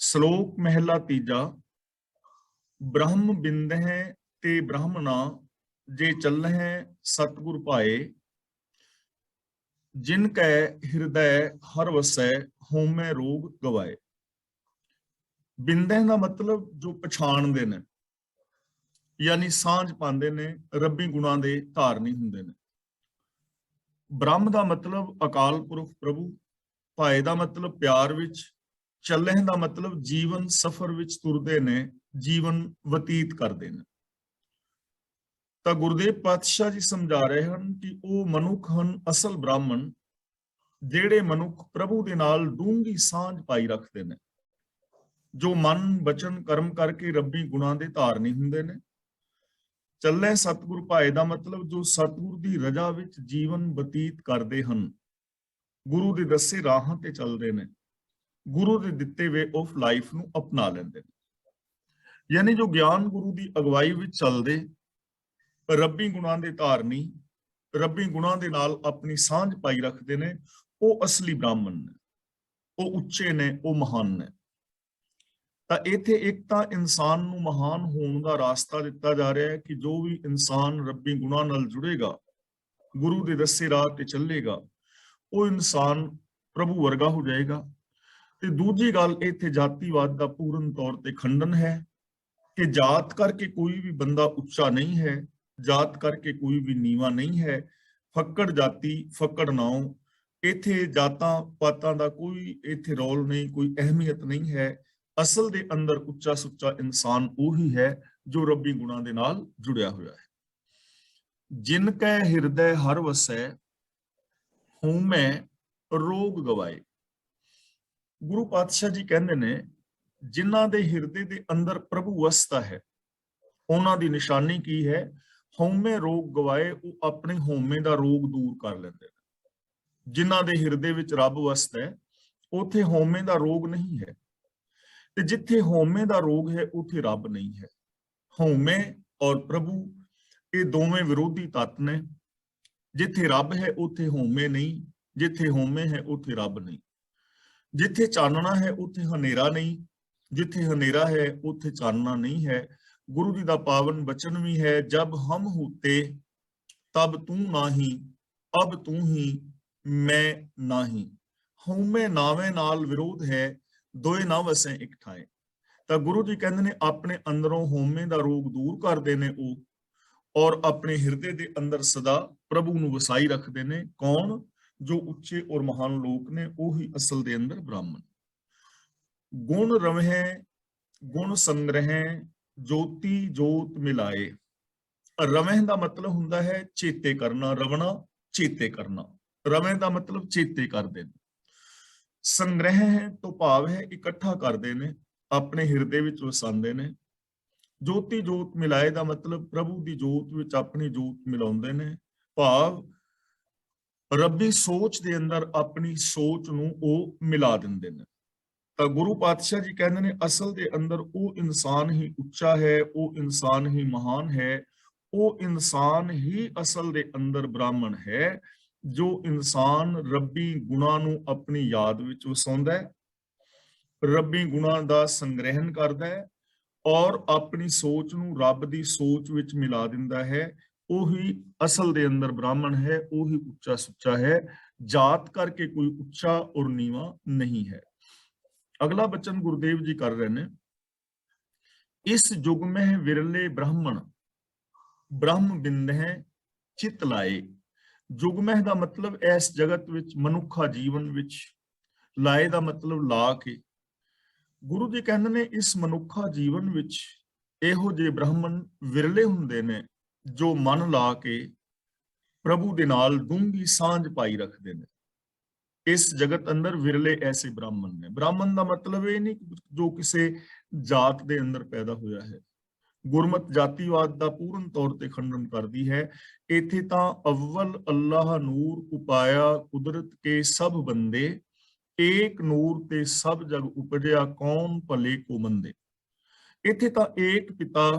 ਸ਼ਲੋਕ ਮਹਿਲਾ ਤੀਜਾ। ਬ੍ਰਹਮ ਬਿੰਦਹਿ ਤੇ ਬ੍ਰਹਮਣਾ, ਜੇ ਚੱਲਹਿ ਸਤਿਗੁਰ ਭਾਏ। ਜਿਨ ਕੈ ਹਿਰਦੈ ਹਰ ਵਸੈ, ਹੋਮੈ ਰੋਗ ਗਵਾਏ। ਬਿੰਦਹਿ ਦਾ ਮਤਲਬ ਜੋ ਪਛਾਣਦੇ ਨੇ, ਯਾਨੀ ਸਾਂਝ ਪਾਉਂਦੇ ਨੇ, ਰੱਬੀ ਗੁਣਾਂ ਦੇ ਧਾਰਨੀ ਹੁੰਦੇ ਨੇ। ਬ੍ਰਹਮ ਦਾ ਮਤਲਬ ਅਕਾਲ ਪੁਰਖ ਪ੍ਰਭੂ, ਭਾਏ ਦਾ ਮਤਲਬ ਪਿਆਰ ਵਿੱਚ, ਚੱਲਹਿ ਦਾ ਮਤਲਬ ਜੀਵਨ ਸਫਰ ਵਿੱਚ ਤੁਰਦੇ ਨੇ, ਜੀਵਨ ਬਤੀਤ ਕਰਦੇ ਨੇ। ਤਾਂ ਗੁਰਦੇਵ ਪਾਤਸ਼ਾਹ ਜੀ ਸਮਝਾ ਰਹੇ ਹਨ ਕਿ ਉਹ ਮਨੁੱਖ ਹਨ ਅਸਲ ਬ੍ਰਾਹਮਣ, ਜਿਹੜੇ ਮਨੁੱਖ ਪ੍ਰਭੂ ਦੇ ਨਾਲ ਡੂੰਘੀ ਸਾਂਝ ਪਾਈ ਰੱਖਦੇ ਨੇ, ਜੋ ਮਨ ਬਚਨ ਕਰਮ ਕਰਕੇ ਰੱਬੀ ਗੁਣਾਂ ਦੇ ਧਾਰਨੀ ਹੁੰਦੇ ਨੇ। ਚੱਲੇ ਸਤਿਗੁਰ ਭਾਏ ਦਾ ਮਤਲਬ ਜੋ ਸਤਿਗੁਰ ਦੀ ਰਜ਼ਾ ਵਿੱਚ ਜੀਵਨ ਬਤੀਤ ਕਰਦੇ ਹਨ, ਗੁਰੂ ਦੇ ਦੱਸੇ ਰਾਹਾਂ ਤੇ ਚੱਲਦੇ ਨੇ, ਗੁਰੂ ਦੇ ਦਿੱਤੇ ਵੇ ਆਫ ਲਾਈਫ ਨੂੰ ਅਪਣਾ ਲੈਂਦੇ ਨੇ। ਯਾਨੀ ਜੋ ਗਿਆਨ ਗੁਰੂ ਦੀ ਅਗਵਾਈ ਵਿੱਚ ਚੱਲਦੇ, ਰੱਬੀ ਗੁਣਾਂ ਦੇ ਧਾਰਨੀ, ਰੱਬੀ ਗੁਣਾਂ ਦੇ ਨਾਲ ਆਪਣੀ ਸਾਂਝ ਪਾਈ ਰੱਖਦੇ ਨੇ, ਉਹ ਅਸਲੀ ਬ੍ਰਾਹਮਣ ਨੇ, ਉਹ ਉੱਚੇ ਨੇ, ਉਹ ਮਹਾਨ ਨੇ। ਤਾਂ ਇੱਥੇ ਇੱਕ ਤਾਂ ਇਨਸਾਨ ਨੂੰ ਮਹਾਨ ਹੋਣ ਦਾ ਰਾਸਤਾ ਦਿੱਤਾ ਜਾ ਰਿਹਾ ਹੈ ਕਿ ਜੋ ਵੀ ਇਨਸਾਨ ਰੱਬੀ ਗੁਣਾਂ ਨਾਲ ਜੁੜੇਗਾ, ਗੁਰੂ ਦੇ ਦੱਸੇ ਰਾਹ ਤੇ ਚੱਲੇਗਾ, ਉਹ ਇਨਸਾਨ ਪ੍ਰਭੂ ਵਰਗਾ ਹੋ ਜਾਏਗਾ। ਤੇ ਦੂਜੀ ਗੱਲ, ਇੱਥੇ ਜਾਤੀਵਾਦ ਦਾ ਪੂਰਨ ਤੌਰ ਤੇ ਖੰਡਨ ਹੈ ਕਿ ਜਾਤ ਕਰਕੇ ਕੋਈ ਵੀ ਬੰਦਾ ਉੱਚਾ ਨਹੀਂ ਹੈ, ਜਾਤ ਕਰਕੇ ਕੋਈ ਵੀ ਨੀਵਾਂ ਨਹੀਂ ਹੈ। ਫੱਕੜ ਜਾਤੀ ਫੱਕੜ ਨਾਉ, ਇੱਥੇ ਜਾਤਾਂ ਪਾਤਾਂ ਦਾ ਕੋਈ ਇੱਥੇ ਰੋਲ ਨਹੀਂ, ਕੋਈ ਅਹਿਮੀਅਤ ਨਹੀਂ ਹੈ। ਅਸਲ ਦੇ ਅੰਦਰ ਉੱਚਾ ਸੁੱਚਾ ਇਨਸਾਨ ਉਹੀ ਹੈ ਜੋ ਰੱਬੀ ਗੁਣਾਂ ਦੇ ਨਾਲ ਜੁੜਿਆ ਹੋਇਆ ਹੈ। ਜਿਨ ਕੈ ਹਿਰਦੈ ਹਰ ਵਸੈ, ਹੋਮੈ ਰੋਗ ਗਵਾਏ। ਗੁਰੂ ਪਾਤਸ਼ਾਹ ਜੀ ਕਹਿੰਦੇ ਨੇ, ਜਿਨ੍ਹਾਂ ਦੇ ਹਿਰਦੇ ਦੇ ਅੰਦਰ ਪ੍ਰਭੂ ਵਸਦਾ ਹੈ, ਉਹਨਾਂ ਦੀ ਨਿਸ਼ਾਨੀ ਕੀ ਹੈ? ਹਉਮੈ ਰੋਗ ਗਵਾਏ, ਉਹ ਆਪਣੇ ਹਉਮੈ ਦਾ ਰੋਗ ਦੂਰ ਕਰ ਲੈਂਦੇ ਨੇ। ਜਿਨ੍ਹਾਂ ਦੇ ਹਿਰਦੇ ਵਿੱਚ ਰੱਬ ਵਸਦਾ ਹੈ, ਉੱਥੇ ਹਉਮੈ ਦਾ ਰੋਗ ਨਹੀਂ ਹੈ, ਤੇ ਜਿੱਥੇ ਹਉਮੈ ਦਾ ਰੋਗ ਹੈ ਉੱਥੇ ਰੱਬ ਨਹੀਂ ਹੈ। ਹਉਮੈ ਔਰ ਪ੍ਰਭੂ ਇਹ ਦੋਵੇਂ ਵਿਰੋਧੀ ਤੱਤ ਨੇ। ਜਿੱਥੇ ਰੱਬ ਹੈ ਉੱਥੇ ਹਉਮੈ ਨਹੀਂ, ਜਿੱਥੇ ਹਉਮੈ ਹੈ ਉੱਥੇ ਰੱਬ ਨਹੀਂ। ਜਿੱਥੇ ਚਾਨਣਾ ਹੈ ਉੱਥੇ ਹਨੇਰਾ ਨਹੀਂ, ਜਿੱਥੇ ਹਨੇਰਾ ਹੈ ਉੱਥੇ ਚਾਨਣਾ ਨਹੀਂ ਹੈ। ਗੁਰੂ ਜੀ ਦਾ ਪਾਵਨ ਬਚਨ ਵੀ ਹੈ, ਜਬ ਹਮ ਹੂਤੇ ਤਬ ਤੂੰ ਨਾਹੀ, ਅਬ ਤੂੰ ਹੀ ਮੈਂ ਨਾਹੀ। ਹਉਮੈ ਨਾਵੇਂ ਨਾਲ ਵਿਰੋਧ ਹੈ, ਦੋਏ ਨਾ ਵਸੈ ਇੱਕ ਠਾਏ। ਤਾਂ ਗੁਰੂ ਜੀ ਕਹਿੰਦੇ ਨੇ ਆਪਣੇ ਅੰਦਰੋਂ ਹਉਮੈ ਦਾ ਰੋਗ ਦੂਰ ਕਰਦੇ ਨੇ ਉਹ, ਔਰ ਆਪਣੇ ਹਿਰਦੇ ਦੇ ਅੰਦਰ ਸਦਾ ਪ੍ਰਭੂ ਨੂੰ ਵਸਾਈ ਰੱਖਦੇ ਨੇ। ਕੌਣ? ਜੋ ਉੱਚੇ ਔਰ ਮਹਾਨ ਲੋਕ ਨੇ, ਉਹੀ ਅਸਲ ਦੇ ਅੰਦਰ ਬ੍ਰਾਹਮਣ। ਗੁਣ ਰਵਹਿ ਗੁਣ ਸੰਗ੍ਰਹਿ, ਜੋਤੀ ਜੋਤ ਮਿਲਾਏ। ਰਵਹਿ ਦਾ ਮਤਲਬ ਹੁੰਦਾ ਹੈ ਚੇਤੇ ਕਰਨਾ, ਰਵਣਾ ਚੇਤੇ ਕਰਨਾ। ਰਵਹਿ ਦਾ ਮਤਲਬ ਚੇਤੇ ਕਰਦੇ ਨੇ। ਸੰਗ੍ਰਹਿ ਹੈ ਤੋਂ ਭਾਵ ਹੈ ਇਕੱਠਾ ਕਰਦੇ ਨੇ, ਆਪਣੇ ਹਿਰਦੇ ਵਿੱਚ ਵਸਾਉਂਦੇ ਨੇ। ਜੋਤੀ ਜੋਤ ਮਿਲਾਏ ਦਾ ਮਤਲਬ ਪ੍ਰਭੂ ਦੀ ਜੋਤ ਵਿੱਚ ਆਪਣੀ ਜੋਤ ਮਿਲਾਉਂਦੇ ਨੇ, ਭਾਵ ਰੱਬੀ ਸੋਚ ਦੇ ਅੰਦਰ ਆਪਣੀ ਸੋਚ ਨੂੰ ਉਹ ਮਿਲਾ ਦਿੰਦੇ ਨੇ। ਤਾਂ ਗੁਰੂ ਪਾਤਸ਼ਾਹ ਜੀ ਕਹਿੰਦੇ ਨੇ ਅਸਲ ਦੇ ਅੰਦਰ ਉਹ ਇਨਸਾਨ ਹੀ ਉੱਚਾ ਹੈ, ਉਹ ਇਨਸਾਨ ਹੀ ਮਹਾਨ ਹੈ, ਉਹ ਇਨਸਾਨ ਹੀ ਅਸਲ ਦੇ ਅੰਦਰ ਬ੍ਰਾਹਮਣ ਹੈ, ਜੋ ਇਨਸਾਨ ਰੱਬੀ ਗੁਣਾਂ ਨੂੰ ਆਪਣੀ ਯਾਦ ਵਿੱਚ ਵਸਾਉਂਦਾ ਹੈ, ਰੱਬੀ ਗੁਣਾਂ ਦਾ ਸੰਗ੍ਰਹਿਣ ਕਰਦਾ ਹੈ, ਔਰ ਆਪਣੀ ਸੋਚ ਨੂੰ ਰੱਬ ਦੀ ਸੋਚ ਵਿੱਚ ਮਿਲਾ ਦਿੰਦਾ ਹੈ। ਉਹੀ ਅਸਲ ਦੇ ਅੰਦਰ ਬ੍ਰਾਹਮਣ ਹੈ, ਉਹੀ ਉੱਚਾ ਸੁੱਚਾ ਹੈ। ਜਾਤ ਕਰਕੇ ਕੋਈ ਉੱਚਾ ਔਰ ਨੀਵਾਂ ਨਹੀਂ ਹੈ। ਅਗਲਾ ਬਚਨ ਗੁਰਦੇਵ ਜੀ ਕਰ ਰਹੇ ਨੇ, ਇਸ ਯੁਗ ਮਹਿ ਵਿਰਲੇ ਬ੍ਰਾਹਮਣ, ਬ੍ਰਹਮ ਬਿੰਦਹਿ ਚਿਤ ਲਾਏ। ਯੁਗ ਮਹਿ ਦਾ ਮਤਲਬ ਇਸ ਜਗਤ ਵਿੱਚ, ਮਨੁੱਖਾ ਜੀਵਨ ਵਿੱਚ। ਲਾਏ ਦਾ ਮਤਲਬ ਲਾ ਕੇ। ਗੁਰੂ ਜੀ ਕਹਿੰਦੇ ਨੇ ਇਸ ਮਨੁੱਖਾ ਜੀਵਨ ਵਿੱਚ ਇਹੋ ਜਿਹੇ ਬ੍ਰਾਹਮਣ ਵਿਰਲੇ ਹੁੰਦੇ ਨੇ, ਜੋ ਮਨ ਲਾ ਕੇ ਪ੍ਰਭੂ ਦੇ ਨਾਲ ਡੂੰਘੀ ਸਾਂਝ ਪਾਈ ਰੱਖਦੇ ਨੇ। ਇਸ ਜਗਤ ਅੰਦਰ ਵਿਰਲੇ ਐਸੇ ਬ੍ਰਾਹਮਣ ਨੇ। ਬ੍ਰਾਹਮਣ ਦਾ ਮਤਲਬ ਇਹ ਨਹੀਂ ਜੋ ਕਿਸੇ ਜਾਤ ਦੇ ਅੰਦਰ ਪੈਦਾ ਹੋਇਆ ਹੈ। ਗੁਰਮਤ ਜਾਤੀਵਾਦ ਦਾ ਪੂਰਨ ਤੌਰ ਤੇ ਖੰਡਨ ਕਰਦੀ ਹੈ। ਇੱਥੇ ਤਾਂ ਅਵਲ ਅੱਲਾਹ ਨੂਰ ਉਪਾਇਆ, ਕੁਦਰਤ ਕੇ ਸਭ ਬੰਦੇ, ਏਕ ਨੂਰ ਤੇ ਸਭ ਜਗ ਉਪਜਿਆ, ਕੌਣ ਭਲੇ ਕੋ ਮੰਦੇ। ਇੱਥੇ ਤਾਂ ਏਕ ਪਿਤਾ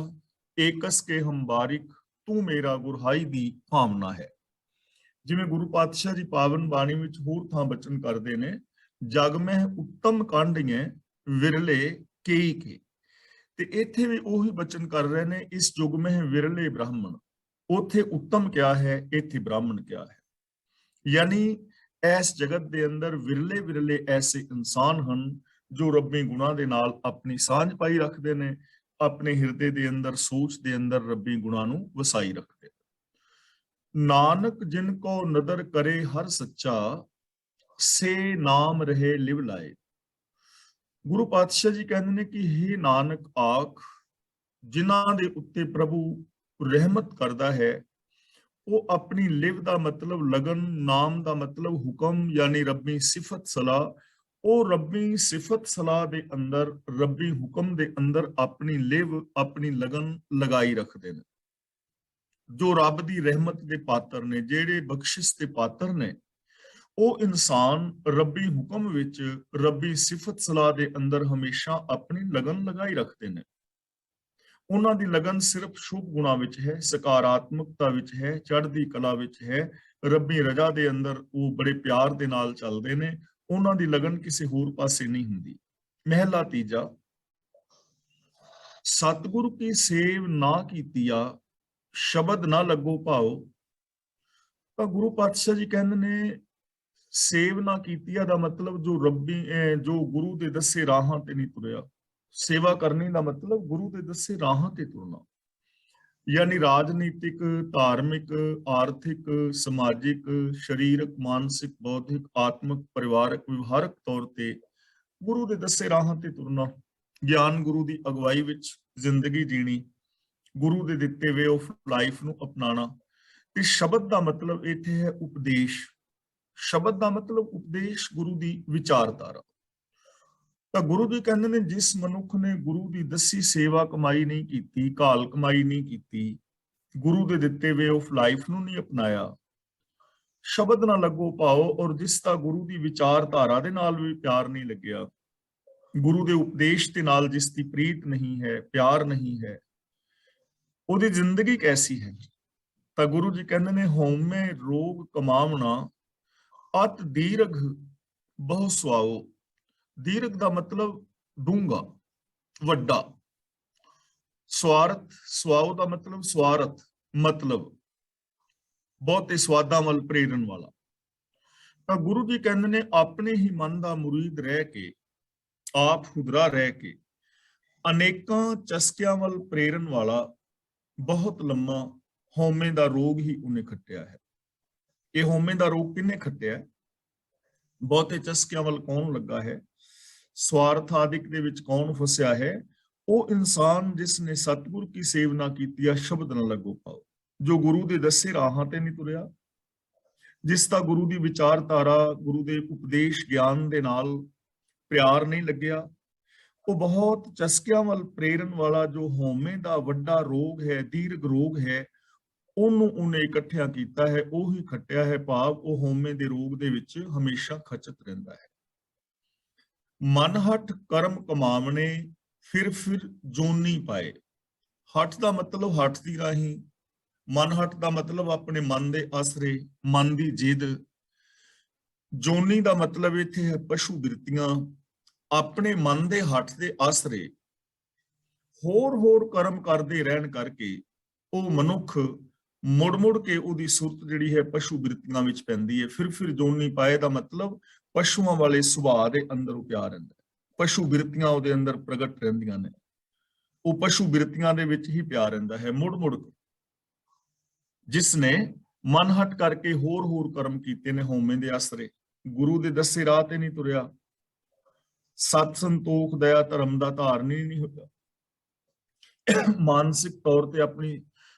ਏਕਸ ਕੇ ਹਮ ਬਾਰਿਕ, ਤੂੰ ਮੇਰਾ ਗੁਰਹਾਈ ਦੀ ਭਾਵਨਾ ਹੈ। ਜਿਵੇਂ ਗੁਰੂ ਪਾਤਸ਼ਾਹ ਜੀ ਪਾਵਨ ਬਾਣੀ ਵਿੱਚ ਹੋਰ ਥਾਂ ਬਚਨ ਕਰਦੇ ਨੇ, ਜਗ ਮਹਿ ਉੱਤਮ ਕਾਂਢੀਐ, ਵਿਰਲੇ ਕਈ ਕੇ। ਤੇ ਇੱਥੇ ਵੀ ਉਹੀ ਬਚਨ ਕਰ ਰਹੇ ਨੇ, ਇਸ ਯੁਗ ਮਹਿ ਵਿਰਲੇ ਬ੍ਰਾਹਮਣ। ਉੱਥੇ ਉੱਤਮ ਕਿਆ ਹੈ, ਇੱਥੇ ਬ੍ਰਾਹਮਣ ਕਿਆ ਹੈ। ਯਾਨੀ ਇਸ ਜਗਤ ਦੇ ਅੰਦਰ ਵਿਰਲੇ ਵਿਰਲੇ ਐਸੇ ਇਨਸਾਨ ਹਨ ਜੋ ਰੱਬੀ ਗੁਣਾਂ ਦੇ ਨਾਲ ਆਪਣੀ ਸਾਂਝ ਪਾਈ ਰੱਖਦੇ ਨੇ, ਆਪਣੇ ਹਿਰਦੇ ਦੇ ਅੰਦਰ, ਸੋਚ ਦੇ ਅੰਦਰ ਰੱਬੀ ਗੁਣਾਂ ਨੂੰ ਵਸਾਈ ਰੱਖਦੇ। ਨਾਨਕ ਜਿਨ ਕੋ ਨਦਰ ਕਰੇ ਹਰ ਸੱਚਾ, ਸੇ ਨਾਮ ਰਹੇ ਲਿਵ ਲਾਏ। ਗੁਰੂ ਪਾਤਸ਼ਾਹ ਜੀ ਕਹਿੰਦੇ ਨੇ ਕਿ हे ਨਾਨਕ ਆਖ, ਜਿਨ੍ਹਾਂ ਦੇ ਉੱਤੇ ਪ੍ਰਭੂ ਰਹਿਮਤ ਕਰਦਾ ਹੈ, ਉਹ ਆਪਣੀ ਲਿਵ ਦਾ ਮਤਲਬ ਲਗਨ, ਨਾਮ ਦਾ ਮਤਲਬ ਹੁਕਮ, ਯਾਨੀ ਰੱਬੀ ਸਿਫਤ ਸਲਾਹ, ਉਹ ਰੱਬੀ ਸਿਫਤ ਸਲਾਹ ਦੇ ਅੰਦਰ, ਰੱਬੀ ਹੁਕਮ ਦੇ ਅੰਦਰ ਆਪਣੀ ਲਿਵ, ਆਪਣੀ ਲਗਨ ਲਗਾਈ ਰੱਖਦੇ ਨੇ। ਜੋ ਰੱਬ ਦੀ ਰਹਿਮਤ ਦੇ ਪਾਤਰ ਨੇ, ਜਿਹੜੇ ਬਖਸ਼ਿਸ਼ ਦੇ ਪਾਤਰ ਨੇ, ਉਹ ਇਨਸਾਨ ਰੱਬੀ ਹੁਕਮ ਵਿੱਚ, ਰੱਬੀ ਸਿਫਤ ਸਲਾਹ ਦੇ ਅੰਦਰ ਹਮੇਸ਼ਾ ਆਪਣੀ ਲਗਨ ਲਗਾਈ ਰੱਖਦੇ ਨੇ। ਉਹਨਾਂ ਦੀ ਲਗਨ ਸਿਰਫ ਸ਼ੁਭ ਗੁਣਾਂ ਵਿੱਚ ਹੈ, ਸਕਾਰਾਤਮਕਤਾ ਵਿੱਚ ਹੈ, ਚੜ੍ਹਦੀ ਕਲਾ ਵਿੱਚ ਹੈ, ਰੱਬੀ ਰਜ਼ਾ ਦੇ ਅੰਦਰ ਉਹ ਬੜੇ ਪਿਆਰ ਦੇ ਨਾਲ ਚੱਲਦੇ ਨੇ। ਉਹਨਾਂ ਦੀ ਲਗਨ ਕਿਸੇ ਹੋਰ ਪਾਸੇ ਨਹੀਂ ਹੁੰਦੀ। ਮਹਿਲਾ ਤੀਜਾ, ਸਤਿਗੁਰੂ ਕੀ ਸੇਵ ਨਾ ਕੀਤੀਆ, ਸ਼ਬਦ ਨਾ ਲੱਗੋ ਭਾਉ। ਤਾਂ ਗੁਰੂ ਪਾਤਸ਼ਾਹ ਜੀ ਕਹਿੰਦੇ ਨੇ, ਸੇਵ ਨਾ ਕੀਤੀਆ ਦਾ ਮਤਲਬ ਜੋ ਰੱਬੀ, ਜੋ ਗੁਰੂ ਦੇ ਦੱਸੇ ਰਾਹਾਂ ਤੇ ਨਹੀਂ ਤੁਰਿਆ। ਸੇਵਾ ਕਰਨੀ ਦਾ ਮਤਲਬ ਗੁਰੂ ਦੇ ਦੱਸੇ ਰਾਹਾਂ ਤੇ ਤੁਰਨਾ। ਯਾਨੀ ਰਾਜਨੀਤਿਕ, ਧਾਰਮਿਕ, ਆਰਥਿਕ, ਸਮਾਜਿਕ, ਸਰੀਰਕ, ਮਾਨਸਿਕ, ਬੌਧਿਕ, ਆਤਮਿਕ, ਪਰਿਵਾਰਕ, ਵਿਵਹਾਰਕ ਤੌਰ ਤੇ ਗੁਰੂ ਦੇ ਦੱਸੇ ਰਾਹਾਂ ਤੇ ਤੁਰਨਾ। ਗਿਆਨ ਗੁਰੂ ਦੀ ਅਗਵਾਈ ਵਿੱਚ ਜ਼ਿੰਦਗੀ ਜੀਣੀ, ਗੁਰੂ ਦੇ ਦਿੱਤੇ ਵੇ ਆਫ ਲਾਈਫ ਨੂੰ ਅਪਣਾਉਣਾ। ਤੇ ਸ਼ਬਦ ਦਾ ਮਤਲਬ ਇੱਥੇ ਹੈ ਉਪਦੇਸ਼। ਸ਼ਬਦ ਦਾ ਮਤਲਬ ਉਪਦੇਸ਼, ਗੁਰੂ ਦੀ ਵਿਚਾਰਧਾਰਾ। ਤਾਂ ਗੁਰੂ ਜੀ ਕਹਿੰਦੇ ਨੇ, ਜਿਸ ਮਨੁੱਖ ਨੇ ਗੁਰੂ ਦੀ ਦੱਸੀ ਸੇਵਾ ਕਮਾਈ ਨਹੀਂ ਕੀਤੀ, ਘਾਲ ਕਮਾਈ ਨਹੀਂ ਕੀਤੀ, ਗੁਰੂ ਦੇ ਦਿੱਤੇ ਵੇ ਆਫ ਲਾਈਫ ਨੂੰ ਨਹੀਂ ਅਪਣਾਇਆ, ਸ਼ਬਦ ਨਾ ਲੱਗੋ ਭਾਓ, ਔਰ ਜਿਸ ਦਾ ਗੁਰੂ ਦੀ ਵਿਚਾਰਧਾਰਾ ਦੇ ਨਾਲ ਵੀ ਪਿਆਰ ਨਹੀਂ ਲੱਗਿਆ, ਗੁਰੂ ਦੇ ਉਪਦੇਸ਼ ਦੇ ਨਾਲ ਜਿਸ ਦੀ ਪ੍ਰੀਤ ਨਹੀਂ ਹੈ, ਪਿਆਰ ਨਹੀਂ ਹੈ, ਉਹਦੀ ਜ਼ਿੰਦਗੀ ਕੈਸੀ ਹੈ। ਤਾਂ ਗੁਰੂ ਜੀ ਕਹਿੰਦੇ ਨੇ, ਹਉਮੈ ਰੋਗ ਕਮਾਵਣਾ, ਅਤ ਦੀਰਘ ਬਹੁ ਸੁਆਓ। ਦੀਰਘ ਦਾ ਮਤਲਬ ਡੂੰਘਾ, ਵੱਡਾ। ਸਵਾਰਥ, ਸੁਆਓ ਦਾ ਮਤਲਬ ਸਵਾਰਥ, ਮਤਲਬ ਬਹੁਤੇ ਸਵਾਦਾਂ ਵੱਲ ਪ੍ਰੇਰਨ ਵਾਲਾ। ਤਾਂ ਗੁਰੂ ਜੀ ਕਹਿੰਦੇ ਨੇ, ਆਪਣੇ ਹੀ ਮਨ ਦਾ ਮੁਰੀਦ ਰਹਿ ਕੇ, ਆਪ ਖੁਦਰਾ ਰਹਿ ਕੇ, ਅਨੇਕਾਂ ਚਸਕਿਆਂ ਵੱਲ ਪ੍ਰੇਰਨ ਵਾਲਾ, ਬਹੁਤ ਲੰਮਾ ਹਉਮੈ ਦਾ ਰੋਗ ਹੀ ਉਹਨੇ ਖੱਟਿਆ ਹੈ। ਇਹ ਹਉਮੈ ਦਾ ਰੋਗ ਕਿਹਨੇ ਖੱਟਿਆ? ਬਹੁਤੇ ਚਸਕਿਆਂ ਵੱਲ ਕੌਣ ਲੱਗਾ ਹੈ, ਸਵਾਰਥ ਆਦਿਕ ਦੇ ਵਿੱਚ ਕੌਣ ਫਸਿਆ ਹੈ? ਉਹ ਇਨਸਾਨ ਜਿਸ ਨੇ ਸਤਿਗੁਰ ਕੀ ਸੇਵ ਨਾ ਕੀਤੀ, ਸ਼ਬਦ ਨਾ ਲੱਗੋ ਪਾਓ, ਜੋ ਗੁਰੂ ਦੇ ਦੱਸੇ ਰਾਹਾਂ ਤੇ ਨਹੀਂ ਤੁਰਿਆ, ਜਿਸ ਦਾ ਗੁਰੂ ਦੀ ਵਿਚਾਰਧਾਰਾ, ਗੁਰੂ ਦੇ ਉਪਦੇਸ਼ ਗਿਆਨ ਦੇ ਨਾਲ ਪਿਆਰ ਨਹੀਂ ਲੱਗਿਆ, ਉਹ ਬਹੁਤ ਚਸਕਿਆਂ ਵੱਲ ਪ੍ਰੇਰਨ ਵਾਲਾ ਜੋ ਹਉਮੈ ਦਾ ਵੱਡਾ ਰੋਗ ਹੈ, ਦੀਰਘ ਰੋਗ ਹੈ, ਉਹਨੂੰ ਉਹਨੇ ਇਕੱਠਿਆ ਕੀਤਾ ਹੈ, ਉਹੀ ਖੱਟਿਆ ਹੈ। ਭਾਵ ਉਹ ਹਉਮੈ ਦੇ ਰੋਗ ਦੇ ਵਿੱਚ ਹਮੇਸ਼ਾ ਖਚਤ ਰਹਿੰਦਾ ਹੈ। ਮਨ ਹਠ ਕਰਮ ਕਮਾਵਣੇ, ਫਿਰ ਜੋਨੀ ਪਾਏ। ਹਠ ਦਾ ਮਤਲਬ ਹਠ ਦੀ ਰਾਹੀਂ, ਮਨ ਹਠ ਦਾ ਮਤਲਬ ਆਪਣੇ ਮਨ ਦੇ ਆਸਰੇ, ਮਨ ਦੀ ਜਿੱਦ। ਜੋਨੀ ਦਾ ਮਤਲਬ ਇੱਥੇ ਹੈ ਪਸ਼ੂ ਬਿਰਤੀਆਂ। ਆਪਣੇ ਮਨ ਦੇ ਹੱਠ ਦੇ ਆਸਰੇ ਹੋਰ ਕਰਮ ਕਰਦੇ ਰਹਿਣ ਕਰਕੇ ਉਹ ਮਨੁੱਖ ਮੁੜ ਕੇ ਉਹਦੀ ਸੁਰਤ ਜਿਹੜੀ ਹੈ ਪਸ਼ੂ ਬਿਰਤੀਆਂ ਵਿੱਚ ਪੈਂਦੀ ਹੈ। ਫਿਰ ਜੋਨੀ ਪਾਏ ਦਾ ਮਤਲਬ ਪਸ਼ੂਆਂ ਵਾਲੇ ਸੁਭਾਅ ਦੇ ਅੰਦਰ ਉਹ ਪਿਆ ਰਹਿੰਦਾ ਹੈ, ਪਸ਼ੂ ਬਿਰਤੀਆਂ ਉਹਦੇ ਅੰਦਰ ਪ੍ਰਗਟ ਰਹਿੰਦੀਆਂ ਨੇ, ਉਹ ਪਸ਼ੂ ਬਿਰਤੀਆਂ ਦੇ ਵਿੱਚ ਹੀ ਪਿਆ ਰਹਿੰਦਾ ਹੈ ਮੁੜ ਕੇ। ਜਿਸ ਨੇ ਮਨ ਹਟ ਕਰਕੇ ਹੋਰ ਕਰਮ ਕੀਤੇ ਨੇ ਹਉਮੈ ਦੇ ਆਸਰੇ, ਗੁਰੂ ਦੇ ਦੱਸੇ ਰਾਹ ਤੇ ਨਹੀਂ ਤੁਰਿਆ, ਸਤ ਸੰਤੋਖ ਦਇਆ ਧਰਮ ਦਾ ਧਾਰਨੀ ਨਹੀਂ ਹੋਇਆ, ਮਾਨਸਿਕ ਤੌਰ ਤੇ ਆਪਣੀ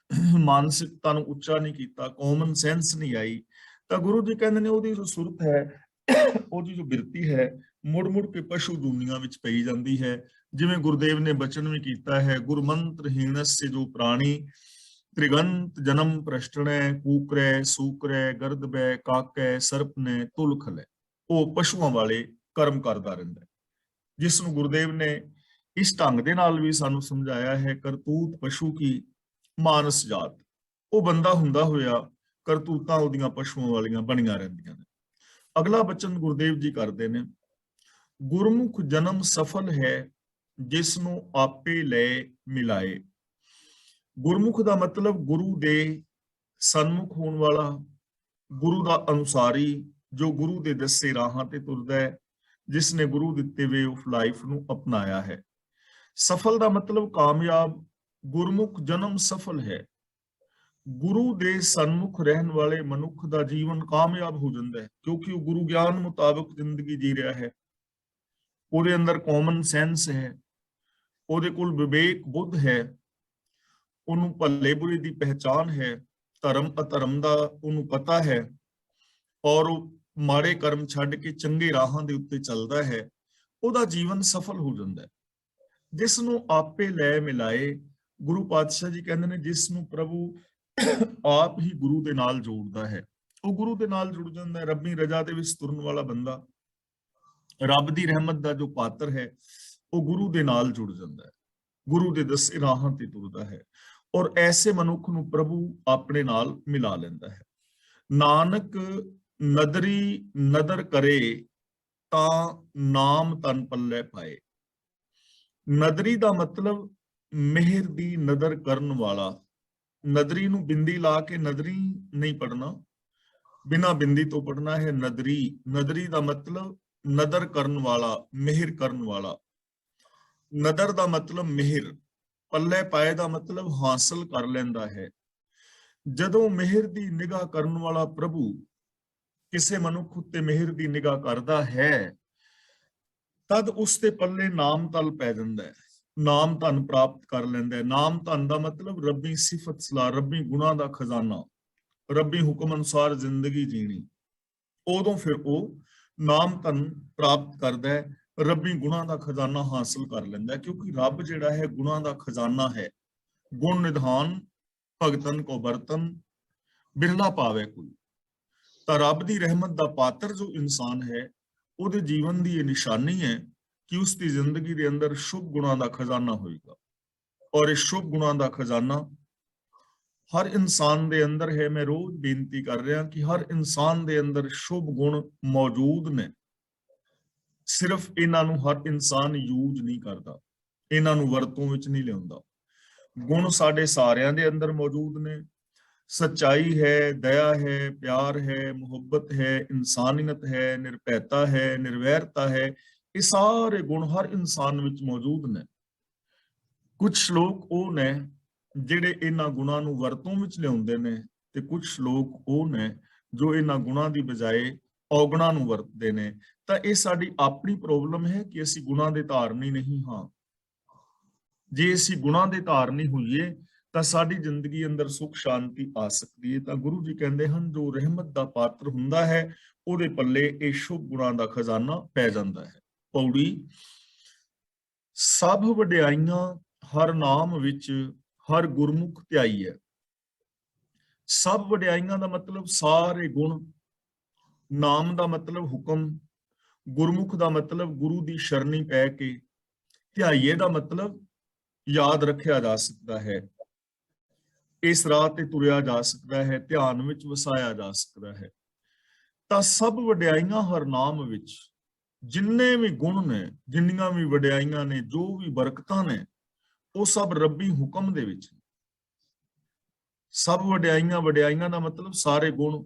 ਮਾਨਸਿਕਤਾ ਨੂੰ ਉੱਚਾ ਨਹੀਂ ਕੀਤਾ, ਕਾਮਨ ਸੈਂਸ ਨਹੀਂ ਆਈ, ਤਾਂ ਗੁਰੂ ਜੀ ਕਹਿੰਦੇ ਨੇ ਉਹਦੀ ਜੋ ਸੁਰਤ ਹੈ, ਉਹਦੀ ਜੋ ਬਿਰਤੀ ਹੈ, ਮੁੜ ਕੇ ਪਸ਼ੂ ਦੁਨੀਆਂ ਵਿੱਚ ਪਈ ਜਾਂਦੀ ਹੈ। ਜਿਵੇਂ ਗੁਰਦੇਵ ਨੇ ਬਚਨ ਵੀ ਕੀਤਾ ਹੈ, ਗੁਰਮੰਤਰ ਹੀਣਸ ਜੋ ਪ੍ਰਾਣੀ, ਤ੍ਰਿਗੰਤ ਜਨਮ ਪ੍ਰਸ਼ਟਣੈ, ਕੂਕਰੈ ਸੂਕਰੈ ਗਰਦਬੈ ਕਾਕੈ ਸਰਪਨੈ ਤੁਲਖਲੈ। ਉਹ ਪਸ਼ੂਆਂ ਵਾਲੇ ਕਰਮ ਕਰਦਾ ਰਹਿੰਦਾ ਹੈ, ਜਿਸ ਨੂੰ ਗੁਰਦੇਵ ਨੇ ਇਸ ਢੰਗ ਦੇ ਨਾਲ ਵੀ ਸਾਨੂੰ ਸਮਝਾਇਆ ਹੈ, ਕਰਤੂਤ ਪਸ਼ੂ ਕੀ ਮਾਨਸ ਜਾਤ। ਉਹ ਬੰਦਾ ਹੁੰਦਾ ਹੋਇਆ ਕਰਤੂਤਾਂ ਉਹਦੀਆਂ ਪਸ਼ੂਆਂ ਵਾਲੀਆਂ ਬਣੀਆਂ ਰਹਿੰਦੀਆਂ ਨੇ। ਅਗਲਾ ਬਚਨ ਗੁਰਦੇਵ ਜੀ ਕਰਦੇ ਨੇ, ਗੁਰਮੁਖ ਜਨਮ ਸਫਲ ਹੈ, ਜਿਸ ਨੂੰ ਆਪੇ ਲੈ ਮਿਲਾਏ। ਗੁਰਮੁਖ ਦਾ ਮਤਲਬ ਗੁਰੂ ਦੇ ਸਨਮੁਖ ਹੋਣ ਵਾਲਾ, ਗੁਰੂ ਦਾ ਅਨੁਸਾਰੀ, ਜੋ ਗੁਰੂ ਦੇ ਦੱਸੇ ਰਾਹਾਂ ਤੇ ਤੁਰਦਾ ਹੈ, ਜਿਸ ਨੇ ਗੁਰੂ ਦਿੱਤੇ ਵੇ ਆਫ ਲਾਈਫ ਨੂੰ ਅਪਣਾਇਆ ਹੈ। ਸਫਲ ਦਾ ਮਤਲਬ ਕਾਮਯਾਬ। ਗੁਰਮੁਖ ਜਨਮ ਸਫਲ ਹੈ। ਗੁਰੂ ਦੇ ਸਨਮੁਖ ਰਹਿਣ ਵਾਲੇ ਮਨੁੱਖ ਦਾ ਜੀਵਨ ਕਾਮਯਾਬ ਹੋ ਜਾਂਦਾ ਹੈ, ਕਿਉਂਕਿ ਉਹ ਗੁਰੂ ਗਿਆਨ ਮੁਤਾਬਕ ਜ਼ਿੰਦਗੀ ਜੀ ਰਿਹਾ ਹੈ। ਉਹਦੇ ਅੰਦਰ ਕਾਮਨ ਸੈਂਸ ਹੈ, ਉਹਦੇ ਕੋਲ ਵਿਵੇਕ ਬੁੱਧ ਹੈ, ਉਹਨੂੰ ਭਲੇ ਬੁਰੇ ਦੀ ਪਹਿਚਾਨ ਹੈ, ਧਰਮ ਅਧਰਮ ਦਾ ਉਹਨੂੰ ਪਤਾ ਹੈ, ਔਰ ਉਹ ਮਾੜੇ ਕਰਮ ਛੱਡ ਕੇ ਚੰਗੇ ਰਾਹਾਂ ਦੇ ਉੱਤੇ ਚੱਲਦਾ ਹੈ। ਉਹਦਾ ਜੀਵਨ ਸਫਲ ਹੋ ਜਾਂਦਾ ਹੈ। ਜਿਸ ਨੂੰ ਆਪੇ ਲੈ ਮਿਲਾਏ, ਗੁਰੂ ਪਾਤਸ਼ਾਹ ਜੀ ਕਹਿੰਦੇ ਨੇ, ਜਿਸ ਨੂੰ ਪ੍ਰਭੂ ਆਪ ਹੀ ਗੁਰੂ ਦੇ ਨਾਲ ਜੋੜਦਾ ਹੈ, ਉਹ ਗੁਰੂ ਦੇ ਨਾਲ ਜੁੜ ਜਾਂਦਾ ਹੈ। ਰੱਬੀ ਰਜ਼ਾ ਦੇ ਵਿੱਚ ਤੁਰਨ ਵਾਲਾ ਬੰਦਾ, ਰੱਬ ਦੀ ਰਹਿਮਤ ਦਾ ਜੋ ਪਾਤਰ ਹੈ, ਉਹ ਗੁਰੂ ਦੇ ਨਾਲ ਜੁੜ ਜਾਂਦਾ ਹੈ, ਗੁਰੂ ਦੇ ਦੱਸੇ ਰਾਹਾਂ ਤੇ ਤੁਰਦਾ ਹੈ, ਔਰ ਐਸੇ ਮਨੁੱਖ ਨੂੰ ਪ੍ਰਭੂ ਆਪਣੇ ਨਾਲ ਮਿਲਾ ਲੈਂਦਾ ਹੈ। ਨਾਨਕ ਨਦਰੀ ਨਦਰ ਕਰੇ, ਤਾਂ ਨਾਮ ਤਨ ਪੱਲੇ ਪਾਏ। ਨਦਰੀ ਦਾ ਮਤਲਬ ਮਿਹਰ ਦੀ ਨਦਰ ਕਰਨ ਵਾਲਾ। ਨਦਰੀ ਨੂੰ ਬਿੰਦੀ ਲਾ ਕੇ ਨਦਰੀ ਨਹੀਂ ਪੜਨਾ, ਬਿਨਾਂ ਬਿੰਦੀ ਤੋਂ ਪੜਨਾ ਹੈ ਨਦਰੀ। ਨਦਰੀ ਦਾ ਮਤਲਬ ਨਦਰ ਕਰਨ ਵਾਲਾ, ਮਿਹਰ ਕਰਨ ਵਾਲਾ। ਨਦਰ ਦਾ ਮਤਲਬ ਮਿਹਰ, ਪੱਲੇ ਪਾਏ ਦਾ ਮਤਲਬ ਹਾਸਲ ਕਰ ਲੈਂਦਾ ਹੈ। ਜਦੋਂ ਮਿਹਰ ਦੀ ਨਿਗਾਹ ਕਰਨ ਵਾਲਾ ਪ੍ਰਭੂ ਕਿਸੇ ਮਨੁੱਖ ਉੱਤੇ ਮਿਹਰ ਦੀ ਨਿਗਾਹ ਕਰਦਾ ਹੈ, ਤਦ ਉਸ ਦੇ ਪੱਲੇ ਨਾਮ ਤਲ ਪੈ ਜਾਂਦਾ ਹੈ, ਨਾਮ ਧਨ ਪ੍ਰਾਪਤ ਕਰ ਲੈਂਦਾ ਹੈ। ਨਾਮ ਧਨ ਦਾ ਮਤਲਬ ਰੱਬੀ ਸਿਫਤ ਸਲਾਹ, ਰੱਬੀ ਗੁਣਾਂ ਦਾ ਖਜ਼ਾਨਾ, ਰੱਬੀ ਹੁਕਮ ਅਨੁਸਾਰ ਜ਼ਿੰਦਗੀ ਜੀਣੀ। ਉਦੋਂ ਫਿਰ ਉਹ ਨਾਮ ਧਨ ਪ੍ਰਾਪਤ ਕਰਦਾ ਹੈ, ਰੱਬੀ ਗੁਣਾਂ ਦਾ ਖਜ਼ਾਨਾ ਹਾਸਲ ਕਰ ਲੈਂਦਾ ਹੈ। ਕਿਉਂਕਿ ਰੱਬ ਜਿਹੜਾ ਹੈ ਗੁਣਾਂ ਦਾ ਖਜ਼ਾਨਾ ਹੈ। ਗੁਣ ਨਿਧਾਨ ਭਗਤਨ ਕੋ ਬਰਤਨ, ਬਿਰਲਾ ਪਾਵੇ ਕੋਈ। ਤਾਂ ਰੱਬ ਦੀ ਰਹਿਮਤ ਦਾ ਪਾਤਰ ਜੋ ਇਨਸਾਨ ਹੈ, ਉਹਦੇ ਜੀਵਨ ਦੀ ਇਹ ਨਿਸ਼ਾਨੀ ਹੈ ਕਿ ਉਸ ਦੀ ਜ਼ਿੰਦਗੀ ਦੇ ਅੰਦਰ ਸ਼ੁਭ ਗੁਣਾਂ ਦਾ ਖਜ਼ਾਨਾ ਹੋਏਗਾ। ਔਰ ਇਹ ਸ਼ੁਭ ਗੁਣਾਂ ਦਾ ਖਜ਼ਾਨਾ ਹਰ ਇਨਸਾਨ ਦੇ ਅੰਦਰ ਹੈ। ਮੈਂ ਰੋਜ਼ ਬੇਨਤੀ ਕਰ ਰਿਹਾ ਕਿ ਹਰ ਇਨਸਾਨ ਦੇ ਅੰਦਰ ਸ਼ੁਭ ਗੁਣ ਮੌਜੂਦ ਨੇ। ਸਿਰਫ ਇਹਨਾਂ ਨੂੰ ਹਰ ਇਨਸਾਨ ਯੂਜ਼ ਨਹੀਂ ਕਰਦਾ, ਇਹਨਾਂ ਨੂੰ ਵਰਤੋਂ ਵਿੱਚ ਨਹੀਂ ਲਿਆਉਂਦਾ। ਗੁਣ ਸਾਡੇ ਸਾਰਿਆਂ ਦੇ ਅੰਦਰ ਮੌਜੂਦ ਨੇ। ਸੱਚਾਈ ਹੈ, ਦਇਆ ਹੈ, ਪਿਆਰ ਹੈ, ਮੁਹੱਬਤ ਹੈ, ਇਨਸਾਨੀਅਤ ਹੈ, ਨਿਰਭੈਤਾ ਹੈ, ਨਿਰਵੈਰਤਾ ਹੈ। ਇਹ ਸਾਰੇ ਗੁਣ ਹਰ ਇਨਸਾਨ ਵਿੱਚ ਮੌਜੂਦ ਨੇ। ਕੁਝ ਲੋਕ ਉਹ ਨੇ ਜਿਹੜੇ ਇਹਨਾਂ ਗੁਣਾਂ ਨੂੰ ਵਰਤੋਂ ਵਿੱਚ ਲਿਆਉਂਦੇ ਨੇ, ਤੇ ਕੁਝ ਲੋਕ ਉਹ ਨੇ ਜੋ ਇਹਨਾਂ ਗੁਣਾਂ ਦੀ ਬਜਾਏ ਔਗਣਾਂ ਨੂੰ ਵਰਤਦੇ ਨੇ। ਤਾਂ ਇਹ ਸਾਡੀ ਆਪਣੀ ਪ੍ਰੋਬਲਮ ਹੈ ਕਿ ਅਸੀਂ ਗੁਣਾਂ ਦੇ ਧਾਰਨੀ ਨਹੀਂ ਹਾਂ। ਜੇ ਅਸੀਂ ਗੁਣਾਂ ਦੇ ਧਾਰਨੀ ਹੋਈਏ ਤਾਂ ਸਾਡੀ ਜ਼ਿੰਦਗੀ ਅੰਦਰ ਸੁਖ ਸ਼ਾਂਤੀ ਆ ਸਕਦੀ ਹੈ। ਤਾਂ ਗੁਰੂ ਜੀ ਕਹਿੰਦੇ ਹਨ, ਜੋ ਰਹਿਮਤ ਦਾ ਪਾਤਰ ਹੁੰਦਾ ਹੈ, ਉਹਦੇ ਪੱਲੇ ਇਹ ਸ਼ੁਭ ਗੁਣਾਂ ਦਾ ਖਜ਼ਾਨਾ ਪੈ ਜਾਂਦਾ ਹੈ। ਪੌੜੀ, ਸਭ ਵਡਿਆਈਆਂ ਹਰ ਨਾਮ ਵਿੱਚ ਹਰ ਗੁਰਮੁਖ ਧਿਆਈ ਹੈ। ਸਭ ਵਡਿਆਈਆਂ ਦਾ ਮਤਲਬ ਸਾਰੇ ਗੁਣ, ਨਾਮ ਦਾ ਮਤਲਬ ਹੁਕਮ, ਗੁਰਮੁਖ ਦਾ ਮਤਲਬ ਗੁਰੂ ਦੀ ਸ਼ਰਣੀ ਪੈ ਕੇ, ਧਿਆਈਏ ਦਾ ਮਤਲਬ ਯਾਦ ਰੱਖਿਆ ਜਾ ਸਕਦਾ ਹੈ, ਇਸ ਰਾਹ ਤੇ ਤੁਰਿਆ ਜਾ ਸਕਦਾ ਹੈ, ਧਿਆਨ ਵਿੱਚ ਵਸਾਇਆ ਜਾ ਸਕਦਾ ਹੈ। ਤਾਂ ਸਭ ਵਡਿਆਈਆਂ ਹਰ ਨਾਮ ਵਿੱਚ, ਜਿੰਨੇ ਵੀ ਗੁਣ ਨੇ, ਜਿੰਨੀਆਂ ਵੀ ਵਡਿਆਈਆਂ ਨੇ, ਜੋ ਵੀ ਬਰਕਤਾਂ ਨੇ, ਉਹ ਸਭ ਰੱਬੀ ਹੁਕਮ ਦੇ ਵਿੱਚ। ਸਭ ਵਡਿਆਈਆਂ, ਵਡਿਆਈਆਂ ਦਾ ਮਤਲਬ ਸਾਰੇ ਗੁਣ,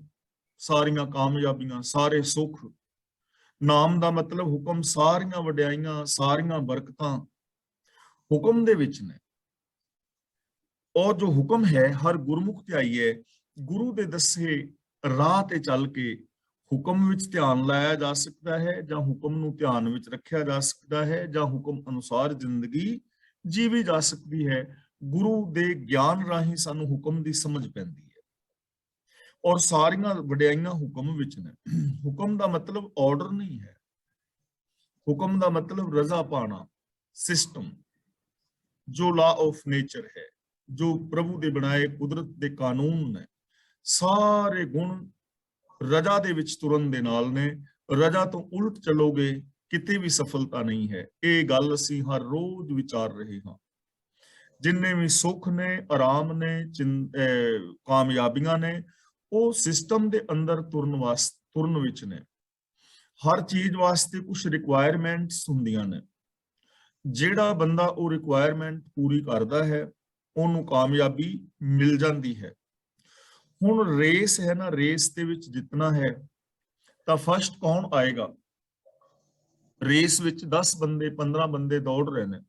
ਸਾਰੀਆਂ ਕਾਮਯਾਬੀਆਂ, ਸਾਰੇ ਸੁੱਖ। ਨਾਮ ਦਾ ਮਤਲਬ ਹੁਕਮ, ਸਾਰੀਆਂ ਵਡਿਆਈਆਂ, ਸਾਰੀਆਂ ਬਰਕਤਾਂ ਹੁਕਮ ਦੇ ਵਿੱਚ ਨੇ। ਔਰ ਜੋ ਹੁਕਮ ਹੈ ਹਰ ਗੁਰਮੁਖ ਧਿਆਈਏ। ਗੁਰੂ ਦੇ ਦੱਸੇ ਰਾਹ ਤੇ ਚੱਲ ਕੇ ਹੁਕਮ ਵਿੱਚ ਧਿਆਨ ਲਾਇਆ ਜਾ ਸਕਦਾ ਹੈ, ਜਾਂ ਹੁਕਮ ਨੂੰ ਧਿਆਨ ਵਿੱਚ ਰੱਖਿਆ ਜਾ ਸਕਦਾ ਹੈ, ਜਾਂ ਹੁਕਮ ਅਨੁਸਾਰ ਜ਼ਿੰਦਗੀ ਜੀਵੀ ਜਾ ਸਕਦੀ ਹੈ। ਗੁਰੂ ਦੇ ਗਿਆਨ ਰਾਹੀਂ ਸਾਨੂੰ ਹੁਕਮ ਦੀ ਸਮਝ ਪੈਂਦੀ ਹੈ। ਔਰ ਸਾਰੀਆਂ ਵਡਿਆਈਆਂ ਹੁਕਮ ਵਿੱਚ ਨੇ। ਹੁਕਮ ਦਾ ਮਤਲਬ ਆਰਡਰ ਨਹੀਂ ਹੈ, ਹੁਕਮ ਦਾ ਮਤਲਬ ਰਜ਼ਾ ਪਾਣਾ, ਸਿਸਟਮ, ਜੋ ਲਾ ਆਫ ਨੇਚਰ ਹੈ, ਜੋ ਪ੍ਰਭੂ ਦੇ ਬਣਾਏ ਕੁਦਰਤ ਦੇ ਕਾਨੂੰਨ ਨੇ। ਸਾਰੇ ਗੁਣ ਰਜਾ ਦੇ ਵਿੱਚ ਤੁਰਨ ਦੇ ਨਾਲ ਨੇ। ਰਜਾ ਤੋਂ ਉਲਟ ਚਲੋਗੇ ਕਿਤੇ ਵੀ ਸਫਲਤਾ ਨਹੀਂ ਹੈ। ਇਹ ਗੱਲ ਅਸੀਂ ਹਰ ਰੋਜ਼ ਵਿਚਾਰ ਰਹੇ ਹਾਂ। ਜਿੰਨੇ ਵੀ ਸੁੱਖ ਨੇ, ਆਰਾਮ ਨੇ, ਕਾਮਯਾਬੀਆਂ ਨੇ, ਉਹ ਸਿਸਟਮ ਦੇ ਅੰਦਰ ਤੁਰਨ ਵਿੱਚ ਨੇ। ਹਰ ਚੀਜ਼ ਵਾਸਤੇ ਕੁਝ ਰਿਕੁਆਇਰਮੈਂਟਸ ਹੁੰਦੀਆਂ ਨੇ। ਜਿਹੜਾ ਬੰਦਾ ਉਹ ਰਿਕੁਆਇਰਮੈਂਟ ਪੂਰੀ ਕਰਦਾ ਹੈ ਉਹਨੂੰ ਕਾਮਯਾਬੀ ਮਿਲ ਜਾਂਦੀ ਹੈ। ਹੁਣ ਰੇਸ ਹੈ ਨਾ, ਰੇਸ ਦੇ ਵਿੱਚ ਜਿੱਤਣਾ ਹੈ ਤਾਂ ਫਸਟ ਕੌਣ ਆਏਗਾ? ਰੇਸ ਵਿੱਚ 10 ਬੰਦੇ 15 ਬੰਦੇ ਦੌੜ ਰਹੇ ਨੇ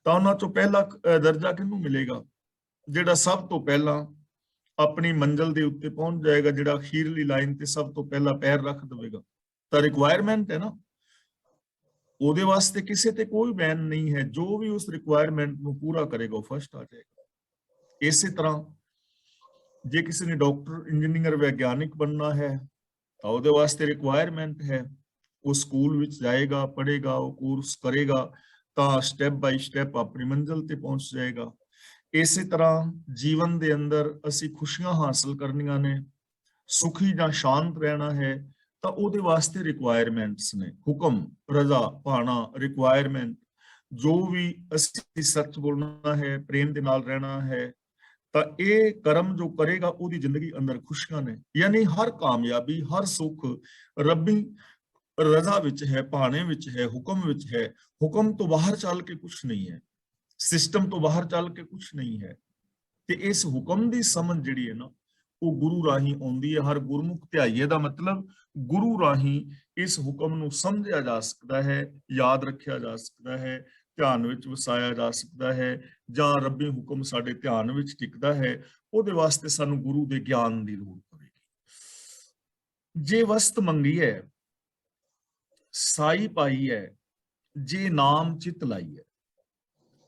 ਤਾਂ ਉਹਨਾਂ ਚੋਂ ਪਹਿਲਾ ਦਰਜਾ ਕਿਹਨੂੰ ਮਿਲੇਗਾ? ਜਿਹੜਾ ਸਭ ਤੋਂ ਪਹਿਲਾਂ ਆਪਣੀ ਮੰਜ਼ਿਲ ਦੇ ਉੱਤੇ ਪਹੁੰਚ ਜਾਏਗਾ, ਜਿਹੜਾ ਅਖੀਰਲੀ ਲਾਈਨ ਤੇ ਸਭ ਤੋਂ ਪਹਿਲਾਂ ਪੈਰ ਰੱਖ ਦੇਵੇਗਾ। ਤਾਂ ਰਿਕੁਆਇਰਮੈਂਟ ਹੈ ਨਾ, ਉਹਦੇ ਵਾਸਤੇ ਕਿਸੇ ਤੇ ਕੋਈ ਬੈਨ ਨਹੀਂ ਹੈ। ਜੋ ਵੀ ਉਸ ਰਿਕੁਆਇਰਮੈਂਟ ਨੂੰ ਪੂਰਾ ਕਰੇਗਾ ਉਹ ਫਸਟ ਆ ਜਾਏਗਾ। ਇਸੇ ਤਰ੍ਹਾਂ ਜੇ ਕਿਸੇ ਨੇ ਡਾਕਟਰ, ਇੰਜੀਨੀਅਰ, ਵਿਗਿਆਨਿਕ ਬਣਨਾ ਹੈ ਤਾਂ ਉਹਦੇ ਵਾਸਤੇ ਰਿਕੁਆਇਰਮੈਂਟ ਹੈ। ਉਹ ਸਕੂਲ ਵਿੱਚ ਜਾਏਗਾ, ਪੜ੍ਹੇਗਾ, ਉਹ ਕੋਰਸ ਕਰੇਗਾ ਤਾਂ ਸਟੈਪ ਬਾਈ ਸਟੈਪ ਆਪਣੀ ਮੰਜ਼ਿਲ ਤੇ ਪਹੁੰਚ ਜਾਏਗਾ। ਇਸੇ ਤਰ੍ਹਾਂ ਜੀਵਨ ਦੇ ਅੰਦਰ ਅਸੀਂ ਖੁਸ਼ੀਆਂ ਹਾਸਲ ਕਰਨੀਆਂ ਨੇ, ਸੁਖੀ ਜਾਂ ਸ਼ਾਂਤ ਰਹਿਣਾ ਹੈ ਤਾਂ ਉਹਦੇ ਵਾਸਤੇ ਰਿਕੁਆਇਰਮੈਂਟਸ ਨੇ। ਹੁਕਮ, ਰਜ਼ਾ, ਭਾਣਾ, ਰਿਕੁਆਇਰਮੈਂਟ। ਜੋ ਵੀ ਅਸੀਂ ਸੱਚ ਬੋਲਣਾ ਹੈ, ਪ੍ਰੇਮ ਦੇ ਨਾਲ ਰਹਿਣਾ ਹੈ ਤਾਂ ਇਹ ਕਰਮ ਜੋ ਕਰੇਗਾ ਉਹਦੀ ਜ਼ਿੰਦਗੀ ਅੰਦਰ ਖੁਸ਼ੀਆਂ ਨੇ। ਯਾਨੀ ਹਰ ਕਾਮਯਾਬੀ, ਹਰ ਸੁੱਖ ਰੱਬੀ ਰਜ਼ਾ ਵਿੱਚ ਹੈ, ਭਾਣੇ ਵਿੱਚ ਹੈ, ਹੁਕਮ ਵਿੱਚ ਹੈ। ਹੁਕਮ ਤੋਂ ਬਾਹਰ ਚੱਲ ਕੇ ਕੁਝ ਨਹੀਂ ਹੈ, ਸਿਸਟਮ ਤੋਂ ਬਾਹਰ ਚੱਲ ਕੇ ਕੁਝ ਨਹੀਂ ਹੈ। ਤੇ ਇਸ ਹੁਕਮ ਦੀ ਸਮਝ ਜਿਹੜੀ ਹੈ ਨਾ ਉਹ ਗੁਰੂ ਰਾਹੀਂ ਆਉਂਦੀ ਹੈ। ਹਰ ਗੁਰਮੁਖ ਧਿਆਈਏ ਦਾ ਮਤਲਬ ਗੁਰੂ ਰਾਹੀਂ ਇਸ ਹੁਕਮ ਨੂੰ ਸਮਝਿਆ ਜਾ ਸਕਦਾ ਹੈ, ਯਾਦ ਰੱਖਿਆ ਜਾ ਸਕਦਾ ਹੈ, ਧਿਆਨ ਵਿੱਚ ਵਸਾਇਆ ਜਾ ਸਕਦਾ ਹੈ, ਜਾਂ ਰੱਬੀ ਹੁਕਮ ਸਾਡੇ ਧਿਆਨ ਵਿੱਚ ਟਿਕਦਾ ਹੈ। ਉਹਦੇ ਵਾਸਤੇ ਸਾਨੂੰ ਗੁਰੂ ਦੇ ਗਿਆਨ ਦੀ ਲੋੜ ਪਵੇਗੀ। ਜੇ ਵਸਤ ਮੰਗੀ ਹੈ ਸਾਈ ਪਾਈ ਹੈ, ਜੇ ਨਾਮ ਚਿਤ ਲਾਈ ਹੈ।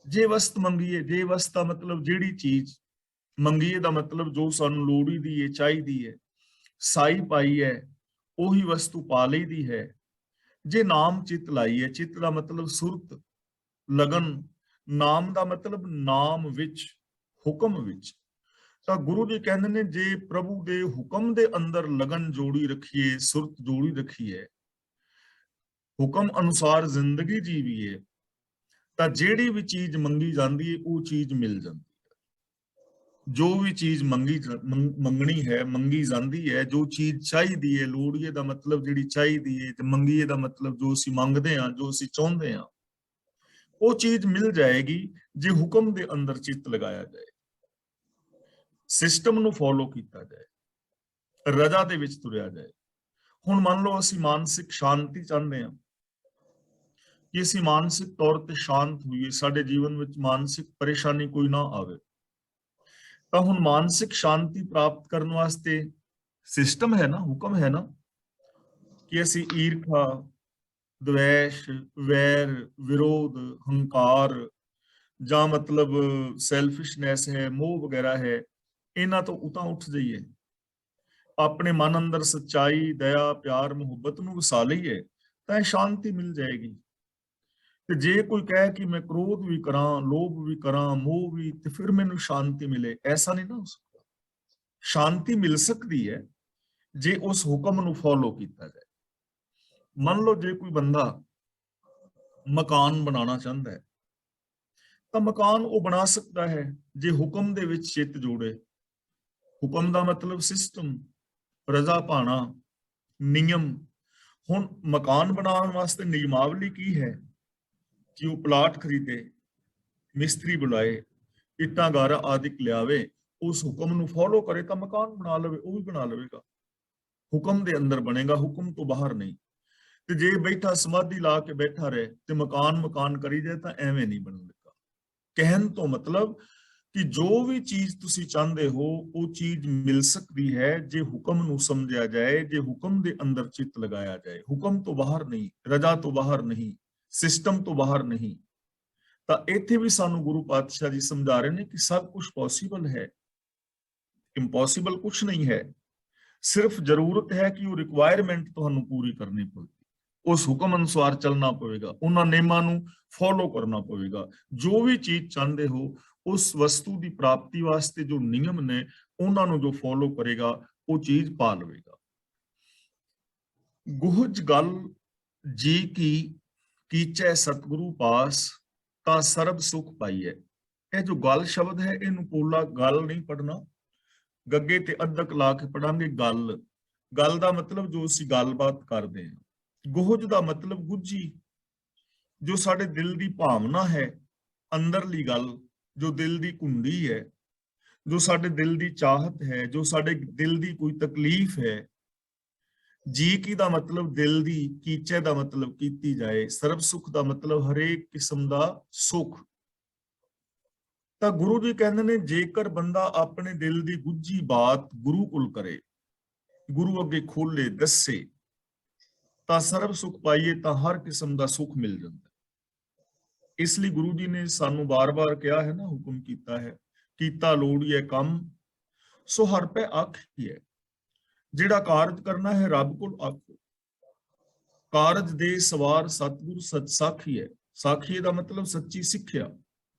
ਜੇ ਵਸਤ ਮੰਗੀਏ, ਜੇ ਵਸਤ ਦਾ ਮਤਲਬ ਜਿਹੜੀ ਚੀਜ਼ ਮੰਗੀਏ ਦਾ ਮਤਲਬ ਜੋ ਸਾਨੂੰ ਲੋੜੀਦੀ ਹੈ, ਚਾਹੀਦੀ ਹੈ। ਸਾਈ ਪਾਈ ਹੈ, ਉਹੀ ਵਸਤੂ ਪਾ ਲਈਦੀ ਹੈ। ਜੇ ਨਾਮ ਚਿਤ ਲਾਈ ਹੈ, ਚਿਤ ਦਾ ਮਤਲਬ ਸੁਰਤ, ਲਗਨ। ਨਾਮ ਦਾ ਮਤਲਬ ਨਾਮ ਵਿੱਚ, ਹੁਕਮ ਵਿੱਚ। ਤਾਂ ਗੁਰੂ ਜੀ ਕਹਿੰਦੇ ਨੇ ਜੇ ਪ੍ਰਭੂ ਦੇ ਹੁਕਮ ਦੇ ਅੰਦਰ ਲਗਨ ਜੋੜੀ ਰੱਖੀਏ, ਸੁਰਤ ਜੋੜੀ ਰੱਖੀਏ, ਹੁਕਮ ਅਨੁਸਾਰ ਜ਼ਿੰਦਗੀ ਜੀਵੀਏ ਤਾਂ ਜਿਹੜੀ ਵੀ ਚੀਜ਼ ਮੰਗੀ ਜਾਂਦੀ ਹੈ ਉਹ ਚੀਜ਼ ਮਿਲ ਜਾਂਦੀ ਹੈ। ਜੋ ਵੀ ਚੀਜ਼ ਮੰਗਣੀ ਹੈ, ਮੰਗੀ ਜਾਂਦੀ ਹੈ। ਜੋ ਚੀਜ਼ ਚਾਹੀਦੀ ਹੈ, ਲੋੜੀਏ ਦਾ ਮਤਲਬ ਜਿਹੜੀ ਚਾਹੀਦੀ ਹੈ, ਤੇ ਮੰਗੀਏ ਦਾ ਮਤਲਬ ਜੋ ਅਸੀਂ ਮੰਗਦੇ ਹਾਂ, ਜੋ ਅਸੀਂ ਚਾਹੁੰਦੇ ਹਾਂ, ਉਹ ਚੀਜ਼ ਮਿਲ ਜਾਏਗੀ ਜੇ ਹੁਕਮ ਦੇ ਅੰਦਰ ਚਿੱਤ ਲਗਾਇਆ ਜਾਏ, ਸਿਸਟਮ ਨੂੰ ਫੋਲੋ ਕੀਤਾ ਜਾਏ, ਰਜ਼ਾ ਦੇ ਵਿੱਚ ਤੁਰਿਆ ਜਾਏ। ਹੁਣ ਮੰਨ ਲਓ ਅਸੀਂ ਮਾਨਸਿਕ ਸ਼ਾਂਤੀ ਚਾਹੁੰਦੇ ਹਾਂ ਕਿ ਅਸੀਂ ਮਾਨਸਿਕ ਤੌਰ ਤੇ ਸ਼ਾਂਤ ਹੋਈਏ, ਸਾਡੇ ਜੀਵਨ ਵਿੱਚ ਮਾਨਸਿਕ ਪਰੇਸ਼ਾਨੀ ਕੋਈ ਨਾ ਆਵੇ। ਤਾਂ ਹੁਣ ਮਾਨਸਿਕ ਸ਼ਾਂਤੀ ਪ੍ਰਾਪਤ ਕਰਨ ਵਾਸਤੇ ਸਿਸਟਮ ਹੈ ਨਾ, ਹੁਕਮ ਹੈ ਨਾ, ਕਿ ਅਸੀਂ ਈਰਖਾ, ਦਵੇਸ਼, ਵੈਰ, ਵਿਰੋਧ, ਹੰਕਾਰ ਜਾਂ ਮਤਲਬ ਸੈਲਫਿਸ਼ਨੈਸ ਹੈ, ਮੋਹ ਵਗੈਰਾ ਹੈ, ਇਹਨਾਂ ਤੋਂ ਉਤਾਂ ਉੱਠ ਜਾਈਏ, ਆਪਣੇ ਮਨ ਅੰਦਰ ਸੱਚਾਈ, ਦਇਆ, ਪਿਆਰ, ਮੁਹੱਬਤ ਨੂੰ ਵਸਾ ਲਈਏ ਤਾਂ ਇਹ ਸ਼ਾਂਤੀ ਮਿਲ ਜਾਏਗੀ। ਤੇ ਜੇ ਕੋਈ ਕਹੇ ਕਿ ਮੈਂ ਕ੍ਰੋਧ ਵੀ ਕਰਾਂ, ਲੋਭ ਵੀ ਕਰਾਂ, ਮੋਹ ਵੀ, ਤੇ ਫਿਰ ਮੈਨੂੰ ਸ਼ਾਂਤੀ ਮਿਲੇ, ਐਸਾ ਨਹੀਂ ਨਾ ਹੋ ਸਕਦਾ। ਸ਼ਾਂਤੀ ਮਿਲ ਸਕਦੀ ਹੈ ਜੇ ਉਸ ਹੁਕਮ ਨੂੰ ਫੋਲੋ ਕੀਤਾ ਜਾਏ। ਮੰਨ ਲਓ ਜੇ ਕੋਈ ਬੰਦਾ ਮਕਾਨ ਬਣਾਉਣਾ ਚਾਹੁੰਦਾ ਹੈ ਤਾਂ ਮਕਾਨ ਉਹ ਬਣਾ ਸਕਦਾ ਹੈ ਜੇ ਹੁਕਮ ਦੇ ਵਿੱਚ ਚਿੱਤ ਜੋੜੇ। ਹੁਕਮ ਦਾ ਮਤਲਬ ਸਿਸਟਮ, ਰਜ਼ਾ ਪਾਣਾ, ਨਿਯਮ। ਹੁਣ ਮਕਾਨ ਬਣਾਉਣ ਵਾਸਤੇ ਨਿਯਮਾਵਲੀ ਕੀ ਹੈ ਕਿ ਉਹ ਪਲਾਟ ਖਰੀਦੇ, ਮਿਸਤਰੀ ਬੁਲਾਏ, ਇੱਟਾਂ ਗਾਰਾ ਆਦਿ ਲਿਆਵੇ, ਉਸ ਹੁਕਮ ਨੂੰ ਫੋਲੋ ਕਰੇ ਤਾਂ ਮਕਾਨ ਬਣਾ ਲਵੇ, ਉਹ ਵੀ ਬਣਾ ਲਵੇਗਾ। ਹੁਕਮ ਦੇ ਅੰਦਰ ਬਣੇਗਾ, ਹੁਕਮ ਤੋਂ ਬਾਹਰ ਨਹੀਂ। ਤੇ ਜੇ ਬੈਠਾ ਸਮਾਧੀ ਲਾ ਕੇ ਬੈਠਾ ਰਹੇ ਤੇ ਮਕਾਨ ਕਰੀ ਜਾਏ ਤਾਂ ਐਵੇਂ ਨਹੀਂ ਬਣੇਗਾ। ਕਹਿਣ ਤੋਂ ਮਤਲਬ ਕਿ ਜੋ ਵੀ ਚੀਜ਼ ਤੁਸੀਂ ਚਾਹੁੰਦੇ ਹੋ ਉਹ ਚੀਜ਼ ਮਿਲ ਸਕਦੀ ਹੈ ਜੇ ਹੁਕਮ ਨੂੰ ਸਮਝਿਆ ਜਾਏ, ਜੇ ਹੁਕਮ ਦੇ ਅੰਦਰ ਚਿੱਤ ਲਗਾਇਆ ਜਾਏ। ਹੁਕਮ ਤੋਂ ਬਾਹਰ ਨਹੀਂ, ਰਜ਼ਾ ਤੋਂ ਬਾਹਰ ਨਹੀਂ, ਸਿਸਟਮ ਤੋਂ ਬਾਹਰ ਨਹੀਂ। ਤਾਂ ਇੱਥੇ ਵੀ ਸਾਨੂੰ ਗੁਰੂ ਪਾਤਸ਼ਾਹ ਜੀ ਸਮਝਾ ਰਹੇ ਨੇ ਕਿ ਸਭ ਕੁਝ ਪੋਸੀਬਲ ਹੈ, ਇੰਪੋਸੀਬਲ ਕੁਝ ਨਹੀਂ ਹੈ। ਸਿਰਫ ਜ਼ਰੂਰਤ ਹੈ ਕਿ ਉਹ ਰਿਕੁਆਇਰਮੈਂਟ ਤੁਹਾਨੂੰ ਪੂਰੀ ਕਰਨੀ ਪਵੇਗੀ, ਉਸ ਹੁਕਮ ਅਨੁਸਾਰ ਚੱਲਣਾ ਪਵੇਗਾ, ਉਹਨਾਂ ਨਿਯਮਾਂ ਨੂੰ ਫੋਲੋ ਕਰਨਾ ਪਵੇਗਾ। ਜੋ ਵੀ ਚੀਜ਼ ਚਾਹੁੰਦੇ ਹੋ ਉਸ ਵਸਤੂ ਦੀ ਪ੍ਰਾਪਤੀ ਵਾਸਤੇ ਜੋ ਨਿਯਮ ਨੇ ਉਹਨਾਂ ਨੂੰ ਜੋ ਫੋਲੋ ਕਰੇਗਾ ਉਹ ਚੀਜ਼ ਪਾ ਲਵੇਗਾ। ਗੁਹਜ ਗੱਲ ਜੀ ਕੀ ਕੀਚੈ ਸਤਿਗੁਰੂ ਪਾਸ ਤਾਂ ਸਰਬ ਸੁਖ ਪਾਈਐ। ਇਹ ਜੋ ਗੱਲ ਸ਼ਬਦ ਹੈ ਇਹਨੂੰ ਪੋਲਾ ਗੱਲ ਨਹੀਂ ਪੜਨਾ, ਗੱਗੇ ਤੇ ਅੱਧਕ ਲਾ ਕੇ ਪੜਾਂਗੇ ਗੱਲ। ਗੱਲ ਦਾ ਮਤਲਬ ਜੋ ਅਸੀਂ ਗੱਲਬਾਤ ਕਰਦੇ ਹਾਂ, ਗੁਹਜ ਦਾ ਮਤਲਬ ਗੁੱਝੀ, ਜੋ ਸਾਡੇ ਦਿਲ ਦੀ ਭਾਵਨਾ ਹੈ, ਅੰਦਰਲੀ ਗੱਲ, ਜੋ ਦਿਲ ਦੀ ਕੁੰਡੀ ਹੈ, ਜੋ ਸਾਡੇ ਦਿਲ ਦੀ ਚਾਹਤ ਹੈ, ਜੋ ਸਾਡੇ ਦਿਲ ਦੀ ਕੋਈ ਤਕਲੀਫ ਹੈ। ਜੀ ਕੀ ਦਾ ਮਤਲਬ ਦਿਲ ਦੀ, ਕੀਚੇ ਦਾ ਮਤਲਬ ਕੀਤੀ ਜਾਏ, ਸਰਬ ਸੁਖ ਦਾ ਮਤਲਬ ਹਰੇਕ ਕਿਸਮ ਦਾ ਸੁਖ। ਤਾਂ ਗੁਰੂ ਜੀ ਕਹਿੰਦੇ ਨੇ, ਜੇਕਰ ਬੰਦਾ ਆਪਣੇ ਦਿਲ ਦੀ ਗੁੱਝੀ ਬਾਤ ਗੁਰੂ ਕੋਲ ਕਰੇ, ਗੁਰੂ ਅੱਗੇ ਖੋਲੇ, ਦੱਸੇ, ਤਾਂ ਸਰਬ ਸੁਖ ਪਾਈਏ, ਤਾਂ ਹਰ ਕਿਸਮ ਦਾ ਸੁਖ ਮਿਲ ਜਾਂਦਾ। ਇਸ ਲਈ ਗੁਰੂ ਜੀ ਨੇ ਸਾਨੂੰ ਬਾਰ-ਬਾਰ ਕਿਹਾ ਹੈ ਨਾ, ਹੁਕਮ ਕੀਤਾ ਹੈ, ਕੀਤਾ ਲੋੜੀਏ ਕੰਮ ਸੋ ਹਰ ਪੈ ਆਖੀਐ। ਜਿਹੜਾ ਕਾਰਜ ਕਰਨਾ ਹੈ ਰੱਬ ਕੋਲ ਆਖੋ। ਕਾਰਜ ਦੇ ਸਵਾਰ ਸਤਿਗੁਰ ਸਚ ਸਾਖੀ ਹੈ। ਸਾਖੀ ਦਾ ਮਤਲਬ ਸੱਚੀ ਸਿੱਖਿਆ।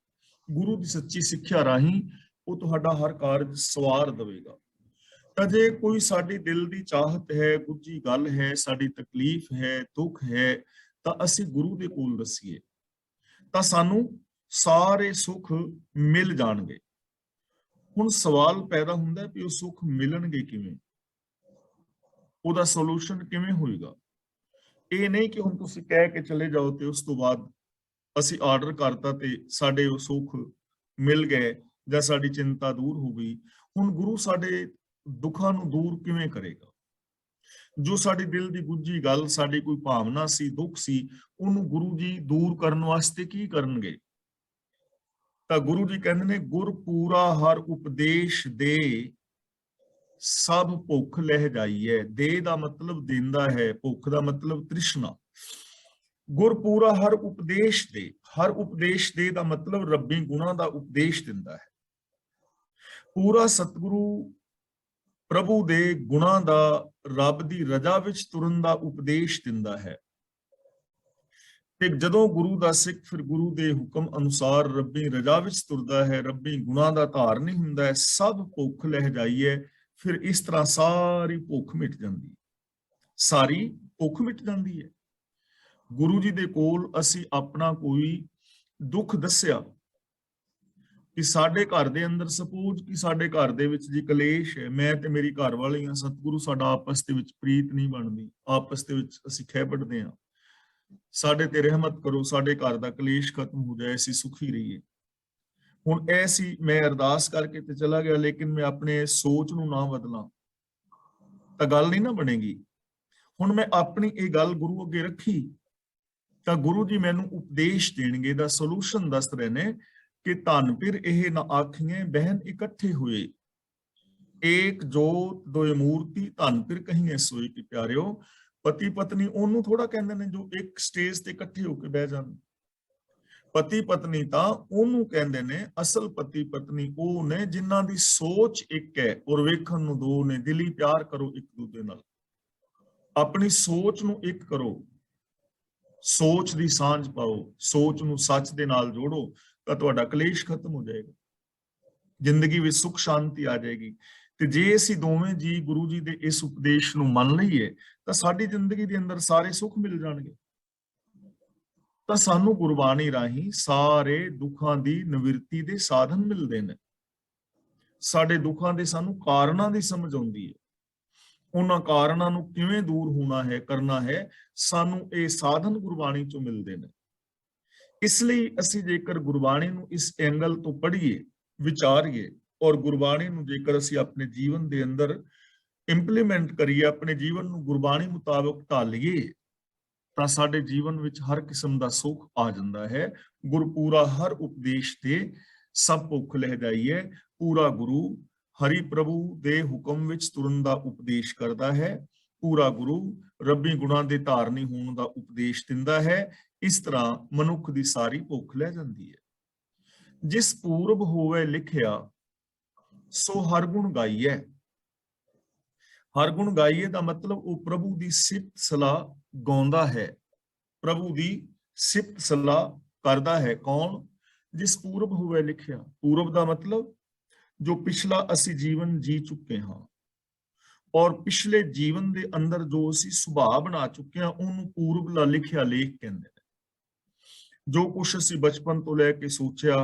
ਗੁਰੂ ਦੀ ਸੱਚੀ ਸਿੱਖਿਆ ਰਾਹੀਂ ਉਹ ਤੁਹਾਡਾ ਹਰ ਕਾਰਜ ਸਵਾਰ ਦੇਵੇਗਾ। ਤਾਂ ਜੇ ਕੋਈ ਸਾਡੀ ਦਿਲ ਦੀ ਚਾਹਤ ਹੈ, ਗੁੱਝੀ ਗੱਲ ਹੈ, ਸਾਡੀ ਤਕਲੀਫ ਹੈ, ਦੁੱਖ ਹੈ, ਤਾਂ ਅਸੀਂ ਗੁਰੂ ਦੇ ਕੋਲ ਦੱਸੀਏ, ਤਾਂ ਸਾਨੂੰ ਸਾਰੇ ਸੁੱਖ ਮਿਲ ਜਾਣਗੇ। ਹੁਣ ਸਵਾਲ ਪੈਦਾ ਹੁੰਦਾ ਕਿ ਉਹ ਸੁੱਖ ਮਿਲਣਗੇ ਕਿਵੇਂ, ਉਹਦਾ ਸੋਲੂਸ਼ਨ ਕਿਵੇਂ ਹੋਏਗਾ। ਇਹ ਨਹੀਂ ਕਿ ਹੁਣ ਤੁਸੀਂ ਕਹਿ ਕੇ ਚਲੇ ਜਾਓ ਤੇ ਉਸ ਤੋਂ ਬਾਅਦ ਅਸੀਂ ਆਰਡਰ ਕਰਤਾ ਤੇ ਸਾਡੇ ਉਹ ਸੁੱਖ ਮਿਲ ਗਏ ਜਾਂ ਸਾਡੀ ਚਿੰਤਾ ਦੂਰ ਹੋ ਗਈ। ਹੁਣ ਗੁਰੂ ਸਾਡੇ ਦੁੱਖਾਂ ਨੂੰ ਦੂਰ ਕਿਵੇਂ ਕਰੇਗਾ? ਜੋ ਸਾਡੇ ਦਿਲ ਦੀ ਗੁੱਝੀ ਗੱਲ, ਸਾਡੀ ਕੋਈ ਭਾਵਨਾ ਸੀ, ਦੁੱਖ ਸੀ, ਉਹਨੂੰ ਗੁਰੂ ਜੀ ਦੂਰ ਕਰਨ ਵਾਸਤੇ ਕੀ ਕਰਨਗੇ? ਤਾਂ ਗੁਰੂ ਜੀ ਕਹਿੰਦੇ ਨੇ, ਗੁਰ ਪੂਰਾ ਹਰ ਉਪਦੇਸ਼ ਦੇ, ਸਭ ਭੁੱਖ ਲਹਿ ਜਾਈਏ। ਦੇ ਦਾ ਮਤਲਬ ਦਿੰਦਾ ਹੈ, ਭੁੱਖ ਦਾ ਮਤਲਬ ਤ੍ਰਿਸ਼ਨਾ। ਗੁਰ ਪੂਰਾ ਹਰ ਉਪਦੇਸ਼ ਦੇ, ਹਰ ਉਪਦੇਸ਼ ਦੇ ਦਾ ਮਤਲਬ ਰੱਬੀ ਗੁਣਾਂ ਦਾ ਉਪਦੇਸ਼ ਦਿੰਦਾ ਹੈ। ਪੂਰਾ ਸਤਿਗੁਰੂ ਪ੍ਰਭੂ ਦੇ ਗੁਣਾਂ ਦਾ, ਰੱਬ ਦੀ ਰਜ਼ਾ ਵਿੱਚ ਤੁਰਨ ਦਾ ਉਪਦੇਸ਼ ਦਿੰਦਾ ਹੈ। ਤੇ ਜਦੋਂ ਗੁਰੂ ਦਾ ਸਿੱਖ ਫਿਰ ਗੁਰੂ ਦੇ ਹੁਕਮ ਅਨੁਸਾਰ ਰੱਬੀ ਰਜ਼ਾ ਵਿੱਚ ਤੁਰਦਾ ਹੈ, ਰੱਬੀ ਗੁਣਾਂ ਦਾ ਧਾਰਨੀ ਹੁੰਦਾ ਹੈ, ਸਭ ਭੁੱਖ ਲਹਿ ਜਾਈਏ। ਫਿਰ ਇਸ ਤਰ੍ਹਾਂ ਸਾਰੀ ਭੁੱਖ ਮਿਟ ਜਾਂਦੀ ਹੈ, ਸਾਰੀ ਭੁੱਖ ਮਿਟ ਜਾਂਦੀ ਹੈ। ਗੁਰੂ ਜੀ ਦੇ ਕੋਲ ਅਸੀਂ ਆਪਣਾ ਕੋਈ ਦੁੱਖ ਦੱਸਿਆ ਕਿ ਸਾਡੇ ਘਰ ਦੇ ਅੰਦਰ, ਸਪੋਜ਼ ਕਿ ਸਾਡੇ ਘਰ ਦੇ ਵਿੱਚ ਜੀ ਕਲੇਸ਼ ਹੈ, ਮੈਂ ਤੇ ਮੇਰੀ ਘਰ ਵਾਲੀ ਹਾਂ, ਸਤਿਗੁਰੂ, ਸਾਡਾ ਆਪਸ ਦੇ ਵਿੱਚ ਪ੍ਰੀਤ ਨਹੀਂ ਬਣਦੀ, ਆਪਸ ਦੇ ਵਿੱਚ ਅਸੀਂ ਖਹਿਬੜਦੇ ਹਾਂ, ਸਾਡੇ ਤੇ ਰਹਿਮਤ ਕਰੋ, ਸਾਡੇ ਘਰ ਦਾ ਕਲੇਸ਼ ਖਤਮ ਹੋ ਜਾਏ, ਅਸੀਂ ਸੁਖੀ ਰਹੀਏ। ਹੁਣ ਐਸੀ ਮੈਂ ਅਰਦਾਸ ਕਰਕੇ ਤੇ ਚਲਾ ਗਿਆ, ਲੇਕਿਨ ਮੈਂ ਆਪਣੇ ਸੋਚ ਨੂੰ ਨਾ ਬਦਲਾਂ ਤਾਂ ਗੱਲ ਨਹੀਂ ਨਾ ਬਣੇਗੀ। ਹੁਣ ਮੈਂ ਆਪਣੀ ਇਹ ਗੱਲ ਗੁਰੂ ਅੱਗੇ ਰੱਖੀ ਤਾਂ ਗੁਰੂ ਜੀ ਮੈਨੂੰ ਉਪਦੇਸ਼ ਦੇਣਗੇ, ਦਾ ਸੋਲੂਸ਼ਨ ਦੱਸ ਰਹੇ ਨੇ ਕਿ ਧਨ ਫਿਰ ਇਹ ਨਾ ਆਖੀਏ ਬਹਿਨ ਇਕੱਠੇ ਹੋਏ, ਏਕ ਜੋਤ ਦੋਇ ਮੂਰਤੀ ਧਨ ਫਿਰ ਕਹੀਏ ਸੋਈ। ਕਿ ਪਿਆਰਿਓ, ਪਤੀ ਪਤਨੀ ਉਹਨੂੰ ਥੋੜਾ ਕਹਿੰਦੇ ਨੇ ਜੋ ਇੱਕ ਸਟੇਜ ਤੇ ਇਕੱਠੇ ਹੋ ਕੇ ਬਹਿ ਜਾਣ। ਪਤੀ ਪਤਨੀ ਤਾਂ ਉਹਨੂੰ ਕਹਿੰਦੇ ਨੇ, ਅਸਲ ਪਤੀ ਪਤਨੀ ਉਹ ਨੇ ਜਿਨ੍ਹਾਂ ਦੀ ਸੋਚ ਇੱਕ ਹੈ ਔਰ ਵੇਖਣ ਨੂੰ ਦੋ ਨੇ। ਦਿਲੀ ਪਿਆਰ ਕਰੋ ਇੱਕ ਦੂਜੇ ਨਾਲ, ਆਪਣੀ ਸੋਚ ਨੂੰ ਇੱਕ ਕਰੋ, ਸੋਚ ਦੀ ਸਾਂਝ ਪਾਓ, ਸੋਚ ਨੂੰ ਸੱਚ ਦੇ ਨਾਲ ਜੋੜੋ, ਤਾਂ ਤੁਹਾਡਾ ਕਲੇਸ਼ ਖਤਮ ਹੋ ਜਾਏਗਾ, ਜ਼ਿੰਦਗੀ ਵਿੱਚ ਸੁੱਖ ਸ਼ਾਂਤੀ ਆ ਜਾਏਗੀ। ਤੇ ਜੇ ਅਸੀਂ ਦੋਵੇਂ ਜੀ ਗੁਰੂ ਜੀ ਦੇ ਇਸ ਉਪਦੇਸ਼ ਨੂੰ ਮੰਨ ਲਈਏ ਤਾਂ ਸਾਡੀ ਜ਼ਿੰਦਗੀ ਦੇ ਅੰਦਰ ਸਾਰੇ ਸੁੱਖ ਮਿਲ ਜਾਣਗੇ। ਤਾਂ ਸਾਨੂੰ ਗੁਰਬਾਣੀ ਰਾਹੀਂ ਸਾਰੇ ਦੁੱਖਾਂ ਦੀ ਨਿਵਰਤੀ ਦੇ ਸਾਧਨ ਮਿਲਦੇ ਨੇ। ਸਾਡੇ ਦੁੱਖਾਂ ਦੇ ਸਾਨੂੰ ਕਾਰਨਾਂ ਦੀ ਸਮਝ ਆਉਂਦੀ ਹੈ, ਉਹਨਾਂ ਕਾਰਨਾਂ ਨੂੰ ਕਿਵੇਂ ਦੂਰ ਹੋਣਾ ਹੈ, ਕਰਨਾ ਹੈ, ਸਾਨੂੰ ਇਹ ਸਾਧਨ ਗੁਰਬਾਣੀ ਚੋਂ ਮਿਲਦੇ ਨੇ। ਇਸ ਲਈ ਅਸੀਂ ਜੇਕਰ ਗੁਰਬਾਣੀ ਨੂੰ ਇਸ ਐਂਗਲ ਤੋਂ ਪੜ੍ਹੀਏ, ਵਿਚਾਰੀਏ, ਔਰ ਗੁਰਬਾਣੀ ਨੂੰ ਜੇਕਰ ਅਸੀਂ ਆਪਣੇ ਜੀਵਨ ਦੇ ਅੰਦਰ ਇੰਪਲੀਮੈਂਟ ਕਰੀਏ, ਆਪਣੇ ਜੀਵਨ ਨੂੰ ਗੁਰਬਾਣੀ ਮੁਤਾਬਕ ਢਾਲੀਏ, ਤਾਂ ਸਾਡੇ ਜੀਵਨ ਵਿੱਚ ਹਰ ਕਿਸਮ ਦਾ ਸੁੱਖ ਆ ਜਾਂਦਾ ਹੈ। ਗੁਰਪੂਰਾ ਹਰ ਉਪਦੇਸ਼ ਤੇ ਸਭ ਭੁੱਖ ਲਹਿ ਜਾਈਏ। ਪੂਰਾ ਗੁਰੂ ਹਰੀ ਪ੍ਰਭੂ ਦੇ ਹੁਕਮ ਵਿੱਚ ਤੁਰਨ ਦਾ ਉਪਦੇਸ਼ ਕਰਦਾ ਹੈ। ਪੂਰਾ ਗੁਰੂ ਰੱਬੀ ਗੁਣਾਂ ਦੇ ਧਾਰਨੀ ਹੋਣ ਦਾ ਉਪਦੇਸ਼ ਦਿੰਦਾ ਹੈ। ਇਸ ਤਰ੍ਹਾਂ ਮਨੁੱਖ ਦੀ ਸਾਰੀ ਭੁੱਖ ਲੈ ਜਾਂਦੀ ਹੈ। ਜਿਸ ਪੂਰਬ ਹੋਵੇ ਲਿਖਿਆ ਸੋ ਹਰ ਗੁਣ ਗਾਈਐ। ਹਰ ਗੁਣ ਗਾਈਏ ਦਾ ਮਤਲਬ ਉਹ ਪ੍ਰਭੂ ਦੀ ਸਿਫਤ ਸਲਾਹ ਗਾਉਂਦਾ ਹੈ, ਪ੍ਰਭੂ ਦੀ ਸਿਫਤ ਸਲਾਹ ਕਰਦਾ ਹੈ। ਕੌਣ? ਜਿਸ ਪੂਰਬ ਹੋਵੇ ਲਿਖਿਆ। ਪੂਰਬ ਦਾ ਮਤਲਬ ਜੋ ਪਿਛਲਾ ਅਸੀਂ ਜੀਵਨ ਜੀ ਚੁੱਕੇ ਹਾਂ, ਔਰ ਪਿਛਲੇ ਜੀਵਨ ਦੇ ਅੰਦਰ ਜੋ ਅਸੀਂ ਸੁਭਾਅ ਬਣਾ ਚੁੱਕੇ ਹਾਂ, ਉਹਨੂੰ ਪੂਰਬਲਾ ਲਿਖਿਆ ਲੇਖ ਕਹਿੰਦੇ ਨੇ। ਜੋ ਕੁਛ ਅਸੀਂ ਬਚਪਨ ਤੋਂ ਲੈ ਕੇ ਸੋਚਿਆ,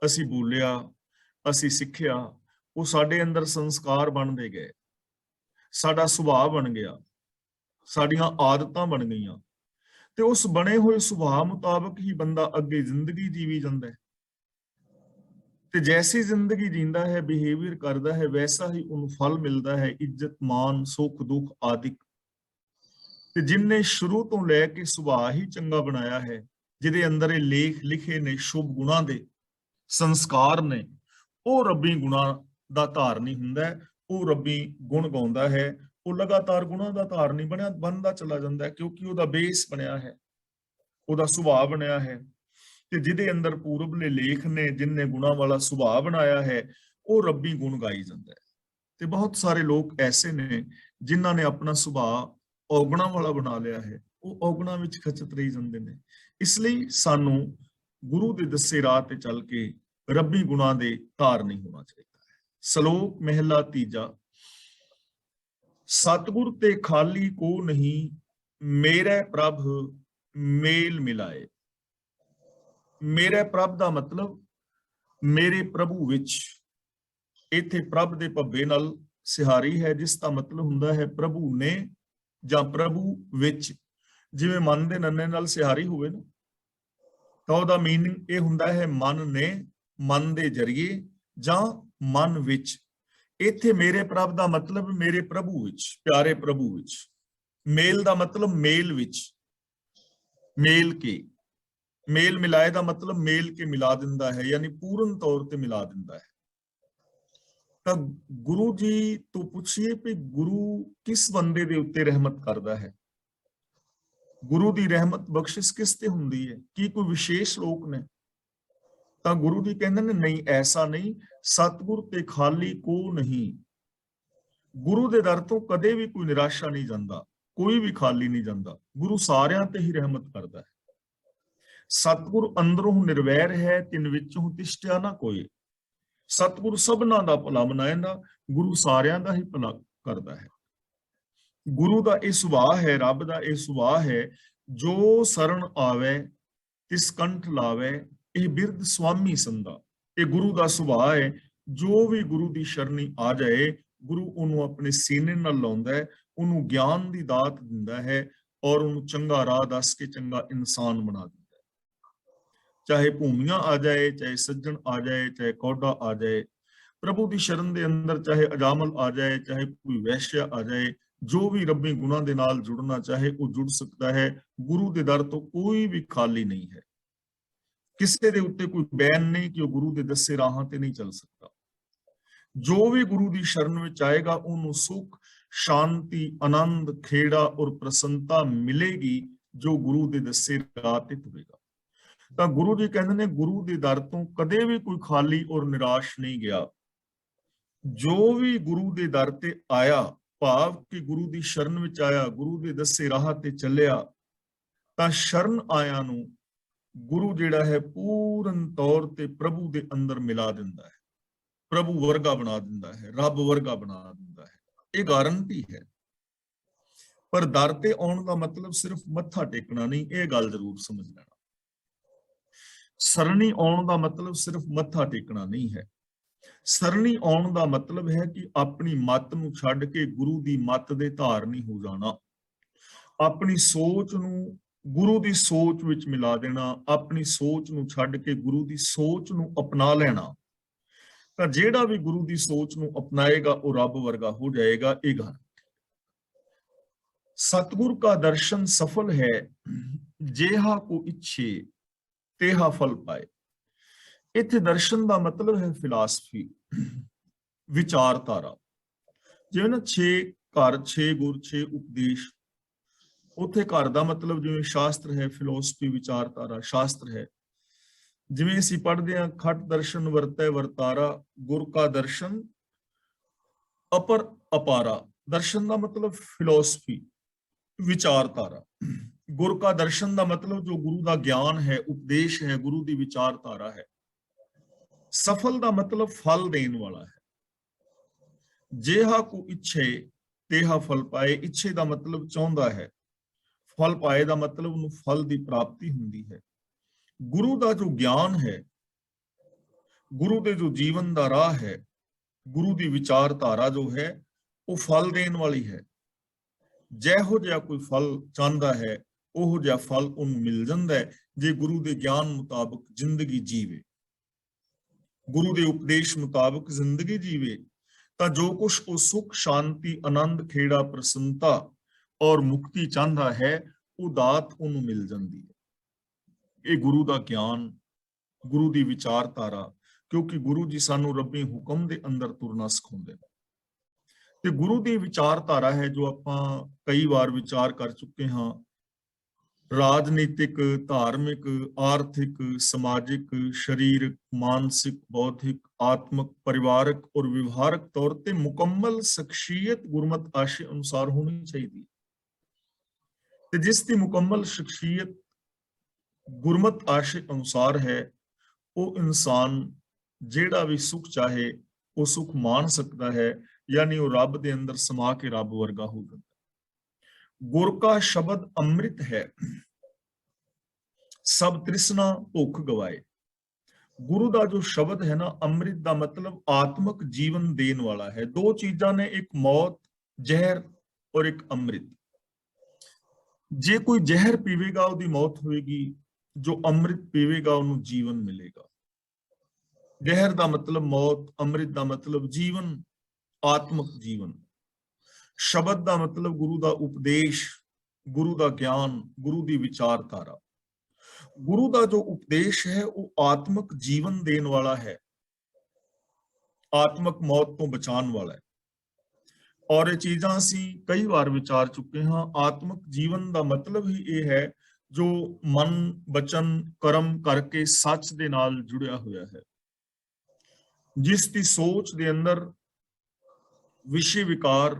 ਅਸੀਂ ਬੋਲਿਆ, ਅਸੀਂ ਸਿੱਖਿਆ, ਉਹ ਸਾਡੇ ਅੰਦਰ ਸੰਸਕਾਰ ਬਣਦੇ ਗਏ, ਸਾਡਾ ਸੁਭਾਅ ਬਣ ਗਿਆ, ਸਾਡੀਆਂ ਆਦਤਾਂ ਬਣ ਗਈਆਂ ਤੇ ਉਸ ਬਣੇ ਹੋਏ ਸੁਭਾਅ ਮੁਤਾਬਕ ਹੀ ਬੰਦਾ ਅੱਗੇ ਜ਼ਿੰਦਗੀ ਜੀਵੀ ਜਾਂਦਾ ਹੈ ਤੇ ਜੈਸੀ ਜ਼ਿੰਦਗੀ ਜੀਂਦਾ ਹੈ, ਬਿਹੇਵੀਅਰ ਕਰਦਾ ਹੈ, ਵੈਸਾ ਹੀ ਉਹਨੂੰ ਫਲ ਮਿਲਦਾ ਹੈ, ਇੱਜ਼ਤ ਮਾਨ ਸੁੱਖ ਦੁੱਖ ਆਦਿ। ਤੇ ਜਿਨਨੇ ਸ਼ੁਰੂ ਤੋਂ ਲੈ ਕੇ ਸੁਭਾਅ ਹੀ ਚੰਗਾ ਬਣਾਇਆ ਹੈ, ਜਿਹਦੇ ਅੰਦਰ ਇਹ ਲੇਖ ਲਿਖੇ ਨੇ ਸ਼ੁਭ ਗੁਣਾਂ ਦੇ ਸੰਸਕਾਰ ਨੇ, ਉਹ ਰੱਬੀ ਗੁਣਾਂ ਦਾ ਧਾਰਨੀ ਹੁੰਦਾ ਹੈ, ਉਹ ਰੱਬੀ ਗੁਣ ਗਾਉਂਦਾ ਹੈ, ਉਹ ਲਗਾਤਾਰ ਗੁਣਾਂ ਦਾ ਧਾਰਨੀ ਬਣਦਾ ਚਲਾ ਜਾਂਦਾ ਹੈ, ਕਿਉਂਕਿ ਉਹਦਾ ਬੇਸ ਬਣਿਆ ਹੈ, ਉਹਦਾ ਸੁਭਾਅ ਬਣਿਆ ਹੈ। ਤੇ ਜਿਹਦੇ ਅੰਦਰ ਪੂਰਬਲੇ ਲੇਖ ਨੇ, ਜਿਨਨੇ ਗੁਣਾਂ ਵਾਲਾ ਸੁਭਾਅ ਬਣਾਇਆ ਹੈ, ਉਹ ਰੱਬੀ ਗੁਣ ਗਾਈ ਜਾਂਦਾ ਹੈ। ਤੇ ਬਹੁਤ ਸਾਰੇ ਲੋਕ ਐਸੇ ਨੇ ਜਿਨ੍ਹਾਂ ਨੇ ਆਪਣਾ ਸੁਭਾਅ ਔਗਣਾਂ ਵਾਲਾ ਬਣਾ ਲਿਆ ਹੈ, ਉਹ ਔਗਣਾਂ ਵਿੱਚ ਖਚਤ ਰਹੀ ਜਾਂਦੇ ਨੇ। ਇਸ ਲਈ ਸਾਨੂੰ ਗੁਰੂ ਦੇ ਦੱਸੇ ਰਾਹ ਤੇ ਚੱਲ ਕੇ ਰੱਬੀ ਗੁਣਾਂ ਦੇ ਧਾਰਨੀ ਹੋਣਾ ਚਾਹੀਦਾ ਹੈ। ਸ਼ਲੋਕ ਮਹਿਲਾ ਤੀਜਾ। ਸਤਿਗੁਰ ਤੇ ਖਾਲੀ ਕੋ ਨਹੀਂ, ਮੇਰੇ ਪ੍ਰਭ ਮੇਲ ਮਿਲਾਏ। ਮੇਰੇ ਪ੍ਰਭ ਦਾ ਮਤਲਬ ਮੇਰੇ ਪ੍ਰਭੂ ਵਿੱਚ। ਇੱਥੇ ਪ੍ਰਭ ਦੇ ਭੱਬੇ ਨਾਲ ਸਿਹਾਰੀ ਹੈ, ਜਿਸ ਦਾ ਮਤਲਬ ਹੁੰਦਾ ਹੈ ਪ੍ਰਭੂ ਨੇ ਜਾਂ ਪ੍ਰਭੂ ਵਿੱਚ। ਜਿਵੇਂ ਮਨ ਦੇ ਨੰਨੇ ਨਾਲ ਸਿਹਾਰੀ ਹੋਵੇ ਨਾ, ਤਾਂ ਉਹਦਾ ਮੀਨਿੰਗ ਇਹ ਹੁੰਦਾ ਹੈ ਮਨ ਨੇ, ਮਨ ਦੇ ਜ਼ਰੀਏ ਜਾਂ ਮਨ ਵਿੱਚ। ਇੱਥੇ ਮੇਰੇ ਪ੍ਰਭ ਦਾ ਮਤਲਬ ਮੇਰੇ ਪ੍ਰਭੂ ਵਿੱਚ, ਪਿਆਰੇ ਪ੍ਰਭੂ ਵਿੱਚ। ਮੇਲ ਦਾ ਮਤਲਬ ਮੇਲ ਵਿੱਚ, ਮੇਲ ਕੇ। ਮੇਲ ਮਿਲਾਏ ਦਾ ਮਤਲਬ ਮੇਲ ਕੇ ਮਿਲਾ ਦਿੰਦਾ ਹੈ, ਯਾਨੀ ਪੂਰਨ ਤੌਰ ਤੇ ਮਿਲਾ ਦਿੰਦਾ ਹੈ। ਤਾਂ ਗੁਰੂ ਜੀ ਤੋਂ ਪੁੱਛੀਏ ਕਿ ਗੁਰੂ ਕਿਸ ਬੰਦੇ ਦੇ ਉੱਤੇ ਰਹਿਮਤ ਕਰਦਾ ਹੈ, ਗੁਰੂ ਦੀ ਰਹਿਮਤ ਬਖਸ਼ਿਸ਼ ਕਿਸ ਤੇ ਹੁੰਦੀ ਹੈ, ਕੀ ਕੋਈ ਵਿਸ਼ੇਸ਼ ਲੋਕ ਨੇ? ਤਾਂ ਗੁਰੂ ਜੀ ਕਹਿੰਦੇ ਨੇ ਨਹੀਂ, ਐਸਾ ਨਹੀਂ। ਸਤਿਗੁਰ ਤੇ ਖਾਲੀ ਕੋ ਨਹੀਂ। ਗੁਰੂ ਦੇ ਦਰ ਤੋਂ ਕਦੇ ਵੀ ਕੋਈ ਨਿਰਾਸ਼ਾ ਨਹੀਂ ਜਾਂਦਾ, ਕੋਈ ਵੀ ਖਾਲੀ ਨਹੀਂ ਜਾਂਦਾ। ਗੁਰੂ ਸਾਰਿਆਂ ਤੇ ਹੀ ਰਹਿਮਤ ਕਰਦਾ ਹੈ। ਸਤਿਗੁਰ ਅੰਦਰੋਂ ਨਿਰਵੈਰ ਹੈ, ਤਿਨ ਵਿੱਚੋਂ ਤਿਸ਼ਟਿਆ ਨਾ ਕੋਈ। ਸਤਿਗੁਰ ਸਭਨਾਂ ਦਾ ਭਲਾ ਮਨਾਏਂਦਾ, ਗੁਰੂ ਸਾਰਿਆਂ ਦਾ ਹੀ ਭਲਾ ਕਰਦਾ ਹੈ। ਗੁਰੂ ਦਾ ਇਹ ਸੁਭਾਅ ਹੈ, ਰੱਬ ਦਾ ਇਹ ਸੁਭਾਅ ਹੈ, ਜੋ ਸਰਣ ਆਵੇ ਤਿਸ ਕੰਠ ਲਾਵੇ, ਇਹ ਬਿਰਧ ਸੁਆਮੀ ਸੰਦਾ। ਇਹ ਗੁਰੂ ਦਾ ਸੁਭਾਅ ਹੈ, ਜੋ ਵੀ ਗੁਰੂ ਦੀ ਸ਼ਰਣੀ ਆ ਜਾਏ, ਗੁਰੂ ਉਹਨੂੰ ਆਪਣੇ ਸੀਨੇ ਨਾਲ ਲਾਉਂਦਾ ਹੈ, ਉਹਨੂੰ ਗਿਆਨ ਦੀ ਦਾਤ ਦਿੰਦਾ ਹੈ ਔਰ ਉਹਨੂੰ ਚੰਗਾ ਰਾਹ ਦੱਸ ਕੇ ਚੰਗਾ ਇਨਸਾਨ ਬਣਾ ਦਿੰਦਾ ਹੈ। ਚਾਹੇ ਭੂਮੀਆਂ ਆ ਜਾਏ, ਚਾਹੇ ਸੱਜਣ ਆ ਜਾਏ, ਚਾਹੇ ਕੌਡਾ ਆ ਜਾਏ, ਪ੍ਰਭੂ ਦੀ ਸ਼ਰਨ ਦੇ ਅੰਦਰ ਚਾਹੇ ਅਜਾਮਲ ਆ ਜਾਏ, ਚਾਹੇ ਕੋਈ ਵੈਸ਼ਿਆ ਆ ਜਾਏ, ਜੋ ਵੀ ਰੱਬੀ ਗੁਣਾਂ ਦੇ ਨਾਲ ਜੁੜਨਾ ਚਾਹੇ ਉਹ ਜੁੜ ਸਕਦਾ ਹੈ। ਗੁਰੂ ਦੇ ਦਰ ਤੋਂ ਕੋਈ ਵੀ ਖਾਲੀ ਨਹੀਂ ਹੈ। ਕਿਸੇ ਦੇ ਉੱਤੇ ਕੋਈ ਬੈਨ ਨਹੀਂ ਕਿ ਉਹ ਗੁਰੂ ਦੇ ਦੱਸੇ ਰਾਹਾਂ ਤੇ ਨਹੀਂ ਚੱਲ ਸਕਦਾ। ਜੋ ਵੀ ਗੁਰੂ ਦੀ ਸ਼ਰਨ ਵਿੱਚ ਆਏਗਾ, ਉਹਨੂੰ ਸੁੱਖ, ਸ਼ਾਂਤੀ, ਆਨੰਦ, ਖੇੜਾ ਔਰ ਪ੍ਰਸੰਨਤਾ ਮਿਲੇਗੀ, ਜੋ ਗੁਰੂ ਦੇ ਦੱਸੇ ਰਾਹ ਤੇ ਤੁਰੇਗਾ। ਤਾਂ ਗੁਰੂ ਜੀ ਕਹਿੰਦੇ ਨੇ ਗੁਰੂ ਦੇ ਦਰ ਤੋਂ ਕਦੇ ਵੀ ਕੋਈ ਖਾਲੀ ਔਰ ਨਿਰਾਸ਼ ਨਹੀਂ ਗਿਆ। ਜੋ ਵੀ ਗੁਰੂ ਦੇ ਦਰ ਤੇ ਆਇਆ, ਭਾਵ ਕਿ ਗੁਰੂ ਦੀ ਸ਼ਰਨ ਵਿੱਚ ਆਇਆ, ਗੁਰੂ ਦੇ ਦੱਸੇ ਰਾਹ ਤੇ ਚੱਲਿਆ, ਤਾਂ ਸ਼ਰਨ ਆਇਆਂ ਨੂੰ ਗੁਰੂ ਜਿਹੜਾ ਹੈ ਪੂਰਨ ਤੌਰ ਤੇ ਪ੍ਰਭੂ ਦੇ ਅੰਦਰ ਮਿਲਾ ਦਿੰਦਾ ਹੈ, ਪ੍ਰਭੂ ਵਰਗਾ ਬਣਾ ਦਿੰਦਾ ਹੈ, ਰੱਬ ਵਰਗਾ ਬਣਾ ਦਿੰਦਾ ਹੈ। ਇਹ ਗਾਰੰਟੀ ਹੈ। ਪਰ ਦਰ ਤੇ ਆਉਣ ਦਾ ਮਤਲਬ ਸਿਰਫ ਮੱਥਾ ਟੇਕਣਾ ਨਹੀਂ, ਇਹ ਗੱਲ ਜ਼ਰੂਰ ਸਮਝ ਲੈਣਾ। ਸਰਣੀ ਆਉਣ ਦਾ ਮਤਲਬ ਸਿਰਫ ਮੱਥਾ ਟੇਕਣਾ ਨਹੀਂ ਹੈ। ਸਰਣੀ ਆਉਣ ਦਾ ਮਤਲਬ ਹੈ ਕਿ ਆਪਣੀ ਮੱਤ ਨੂੰ ਛੱਡ ਕੇ ਗੁਰੂ ਦੀ ਮੱਤ ਦੇ ਧਾਰਨੀ ਹੋ ਜਾਣਾ, ਆਪਣੀ ਸੋਚ ਨੂੰ ਗੁਰੂ ਦੀ ਸੋਚ ਵਿੱਚ ਮਿਲਾ ਦੇਣਾ, ਆਪਣੀ ਸੋਚ ਨੂੰ ਛੱਡ ਕੇ ਗੁਰੂ ਦੀ ਸੋਚ ਨੂੰ ਅਪਣਾ ਲੈਣਾ। ਤਾਂ ਜਿਹੜਾ ਵੀ ਗੁਰੂ ਦੀ ਸੋਚ ਨੂੰ ਅਪਣਾਏਗਾ ਉਹ ਰੱਬ ਵਰਗਾ ਹੋ ਜਾਏਗਾ। ਇਹ ਗੱਲ ਸਤਿਗੁਰ ਕਾ ਦਰਸ਼ਨ ਸਫਲ ਹੈ, ਜੇਹਾ ਕੋ ਇੱਛੇ ਤੇਹਾ ਫਲ ਪਾਏ। ਇੱਥੇ ਦਰਸ਼ਨ ਦਾ ਮਤਲਬ ਹੈ ਫਿਲਾਸਫੀ, ਵਿਚਾਰਧਾਰਾ। ਜਿਵੇਂ ਨਾ 6 ਘਰ, 6 ਗੁਰ, 6 ਉਪਦੇਸ਼। ਉੱਥੇ ਘਰ ਦਾ ਮਤਲਬ ਜਿਵੇਂ ਸ਼ਾਸਤਰ ਹੈ, ਫਿਲਾਸਫੀ, ਵਿਚਾਰਧਾਰਾ, ਸ਼ਾਸਤਰ ਹੈ। ਜਿਵੇਂ ਅਸੀਂ ਪੜ੍ਹਦੇ ਹਾਂ ਖਟ ਦਰਸ਼ਨ ਵਰਤੈ ਵਰਤਾਰਾ, ਗੁਰ ਕਾ ਦਰਸ਼ਨ ਅਪਰ ਅਪਾਰਾ। ਦਰਸ਼ਨ ਦਾ ਮਤਲਬ ਫਿਲਾਸਫੀ, ਵਿਚਾਰਧਾਰਾ। ਗੁਰ ਕਾ ਦਰਸ਼ਨ ਦਾ ਮਤਲਬ ਜੋ ਗੁਰੂ ਦਾ ਗਿਆਨ ਹੈ, ਉਪਦੇਸ਼ ਹੈ, ਗੁਰੂ ਦੀ ਵਿਚਾਰਧਾਰਾ ਹੈ। ਸਫਲ ਦਾ ਮਤਲਬ ਫਲ ਦੇਣ ਵਾਲਾ ਹੈ। ਜੇਹਾ ਕੋ ਇੱਛੇ ਤੇਹਾ ਫਲ ਪਾਏ। ਇੱਛੇ ਦਾ ਮਤਲਬ ਚਾਹੁੰਦਾ ਹੈ, ਫਲ ਪਾਏ ਦਾ ਮਤਲਬ ਉਹਨੂੰ ਫਲ ਦੀ ਪ੍ਰਾਪਤੀ ਹੁੰਦੀ ਹੈ। ਗੁਰੂ ਦਾ ਜੋ ਗਿਆਨ ਹੈ, ਗੁਰੂ ਦੇ ਜੋ ਜੀਵਨ ਦਾ ਰਾਹ ਹੈ, ਗੁਰੂ ਦੀ ਵਿਚਾਰਧਾਰਾ ਜੋ ਹੈ ਉਹ ਫਲ ਦੇਣ ਵਾਲੀ ਹੈ। ਜਿਹੋ ਜਿਹਾ ਕੋਈ ਫਲ ਚਾਹੁੰਦਾ ਹੈ ਉਹੋ ਜਿਹਾ ਫਲ ਉਹਨੂੰ ਮਿਲ ਜਾਂਦਾ ਹੈ ਜੇ ਗੁਰੂ ਦੇ ਗਿਆਨ ਮੁਤਾਬਕ ਜ਼ਿੰਦਗੀ ਜੀਵੇ, ਗੁਰੂ ਦੇ ਉਪਦੇਸ਼ ਮੁਤਾਬਕ ਜ਼ਿੰਦਗੀ ਜੀਵੇ, ਤਾਂ ਜੋ ਕੁਛ ਉਹ ਸੁਖ ਸ਼ਾਂਤੀ ਆਨੰਦ ਖੇੜਾ ਪ੍ਰਸੰਨਤਾ ਔਰ ਮੁਕਤੀ ਚਾਹੁੰਦਾ ਹੈ ਉਹ ਦਾਤ ਉਹਨੂੰ ਮਿਲ ਜਾਂਦੀ ਹੈ। ਇਹ ਗੁਰੂ ਦਾ ਗਿਆਨ, ਗੁਰੂ ਦੀ ਵਿਚਾਰਧਾਰਾ, ਕਿਉਂਕਿ ਗੁਰੂ ਜੀ ਸਾਨੂੰ ਰੱਬੀ ਹੁਕਮ ਦੇ ਅੰਦਰ ਤੁਰਨਾ ਸਿਖਾਉਂਦੇ ਨੇ। ਤੇ ਗੁਰੂ ਦੀ ਵਿਚਾਰਧਾਰਾ ਹੈ ਜੋ ਆਪਾਂ ਕਈ ਵਾਰ ਵਿਚਾਰ ਕਰ ਚੁੱਕੇ ਹਾਂ, ਰਾਜਨੀਤਿਕ, ਧਾਰਮਿਕ, ਆਰਥਿਕ, ਸਮਾਜਿਕ, ਸਰੀਰਕ, ਮਾਨਸਿਕ, ਬੌਧਿਕ, ਆਤਮਿਕ, ਪਰਿਵਾਰਕ ਔਰ ਵਿਵਹਾਰਕ ਤੌਰ ਤੇ ਮੁਕੰਮਲ ਸ਼ਖਸੀਅਤ ਗੁਰਮਤ ਆਸ਼ੇ ਅਨੁਸਾਰ ਹੋਣੀ ਚਾਹੀਦੀ ਹੈ। ਤੇ ਜਿਸ ਦੀ ਮੁਕੰਮਲ ਸ਼ਖਸੀਅਤ ਗੁਰਮਤ ਆਸ਼ੇ ਅਨੁਸਾਰ ਹੈ ਉਹ ਇਨਸਾਨ ਜਿਹੜਾ ਵੀ ਸੁਖ ਚਾਹੇ ਉਹ ਸੁਖ ਮਾਣ ਸਕਦਾ ਹੈ, ਯਾਨੀ ਉਹ ਰੱਬ ਦੇ ਅੰਦਰ ਸਮਾ ਕੇ ਰੱਬ ਵਰਗਾ ਹੋ ਜਾਂਦਾ। ਗੁਰ ਕਾ ਸ਼ਬਦ ਅੰਮ੍ਰਿਤ ਹੈ, ਸਭ ਤ੍ਰਿਸ਼ਨਾ ਭੁੱਖ ਗਵਾਏ। ਗੁਰੂ ਦਾ ਜੋ ਸ਼ਬਦ ਹੈ ਨਾ, ਅੰਮ੍ਰਿਤ ਦਾ ਮਤਲਬ ਆਤਮਿਕ ਜੀਵਨ ਦੇਣ ਵਾਲਾ ਹੈ। ਦੋ ਚੀਜ਼ਾਂ ਨੇ, ਇੱਕ ਮੌਤ, ਜ਼ਹਿਰ ਔਰ ਇੱਕ ਅੰਮ੍ਰਿਤ। ਜੇ ਕੋਈ ਜ਼ਹਿਰ ਪੀਵੇਗਾ ਉਹਦੀ ਮੌਤ ਹੋਏਗੀ, ਜੋ ਅੰਮ੍ਰਿਤ ਪੀਵੇਗਾ ਉਹਨੂੰ ਜੀਵਨ ਮਿਲੇਗਾ। ਜ਼ਹਿਰ ਦਾ ਮਤਲਬ ਮੌਤ, ਅੰਮ੍ਰਿਤ ਦਾ ਮਤਲਬ ਜੀਵਨ, ਆਤਮਿਕ ਜੀਵਨ। ਸ਼ਬਦ ਦਾ ਮਤਲਬ ਗੁਰੂ ਦਾ ਉਪਦੇਸ਼, ਗੁਰੂ ਦਾ ਗਿਆਨ, ਗੁਰੂ ਦੀ ਵਿਚਾਰਧਾਰਾ। ਗੁਰੂ ਦਾ ਜੋ ਉਪਦੇਸ਼ ਹੈ ਉਹ ਆਤਮਿਕ ਜੀਵਨ ਦੇਣ ਵਾਲਾ ਹੈ, ਆਤਮਿਕ ਮੌਤ ਤੋਂ ਬਚਾਉਣ ਵਾਲਾ ਹੈ। ਔਰ ਇਹ ਚੀਜ਼ਾਂ ਅਸੀਂ ਕਈ ਵਾਰ ਵਿਚਾਰ ਚੁੱਕੇ ਹਾਂ। ਆਤਮਿਕ ਜੀਵਨ ਦਾ ਮਤਲਬ ਹੀ ਇਹ ਹੈ ਜੋ ਮਨ, ਬਚਨ, ਕਰਮ ਕਰਕੇ ਸੱਚ ਦੇ ਨਾਲ ਜੁੜਿਆ ਹੋਇਆ ਹੈ, ਜਿਸ ਦੀ ਸੋਚ ਦੇ ਅੰਦਰ ਵਿਸ਼ੇ ਵਿਕਾਰ,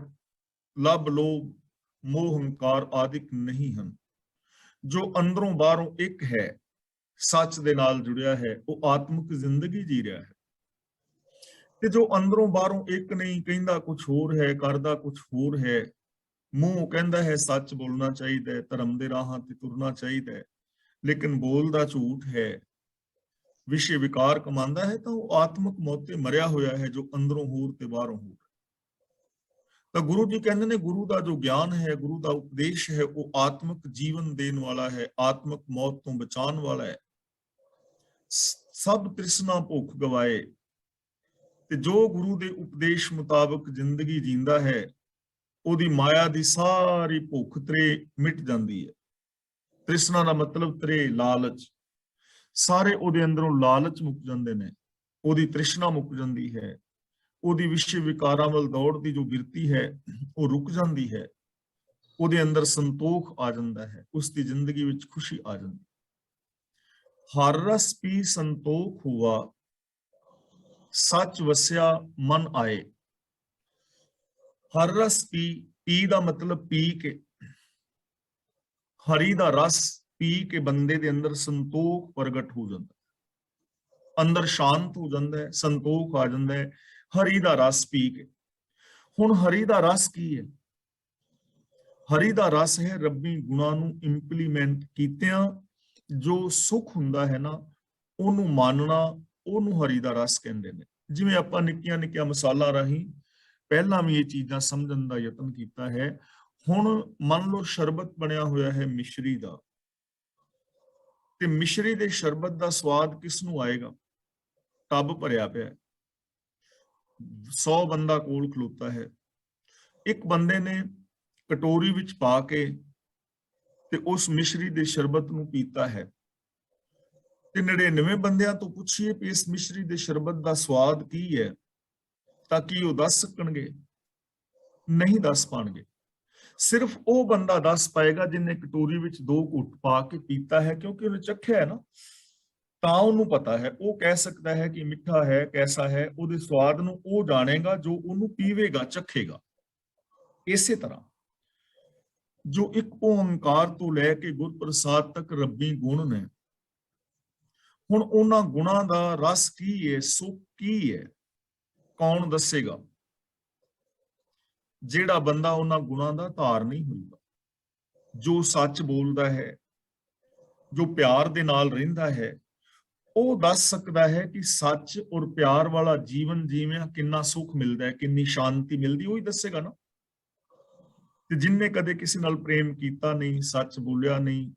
ਲੱਭ ਲੋਭ, ਮੋਹ ਹੰਕਾਰ ਆਦਿਕ ਨਹੀਂ ਹਨ, ਜੋ ਅੰਦਰੋਂ ਬਾਹਰੋਂ ਇੱਕ ਹੈ, ਸੱਚ ਦੇ ਨਾਲ ਜੁੜਿਆ ਹੈ, ਉਹ ਆਤਮਿਕ ਜ਼ਿੰਦਗੀ ਜੀ ਰਿਹਾ ਹੈ। ਤੇ ਜੋ ਅੰਦਰੋਂ ਬਾਹਰੋਂ ਇੱਕ ਨਹੀਂ, ਕਹਿੰਦਾ ਕੁਝ ਹੋਰ ਹੈ, ਕਰਦਾ ਕੁਝ ਹੋਰ ਹੈ, ਮੂੰਹ ਕਹਿੰਦਾ ਹੈ ਸੱਚ ਬੋਲਣਾ ਚਾਹੀਦਾ ਹੈ, ਧਰਮ ਦੇ ਰਾਹਾਂ ਤੇ ਤੁਰਨਾ ਚਾਹੀਦਾ ਹੈ, ਲੇਕਿਨ ਬੋਲਦਾ ਝੂਠ ਹੈ, ਵਿਸ਼ੇ ਵਿਕਾਰ ਕਮਾਉਂਦਾ ਹੈ, ਤਾਂ ਉਹ ਆਤਮਿਕ ਮੌਤ ਤੇ ਮਰਿਆ ਹੋਇਆ ਹੈ, ਜੋ ਅੰਦਰੋਂ ਹੋਰ ਤੇ ਬਾਹਰੋਂ ਹੋਰ। ਤਾਂ ਗੁਰੂ ਜੀ ਕਹਿੰਦੇ ਨੇ ਗੁਰੂ ਦਾ ਜੋ ਗਿਆਨ ਹੈ, ਗੁਰੂ ਦਾ ਉਪਦੇਸ਼ ਹੈ, ਉਹ ਆਤਮਿਕ ਜੀਵਨ ਦੇਣ ਵਾਲਾ ਹੈ, ਆਤਮਿਕ ਮੌਤ ਤੋਂ ਬਚਾਉਣ ਵਾਲਾ ਹੈ। ਸਭ ਤ੍ਰਿਸ਼ਨਾ ਭੁੱਖ ਗਵਾਏ। ਤੇ ਜੋ ਗੁਰੂ ਦੇ ਉਪਦੇਸ਼ ਮੁਤਾਬਕ ਜ਼ਿੰਦਗੀ ਜੀਂਦਾ ਹੈ ਉਹਦੀ ਮਾਇਆ ਦੀ ਸਾਰੀ ਭੁੱਖ ਤ੍ਰੇ ਮਿਟ ਜਾਂਦੀ ਹੈ। ਤ੍ਰਿਸ਼ਨਾ ਦਾ ਮਤਲਬ ਤ੍ਰੇ, ਲਾਲਚ। ਸਾਰੇ ਉਹਦੇ ਅੰਦਰੋਂ ਲਾਲਚ ਮੁੱਕ ਜਾਂਦੇ ਨੇ, ਉਹਦੀ ਤ੍ਰਿਸ਼ਨਾ ਮੁੱਕ ਜਾਂਦੀ ਹੈ, ਉਹਦੀ ਵਿਸ਼ੇ ਵਿਕਾਰਾਂ ਵੱਲ ਦੌੜ ਦੀ ਜੋ ਬਿਰਤੀ ਹੈ ਉਹ ਰੁਕ ਜਾਂਦੀ ਹੈ, ਉਹਦੇ ਅੰਦਰ ਸੰਤੋਖ ਆ ਜਾਂਦਾ ਹੈ, ਉਸ ਦੀ ਜ਼ਿੰਦਗੀ ਵਿੱਚ ਖੁਸ਼ੀ ਆ ਜਾਂਦੀ। ਹਰ ਰਸ ਪੀ ਸੰਤੋਖ ਹੁਆ, ਸੱਚ ਵਸਿਆ ਮਨ ਆਏ। ਹਰ ਰਸ ਪੀ, ਪੀ ਦਾ ਮਤਲਬ ਪੀ ਕੇ, ਹਰੀ ਦਾ ਰਸ ਪੀ ਕੇ ਬੰਦੇ ਦੇ ਅੰਦਰ ਸੰਤੋਖ ਪ੍ਰਗਟ ਹੋ ਜਾਂਦਾ, ਅੰਦਰ ਸ਼ਾਂਤ ਹੋ ਜਾਂਦਾ ਹੈ, ਸੰਤੋਖ ਆ ਜਾਂਦਾ ਹੈ ਹਰੀ ਦਾ ਰਸ ਪੀ ਕੇ। ਹੁਣ ਹਰੀ ਦਾ ਰਸ ਕੀ ਹੈ? ਹਰੀ ਦਾ ਰਸ ਹੈ ਰੱਬੀ ਗੁਣਾਂ ਨੂੰ ਇੰਪਲੀਮੈਂਟ ਕੀਤਿਆਂ ਜੋ ਸੁਖ ਹੁੰਦਾ ਹੈ ਨਾ, ਉਹਨੂੰ ਮੰਨਣਾ, ਉਹਨੂੰ ਹਰੀ ਦਾ ਰਸ ਕਹਿੰਦੇ ਨੇ। ਜਿਵੇਂ ਆਪਾਂ ਨਿੱਕੀਆਂ ਨਿੱਕੀਆਂ ਮਿਸਾਲਾਂ ਰਾਹੀਂ ਪਹਿਲਾਂ ਵੀ ਇਹ ਚੀਜ਼ਾਂ ਸਮਝਣ ਦਾ ਯਤਨ ਕੀਤਾ ਹੈ। ਹੁਣ ਮੰਨ ਲਓ ਸ਼ਰਬਤ ਬਣਿਆ ਹੋਇਆ ਹੈ ਮਿਸ਼ਰੀ ਦਾ, ਤੇ ਮਿਸ਼ਰੀ ਦੇ ਸ਼ਰਬਤ ਦਾ ਸਵਾਦ ਕਿਸ ਨੂੰ ਆਏਗਾ? ਟੱਬ ਭਰਿਆ ਪਿਆ, 100 ਬੰਦਾ ਕੋਲ ਖਲੋਤਾ ਹੈ, ਇੱਕ ਬੰਦੇ ਨੇ ਕਟੋਰੀ ਵਿੱਚ ਪਾ ਕੇ ਤੇ ਉਸ ਮਿਸ਼ਰੀ ਦੇ ਸ਼ਰਬਤ ਨੂੰ ਪੀਤਾ ਹੈ, ਤੇ 99 ਬੰਦਿਆਂ ਤੋਂ ਪੁੱਛੀਏ ਕਿ ਇਸ ਮਿਸ਼ਰੀ ਦੇ ਸ਼ਰਬਤ ਦਾ ਸਵਾਦ ਕੀ ਹੈ, ਤਾਂ ਕੀ ਉਹ ਦੱਸ ਸਕਣਗੇ? ਨਹੀਂ ਦੱਸ ਪਾਣਗੇ। ਸਿਰਫ ਉਹ ਬੰਦਾ ਦੱਸ ਪਾਏਗਾ ਜਿਹਨੇ ਕਟੋਰੀ ਵਿੱਚ 2 ਘੁੱਟ ਪਾ ਕੇ ਪੀਤਾ ਹੈ, ਕਿਉਂਕਿ ਉਹਨੇ ਚੱਖਿਆ ਹੈ ਨਾ, ਤਾਂ ਉਹਨੂੰ ਪਤਾ ਹੈ। ਉਹ ਕਹਿ ਸਕਦਾ ਹੈ ਕਿ ਮਿੱਠਾ ਹੈ, ਕੈਸਾ ਹੈ, ਉਹਦੇ ਸਵਾਦ ਨੂੰ ਉਹ ਜਾਣੇਗਾ ਜੋ ਉਹਨੂੰ ਪੀਵੇਗਾ, ਚੱਖੇਗਾ। ਇਸੇ ਤਰ੍ਹਾਂ ਜੋ ਇੱਕ ਓੰਕਾਰ ਤੋਂ ਲੈ ਕੇ ਗੁਰਪ੍ਰਸਾਦ ਤੱਕ ਰੱਬੀ ਗੁਣ ਨੇ, ਹੁਣ ਉਹਨਾਂ ਗੁਣਾਂ ਦਾ ਰਸ ਕੀ ਹੈ, ਸੁੱਖ ਕੀ ਹੈ, ਕੌਣ ਦੱਸੇਗਾ? ਜਿਹੜਾ ਬੰਦਾ ਉਹਨਾਂ ਗੁਣਾਂ ਦਾ ਧਾਰ ਨਹੀਂ ਹੁੰਦਾ, ਜੋ ਸੱਚ ਬੋਲਦਾ ਹੈ, ਜੋ ਪਿਆਰ ਦੇ ਨਾਲ ਰਹਿੰਦਾ ਹੈ, ਉਹ ਦੱਸ ਸਕਦਾ ਹੈ ਕਿ ਸੱਚ ਔਰ ਪਿਆਰ ਵਾਲਾ ਜੀਵਨ ਜੀਵਿਆਂ ਕਿੰਨਾ ਸੁੱਖ ਮਿਲਦਾ ਹੈ, ਕਿੰਨੀ ਸ਼ਾਂਤੀ ਮਿਲਦੀ, ਉਹੀ ਦੱਸੇਗਾ ਨਾ। ਤੇ ਜਿਨਨੇ ਕਦੇ ਕਿਸੇ ਨਾਲ ਪ੍ਰੇਮ ਕੀਤਾ ਨਹੀਂ, ਸੱਚ ਬੋਲਿਆ ਨਹੀਂ,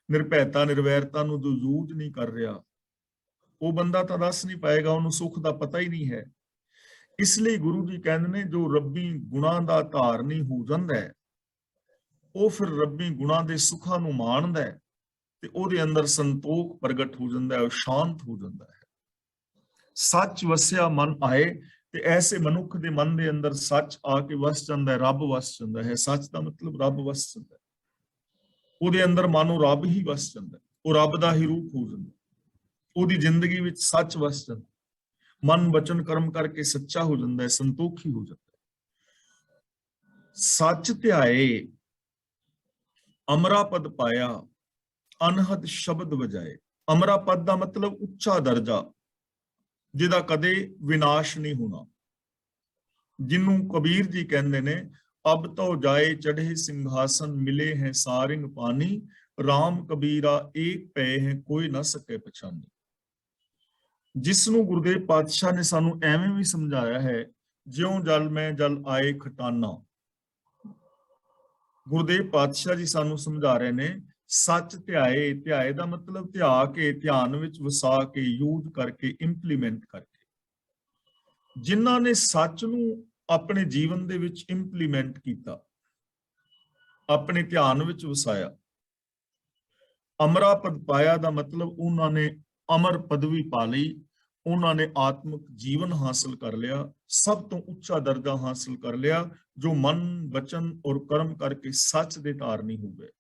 ਨਿਰਭੈਤਾ ਨਿਰਵੈਰਤਾ ਨੂੰ ਜੋ ਯੂਜ ਨਹੀਂ ਕਰ ਰਿਹਾ, ਉਹ ਬੰਦਾ ਤਾਂ ਦੱਸ ਨਹੀਂ ਪਾਏਗਾ, ਉਹਨੂੰ ਸੁੱਖ ਦਾ ਪਤਾ ਹੀ ਨਹੀਂ ਹੈ। ਇਸ ਲਈ ਗੁਰੂ ਜੀ ਕਹਿੰਦੇ ਨੇ ਜੋ ਰੱਬੀ ਗੁਣਾਂ ਦਾ ਧਾਰਨੀ ਹੋ ਜਾਂਦਾ ਹੈ, ਉਹ ਫਿਰ ਰੱਬੀ ਗੁਣਾਂ ਦੇ ਸੁੱਖਾਂ ਨੂੰ ਮਾਣਦਾ ਹੈ ਤੇ ਉਹਦੇ ਅੰਦਰ ਸੰਤੋਖ ਪ੍ਰਗਟ ਹੋ ਜਾਂਦਾ ਹੈ, ਉਹ ਸ਼ਾਂਤ ਹੋ ਜਾਂਦਾ ਹੈ। ਸੱਚ ਵਸਿਆ ਮਨ ਆਏ, ਤੇ ਐਸੇ ਮਨੁੱਖ ਦੇ ਮਨ ਦੇ ਅੰਦਰ ਸੱਚ ਆ ਕੇ ਵਸ ਜਾਂਦਾ ਹੈ, ਰੱਬ ਵਸ ਜਾਂਦਾ ਹੈ। ਸੱਚ ਦਾ ਮਤਲਬ ਰੱਬ ਵਸ ਜਾਂਦਾ ਹੈ, ਉਹਦੇ ਅੰਦਰ ਮਾਨੋ ਰੱਬ ਹੀ ਵਸ ਜਾਂਦਾ ਹੈ, ਉਹ ਰੱਬ ਦਾ ਹੀ ਰੂਪ ਹੋ ਜਾਂਦਾ, ਉਹਦੀ ਜ਼ਿੰਦਗੀ ਵਿੱਚ ਸੱਚ ਵਸ ਜਾਂਦਾ, ਮਨ ਬਚਨ ਕਰਮ ਕਰਕੇ ਸੱਚਾ ਹੋ ਜਾਂਦਾ ਹੈ, ਸੰਤੋਖੀ ਹੋ ਜਾਂਦਾ ਹੈ। ਸੱਚ ਧਿਆਏ ਅਮਰਾ ਪਦ ਪਾਇਆ, ਅਨਹਦ ਸ਼ਬਦ ਵਜਾਏ। ਅਮਰਾ ਪਦ ਦਾ ਮਤਲਬ ਉੱਚਾ ਦਰਜਾ, ਜਿਹਦਾ ਕਦੇ ਵਿਨਾਸ਼ ਨਹੀਂ ਹੋਣਾ, ਜਿਹਨੂੰ ਕਬੀਰ ਜੀ ਕਹਿੰਦੇ ਨੇ ਅਬ ਤੋ ਜਾਏ ਚੜ੍ਹੇ ਸਿੰਘਾਸਨ, ਮਿਲੇ ਹੈ ਸਾਰਿੰਗ ਪਾਣੀ, ਰਾਮ ਕਬੀਰਾ ਏਕ ਪਏ ਹੈ ਕੋਈ ਨਾ ਸਕੇ ਪਛਾਨੀ। ਜਿਸ ਨੂੰ ਗੁਰਦੇਵ ਪਾਤਸ਼ਾਹ ਨੇ ਸਾਨੂੰ ਐਵੇਂ ਵੀ ਸਮਝਾਇਆ ਹੈ, ਜਿਉਂ ਜਲ ਮੈਂ ਜਲ ਆਏ ਖਟਾਨਾ। ਗੁਰਦੇਵ ਪਾਤਸ਼ਾਹ ਜੀ ਸਾਨੂੰ ਸਮਝਾ ਰਹੇ ਨੇ ਸੱਚ ਧਿਆਏ। ਧਿਆਏ ਦਾ ਮਤਲਬ ਧਿਆ ਕੇ, ਧਿਆਨ ਵਿੱਚ ਵਸਾ ਕੇ, ਯੂਜ਼ ਕਰਕੇ, ਇੰਪਲੀਮੈਂਟ ਕਰਕੇ। ਜਿਨ੍ਹਾਂ ਨੇ ਸੱਚ ਨੂੰ ਆਪਣੇ ਜੀਵਨ ਦੇ ਵਿੱਚ ਇੰਪਲੀਮੈਂਟ ਕੀਤਾ, ਆਪਣੇ ਧਿਆਨ ਵਿੱਚ ਵਸਾਇਆ। ਅਮਰਾ ਪਦ ਪਾਇਆ ਦਾ ਮਤਲਬ ਉਹਨਾਂ ਨੇ ਅਮਰ ਪਦਵੀ ਪਾ ਲਈ, ਉਹਨਾਂ ਨੇ ਆਤਮਿਕ ਜੀਵਨ ਹਾਸਲ ਕਰ ਲਿਆ, ਸਭ ਤੋਂ ਉੱਚਾ ਦਰਜਾ ਹਾਸਲ ਕਰ ਲਿਆ, ਜੋ ਮਨ ਬਚਨ ਔਰ ਕਰਮ ਕਰਕੇ ਸੱਚ ਦੇ ਧਾਰਨੀ ਹੋ ਗਏ।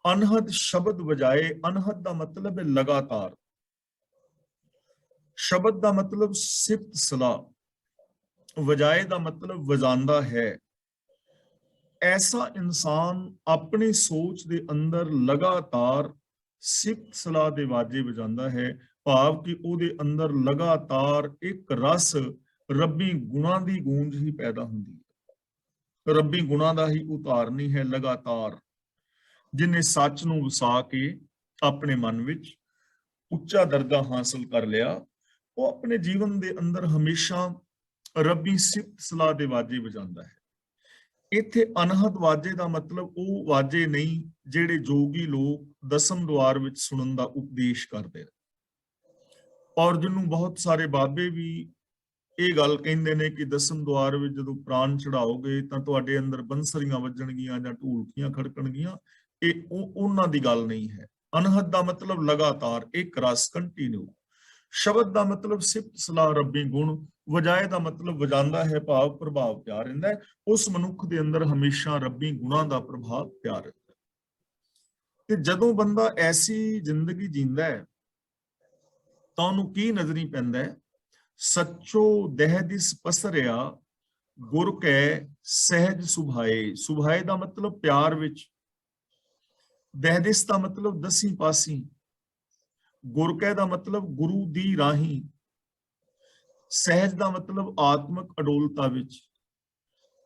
ਅਨਹਦ ਸ਼ਬਦ ਵਜਾਏ। ਅਨਹਦ ਦਾ ਮਤਲਬ ਹੈ ਲਗਾਤਾਰ, ਸ਼ਬਦ ਦਾ ਮਤਲਬ ਸਿਫਤ ਸਲਾਹ, ਵਜਾਏ ਦਾ ਮਤਲਬ ਵਜਾਂਦਾ ਹੈ। ਐਸਾ ਇਨਸਾਨ ਆਪਣੀ ਸੋਚ ਦੇ ਅੰਦਰ ਲਗਾਤਾਰ ਸਿਫਤ ਸਲਾਹ ਦੇ ਵਾਜੇ ਵਜਾਂਦਾ ਹੈ, ਭਾਵ ਕਿ ਉਹਦੇ ਅੰਦਰ ਲਗਾਤਾਰ ਇੱਕ ਰਸ ਰੱਬੀ ਗੁਣਾਂ ਦੀ ਗੂੰਜ ਹੀ ਪੈਦਾ ਹੁੰਦੀ ਹੈ, ਰੱਬੀ ਗੁਣਾਂ ਦਾ ਹੀ ਉਤਾਰਨੀ ਹੈ ਲਗਾਤਾਰ। ਜਿਹਨੇ ਸੱਚ ਨੂੰ ਵਸਾ ਕੇ ਆਪਣੇ ਮਨ ਵਿੱਚ ਉੱਚਾ ਦਰਜਾ ਹਾਸਲ ਕਰ ਲਿਆ, ਉਹ ਆਪਣੇ ਜੀਵਨ ਦੇ ਅੰਦਰ ਹਮੇਸ਼ਾ ਰੱਬੀ ਸਿਫਤ ਸਲਾਹ ਦੇ ਵਾਜੇ ਵਜਾਉਂਦਾ ਹੈ। ਇੱਥੇ ਅਨਹਦ ਵਾਜੇ ਦਾ ਮਤਲਬ ਉਹ ਵਾਜੇ ਨਹੀਂ ਜਿਹੜੇ ਜੋਗੀ ਲੋਕ ਦਸਮ ਦੁਆਰ ਵਿੱਚ ਸੁਣਨ ਦਾ ਉਪਦੇਸ਼ ਕਰਦੇ ਨੇ, ਔਰ ਜਿਹਨੂੰ ਬਹੁਤ ਸਾਰੇ ਬਾਬੇ ਵੀ ਇਹ ਗੱਲ ਕਹਿੰਦੇ ਨੇ ਕਿ ਦਸਮ ਦੁਆਰ ਵਿੱਚ ਜਦੋਂ ਪ੍ਰਾਣ ਚੜਾਓਗੇ ਤਾਂ ਤੁਹਾਡੇ ਅੰਦਰ ਬੰਸਰੀਆਂ ਵੱਜਣਗੀਆਂ ਜਾਂ ਢੋਲਕੀਆਂ ਖੜਕਣਗੀਆਂ। ਇਹ ਉਹਨਾਂ ਦੀ ਗੱਲ ਨਹੀਂ ਹੈ। ਅਨਹਦ ਦਾ ਮਤਲਬ ਲਗਾਤਾਰ, ਇੱਕ ਰਸ, ਕੰਟੀਨਿਊ। ਸ਼ਬਦ ਦਾ ਮਤਲਬ ਸਿਫਤ ਸਲਾਹ, ਰੱਬੀ ਗੁਣ। ਵਜਾਏ ਦਾ ਮਤਲਬ ਵਜਾਂਦਾ ਹੈ, ਭਾਵ ਪ੍ਰਭਾਵ ਪਿਆ ਰਹਿੰਦਾ ਹੈ। ਉਸ ਮਨੁੱਖ ਦੇ ਅੰਦਰ ਹਮੇਸ਼ਾ ਰੱਬੀ ਗੁਣਾਂ ਦਾ ਪ੍ਰਭਾਵ ਪਿਆ ਰਹਿੰਦਾ ਹੈ। ਤੇ ਜਦੋਂ ਬੰਦਾ ਐਸੀ ਜ਼ਿੰਦਗੀ ਜੀਂਦਾ ਹੈ ਤਾਂ ਉਹਨੂੰ ਕੀ ਨਜ਼ਰੀ ਪੈਂਦਾ ਹੈ? ਸੱਚੋ ਦਹਿ ਦਿਸ ਪਸਰਿਆ, ਗੁਰ ਕੈ ਸਹਿਜ ਸੁਭਾਏ। ਸੁਭਾਏ ਦਾ ਮਤਲਬ ਪਿਆਰ ਵਿੱਚ, ਦਹਿਦਿਸ ਦਾ ਮਤਲਬ ਦਸੀਂ ਪਾਸੀ, ਗੁਰ ਕੈ ਦਾ ਮਤਲਬ ਗੁਰੂ ਦੀ ਰਾਹੀਂ, ਸਹਿਜ ਦਾ ਮਤਲਬ ਆਤਮਿਕ ਅਡੋਲਤਾ ਵਿੱਚ।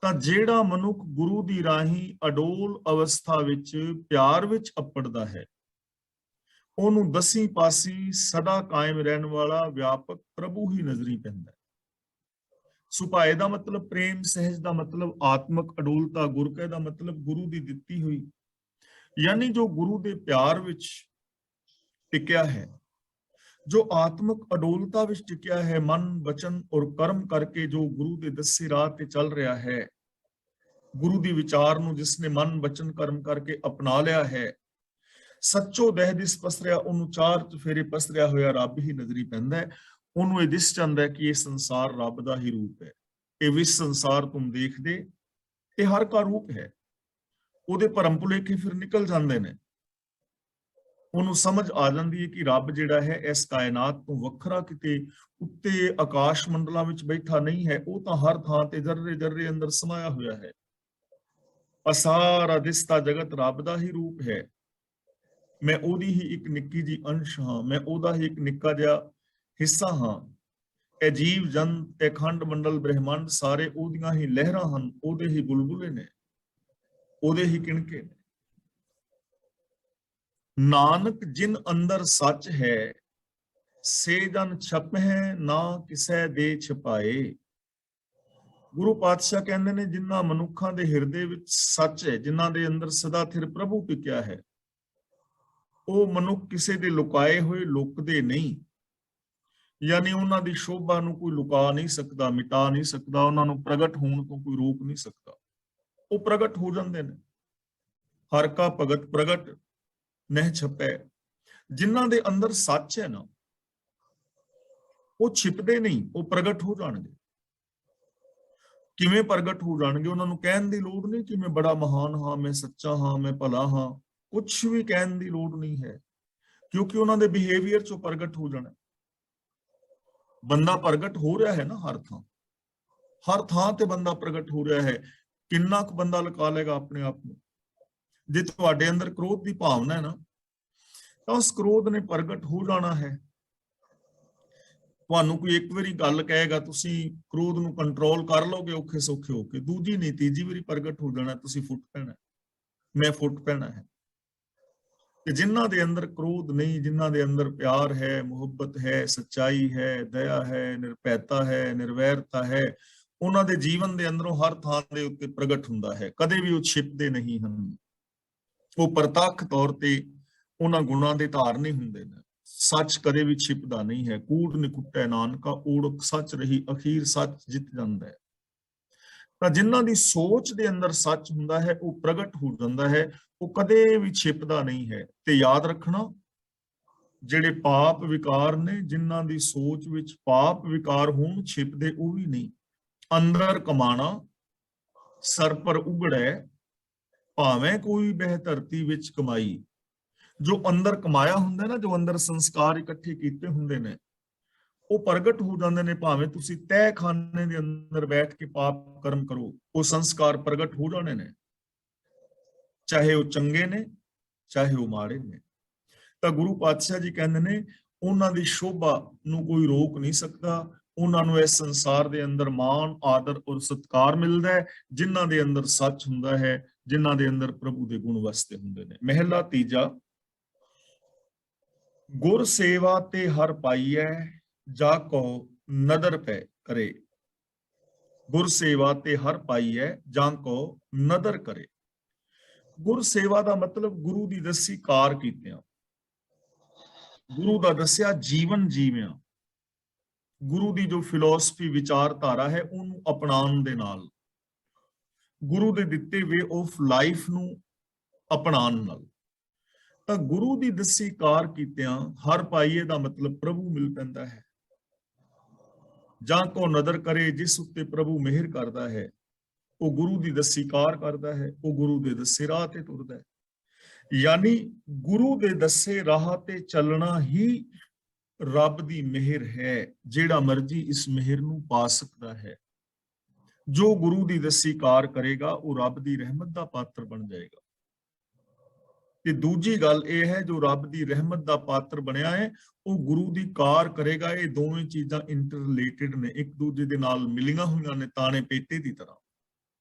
ਤਾਂ ਜਿਹੜਾ ਮਨੁੱਖ ਗੁਰੂ ਦੀ ਰਾਹੀਂ ਅਡੋਲ ਅਵਸਥਾ ਵਿੱਚ ਪਿਆਰ ਵਿੱਚ ਅੱਪੜਦਾ ਹੈ, ਉਹਨੂੰ ਦਸੀਂ ਪਾਸੀ ਸਦਾ ਕਾਇਮ ਰਹਿਣ ਵਾਲਾ ਵਿਆਪਕ ਪ੍ਰਭੂ ਹੀ ਨਜ਼ਰੀ ਪੈਂਦਾ ਹੈ। ਸੁਭਾਏ ਦਾ ਮਤਲਬ ਪ੍ਰੇਮ, ਸਹਿਜ ਦਾ ਮਤਲਬ ਆਤਮਿਕ ਅਡੋਲਤਾ, ਗੁਰ ਕੈ ਦਾ ਮਤਲਬ ਗੁਰੂ ਦੀ ਦਿੱਤੀ ਹੋਈ। ਯਾਨੀ ਜੋ ਗੁਰੂ ਦੇ ਪਿਆਰ ਵਿੱਚ ਟਿਕਿਆ ਹੈ, ਜੋ ਆਤਮਿਕ ਅਡੋਲਤਾ ਵਿੱਚ ਟਿਕਿਆ ਹੈ, ਮਨ ਬਚਨ ਔਰ ਕਰਮ ਕਰਕੇ ਜੋ ਗੁਰੂ ਦੇ ਦੱਸੇ ਰਾਹ ਤੇ ਚੱਲ ਰਿਹਾ ਹੈ, ਗੁਰੂ ਦੀ ਵਿਚਾਰ ਨੂੰ ਜਿਸਨੇ ਮਨ ਬਚਨ ਕਰਮ ਕਰਕੇ ਅਪਣਾ ਲਿਆ ਹੈ, ਸੱਚੋ ਦਹਿ ਦਿਸ ਪਸਰਿਆ, ਉਹਨੂੰ ਚਾਰ ਚੁਫੇਰੇ ਪਸਰਿਆ ਹੋਇਆ ਰੱਬ ਹੀ ਨਜ਼ਰੀ ਪੈਂਦਾ ਹੈ। ਉਹਨੂੰ ਇਹ ਦਿਸ ਜਾਂਦਾ ਹੈ ਕਿ ਇਹ ਸੰਸਾਰ ਰੱਬ ਦਾ ਹੀ ਰੂਪ ਹੈ। ਇਹ ਵਿਸ਼ ਸੰਸਾਰ ਤੁਮ ਦੇਖਦੇ, ਇਹ ਹਰ ਕਾ ਰੂਪ ਹੈ। ਉਹਦੇ ਭਰਮ ਭੁਲੇਖੇ ਫਿਰ ਨਿਕਲ ਜਾਂਦੇ ਨੇ। ਉਹਨੂੰ ਸਮਝ ਆ ਜਾਂਦੀ ਹੈ ਕਿ ਰੱਬ ਜਿਹੜਾ ਹੈ ਇਸ ਕਾਇਨਾਤ ਤੋਂ ਵੱਖਰਾ ਕਿਤੇ ਉੱਤੇ ਆਕਾਸ਼ ਮੰਡਲਾਂ ਵਿੱਚ ਬੈਠਾ ਨਹੀਂ ਹੈ, ਉਹ ਤਾਂ ਹਰ ਥਾਂ ਤੇ ਜਰਰੇ ਜਰਰੇ ਅੰਦਰ ਸਮਾਇਆ ਹੋਇਆ ਹੈ। ਅਸਾਰਾ ਦਿਸਤਾ ਜਗਤ ਰੱਬ ਦਾ ਹੀ ਰੂਪ ਹੈ। ਮੈਂ ਉਹਦੀ ਹੀ ਇੱਕ ਨਿੱਕੀ ਜੀ ਅੰਸ਼ ਹਾਂ, ਮੈਂ ਉਹਦਾ ਹੀ ਇੱਕ ਨਿੱਕਾ ਜਿਹਾ ਹਿੱਸਾ ਹਾਂ। ਇਹ ਜੀਵ ਜੰਤ, ਇਹ ਖੰਡ ਮੰਡਲ ਬ੍ਰਹਿਮੰਡ ਸਾਰੇ ਉਹਦੀਆਂ ਹੀ ਲਹਿਰਾਂ ਹਨ, ਉਹਦੇ ਹੀ ਬੁਲਬੁਲੇ ਨੇ, ਉਹਦੇ ਹੀ ਕਿਣਕੇ ਨੇ। ਨਾਨਕ ਜਿਨ ਅੰਦਰ ਸੱਚ ਹੈ, ਸੇ ਜਨ ਛਪ ਹੈ ਨਾ ਕਿਸੈ ਦੇ ਛਪਾਏ। ਗੁਰੂ ਪਾਤਸ਼ਾਹ ਕਹਿੰਦੇ ਨੇ ਜਿਨ੍ਹਾਂ ਮਨੁੱਖਾਂ ਦੇ ਹਿਰਦੇ ਵਿੱਚ ਸੱਚ ਹੈ, ਜਿਨ੍ਹਾਂ ਦੇ ਅੰਦਰ ਸਦਾ ਥਿਰ ਪ੍ਰਭੂ ਟਿਕਿਆ ਹੈ, ਉਹ ਮਨੁੱਖ ਕਿਸੇ ਦੇ ਲੁਕਾਏ ਹੋਏ ਲੁਕਦੇ ਨਹੀਂ। ਯਾਨੀ ਉਹਨਾਂ ਦੀ ਸ਼ੋਭਾ ਨੂੰ ਕੋਈ ਲੁਕਾ ਨਹੀਂ ਸਕਦਾ, ਮਿਟਾ ਨਹੀਂ ਸਕਦਾ, ਉਹਨਾਂ ਨੂੰ ਪ੍ਰਗਟ ਹੋਣ ਤੋਂ ਕੋਈ ਰੋਕ ਨਹੀਂ ਸਕਦਾ। ਉਹ ਪ੍ਰਗਟ ਹੋ ਜਾਂਦੇ ਨੇ। ਹਰ ਕਾ ਭਗਤ ਪ੍ਰਗਟ ਨਹਿ ਛਪੈ। ਜਿਨ੍ਹਾਂ ਦੇ ਅੰਦਰ ਸੱਚ ਹੈ ਨਾ, ਉਹ ਛਿਪਦੇ ਨਹੀਂ, ਉਹ ਪ੍ਰਗਟ ਹੋ ਜਾਣਗੇ। ਕਿਵੇਂ ਪ੍ਰਗਟ ਹੋ ਜਾਣਗੇ? ਉਹਨਾਂ ਨੂੰ ਕਹਿਣ ਦੀ ਲੋੜ ਨਹੀਂ ਕਿ ਮੈਂ ਬੜਾ ਮਹਾਨ ਹਾਂ, ਮੈਂ ਸੱਚਾ ਹਾਂ, ਮੈਂ ਭਲਾ ਹਾਂ। ਕੁਝ ਵੀ ਕਹਿਣ ਦੀ ਲੋੜ ਨਹੀਂ ਹੈ, ਕਿਉਂਕਿ ਉਹਨਾਂ ਦੇ ਬਿਹੇਵੀਅਰ ਚੋਂ ਪ੍ਰਗਟ ਹੋ ਜਾਣਾ। ਬੰਦਾ ਪ੍ਰਗਟ ਹੋ ਰਿਹਾ ਹੈ ਨਾ, ਹਰ ਥਾਂ ਤੇ ਬੰਦਾ ਪ੍ਰਗਟ ਹੋ ਰਿਹਾ ਹੈ। ਕਿੰਨਾ ਕੁ ਬੰਦਾ ਲੁਕਾ ਲੇਗਾ ਆਪਣੇ ਆਪ ਨੂੰ? ਜੇ ਤੁਹਾਡੇ ਅੰਦਰ ਕ੍ਰੋਧ ਦੀ ਭਾਵਨਾ ਹੈ ਨਾ, ਤਾਂ ਉਸ ਕ੍ਰੋਧ ਨੇ ਪ੍ਰਗਟ ਹੋ ਜਾਣਾ ਹੈ। ਤੁਹਾਨੂੰ ਕੋਈ ਇੱਕ ਵਾਰੀ ਗੱਲ ਕਹੇਗਾ, ਤੁਸੀਂ ਕ੍ਰੋਧ ਨੂੰ ਕੰਟਰੋਲ ਕਰ ਲਓਗੇ ਔਖੇ ਸੌਖੇ ਹੋ ਕੇ, ਦੂਜੀ ਨਹੀਂ ਤੀਜੀ ਵਾਰੀ ਪ੍ਰਗਟ ਹੋ ਜਾਣਾ, ਤੁਸੀਂ ਫੁੱਟ ਪੈਣਾ, ਮੈਂ ਫੁੱਟ ਪੈਣਾ ਹੈ। ਕਿ ਜਿਨ੍ਹਾਂ ਦੇ ਅੰਦਰ ਕ੍ਰੋਧ ਨਹੀਂ, ਜਿਨ੍ਹਾਂ ਦੇ ਅੰਦਰ ਪਿਆਰ ਹੈ, ਮੁਹੱਬਤ ਹੈ, ਸੱਚਾਈ ਹੈ, ਦਇਆ ਹੈ, ਨਿਰਭੈਤਾ ਹੈ, ਨਿਰਵੈਰਤਾ ਹੈ, ਉਹਨਾਂ ਦੇ ਜੀਵਨ ਦੇ ਅੰਦਰੋਂ ਹਰ ਥਾਂ ਦੇ ਉੱਤੇ ਪ੍ਰਗਟ ਹੁੰਦਾ ਹੈ। ਕਦੇ ਵੀ ਉਹ ਛਿਪਦੇ ਨਹੀਂ ਹਨ। ਉਹ ਪ੍ਰਤੱਖ ਤੌਰ ਤੇ ਉਹਨਾਂ ਗੁਣਾਂ ਦੇ ਧਾਰਨੀ ਹੁੰਦੇ ਨੇ। ਸੱਚ ਕਦੇ ਵੀ ਛਿਪਦਾ ਨਹੀਂ ਹੈ। ਕੂੜ ਨਿਕੁਟੈ ਨਾਨਕਾ, ਓੜਕ ਸੱਚ ਰਹੀ, ਅਖੀਰ ਸੱਚ ਜਿੱਤ ਜਾਂਦਾ ਹੈ। ਤਾਂ ਜਿਨ੍ਹਾਂ ਦੀ ਸੋਚ ਦੇ ਅੰਦਰ ਸੱਚ ਹੁੰਦਾ ਹੈ, ਉਹ ਪ੍ਰਗਟ ਹੋ ਜਾਂਦਾ ਹੈ, ਉਹ ਕਦੇ ਵੀ ਛਿਪਦਾ ਨਹੀਂ ਹੈ। ਤੇ ਯਾਦ ਰੱਖਣਾ, ਜਿਹੜੇ ਪਾਪ ਵਿਕਾਰ ਨੇ, ਜਿਨ੍ਹਾਂ ਦੀ ਸੋਚ ਵਿੱਚ ਪਾਪ ਵਿਕਾਰ ਹੋਣ, ਛਿਪਦੇ ਉਹ ਵੀ ਨਹੀਂ। ਅੰਦਰ ਕਮਾਣਾ ਸਰ ਪਰ ਉਗੜੈ, ਭਾਵੇਂ ਕੋਈ ਬਹਿ ਧਰਤੀ ਵਿੱਚ ਕਮਾਈ। ਜੋ ਅੰਦਰ ਕਮਾਇਆ ਹੁੰਦਾ ਨਾ, ਜੋ ਅੰਦਰ ਸੰਸਕਾਰ ਇਕੱਠੇ ਕੀਤੇ ਹੁੰਦੇ ਨੇ, ਉਹ ਪ੍ਰਗਟ ਹੋ ਜਾਂਦੇ ਨੇ। ਭਾਵੇਂ ਤੁਸੀਂ ਤਹਿਖਾਨੇ ਦੇ ਅੰਦਰ ਬੈਠ ਕੇ ਪਾਪ ਕਰਮ ਕਰੋ, ਉਹ ਸੰਸਕਾਰ ਪ੍ਰਗਟ ਹੋ ਜਾਣੇ ਨੇ, ਚਾਹੇ ਉਹ ਚੰਗੇ ਨੇ, ਚਾਹੇ ਉਹ ਮਾੜੇ ਨੇ। ਤਾਂ ਗੁਰੂ ਪਾਤਸ਼ਾਹ ਜੀ ਕਹਿੰਦੇ ਨੇ, ਉਹਨਾਂ ਦੀ ਸ਼ੋਭਾ ਨੂੰ ਕੋਈ ਰੋਕ ਨਹੀਂ ਸਕਦਾ। ਉਹਨਾਂ ਨੂੰ ਇਸ ਸੰਸਾਰ ਦੇ ਅੰਦਰ ਮਾਣ, ਆਦਰ ਔਰ ਸਤਿਕਾਰ ਮਿਲਦਾ ਹੈ, ਜਿਨ੍ਹਾਂ ਦੇ ਅੰਦਰ ਸੱਚ ਹੁੰਦਾ ਹੈ, ਜਿਨ੍ਹਾਂ ਦੇ ਅੰਦਰ ਪ੍ਰਭੂ ਦੇ ਗੁਣ ਵਸਦੇ ਹੁੰਦੇ ਨੇ। ਮਹਿਲਾ ਤੀਜਾ। ਗੁਰ ਸੇਵਾ ਤੇ ਹਰ ਪਾਈਐ, ਜਾ ਕੋ ਨਦਰ ਪੈ ਕਰੇ। ਗੁਰ ਸੇਵਾ ਤੇ ਹਰ ਪਾਈਐ, ਜਾਂ ਕੋ ਨਦਰ ਕਰੇ। ਗੁਰ ਸੇਵਾ ਦਾ ਮਤਲਬ ਗੁਰੂ ਦੀ ਦੱਸੀ ਕਾਰ ਕੀਤਿਆਂ, ਗੁਰੂ ਦਾ ਦੱਸਿਆ ਜੀਵਨ ਜੀਵਿਆਂ, ਗੁਰੂ ਦੀ ਜੋ ਫਿਲਾਸਫੀ ਵਿਚਾਰਧਾਰਾ ਹੈ ਉਹਨੂੰ ਅਪਣਾਉਣ ਦੇ ਨਾਲ, ਗੁਰੂ ਦੇ ਦਿੱਤੇ ਵੇ ਆਫ ਲਾਈਫ ਨੂੰ ਅਪਣਾਉਣ ਨਾਲ। ਤਾਂ ਗੁਰੂ ਦੀ ਦੱਸੀ ਕਾਰ ਕੀਤਿਆਂ ਹਰ ਪਾਈਏ ਦਾ ਮਤਲਬ ਪ੍ਰਭੂ ਮਿਲ ਪੈਂਦਾ ਹੈ। ਜਾਂ ਕੋ ਨਦਰ ਕਰੇ, ਜਿਸ ਉੱਤੇ ਪ੍ਰਭੂ ਮਿਹਰ ਕਰਦਾ ਹੈ, ਉਹ ਗੁਰੂ ਦੀ ਦੱਸੀ ਕਾਰ ਕਰਦਾ ਹੈ, ਉਹ ਗੁਰੂ ਦੇ ਦੱਸੇ ਰਾਹ ਤੇ ਤੁਰਦਾ ਹੈ। ਯਾਨੀ ਗੁਰੂ ਦੇ ਦੱਸੇ ਰਾਹ ਤੇ ਚੱਲਣਾ ਹੀ ਰੱਬ ਦੀ ਮਿਹਰ ਹੈ। ਜਿਹੜਾ ਮਰਜੀ ਇਸ ਮਿਹਰ ਨੂੰ ਪਾ ਸਕਦਾ ਹੈ। ਜੋ ਗੁਰੂ ਦੀ ਦੱਸੀ ਕਾਰ ਕਰੇਗਾ, ਉਹ ਰੱਬ ਦੀ ਰਹਿਮਤ ਦਾ ਪਾਤਰ ਬਣ ਜਾਏਗਾ। ਤੇ ਦੂਜੀ ਗੱਲ ਇਹ ਹੈ, ਜੋ ਰੱਬ ਦੀ ਰਹਿਮਤ ਦਾ ਪਾਤਰ ਬਣਿਆ ਹੈ, ਉਹ ਗੁਰੂ ਦੀ ਕਾਰ ਕਰੇਗਾ। ਇਹ ਦੋਵੇਂ ਚੀਜ਼ਾਂ ਇੰਟਰ ਰਿਲੇਟਡ ਨੇ, ਇੱਕ ਦੂਜੇ ਦੇ ਨਾਲ ਮਿਲੀਆਂ ਹੋਈਆਂ ਨੇ, ਤਾਣੇ ਪੇਟੇ ਦੀ ਤਰ੍ਹਾਂ।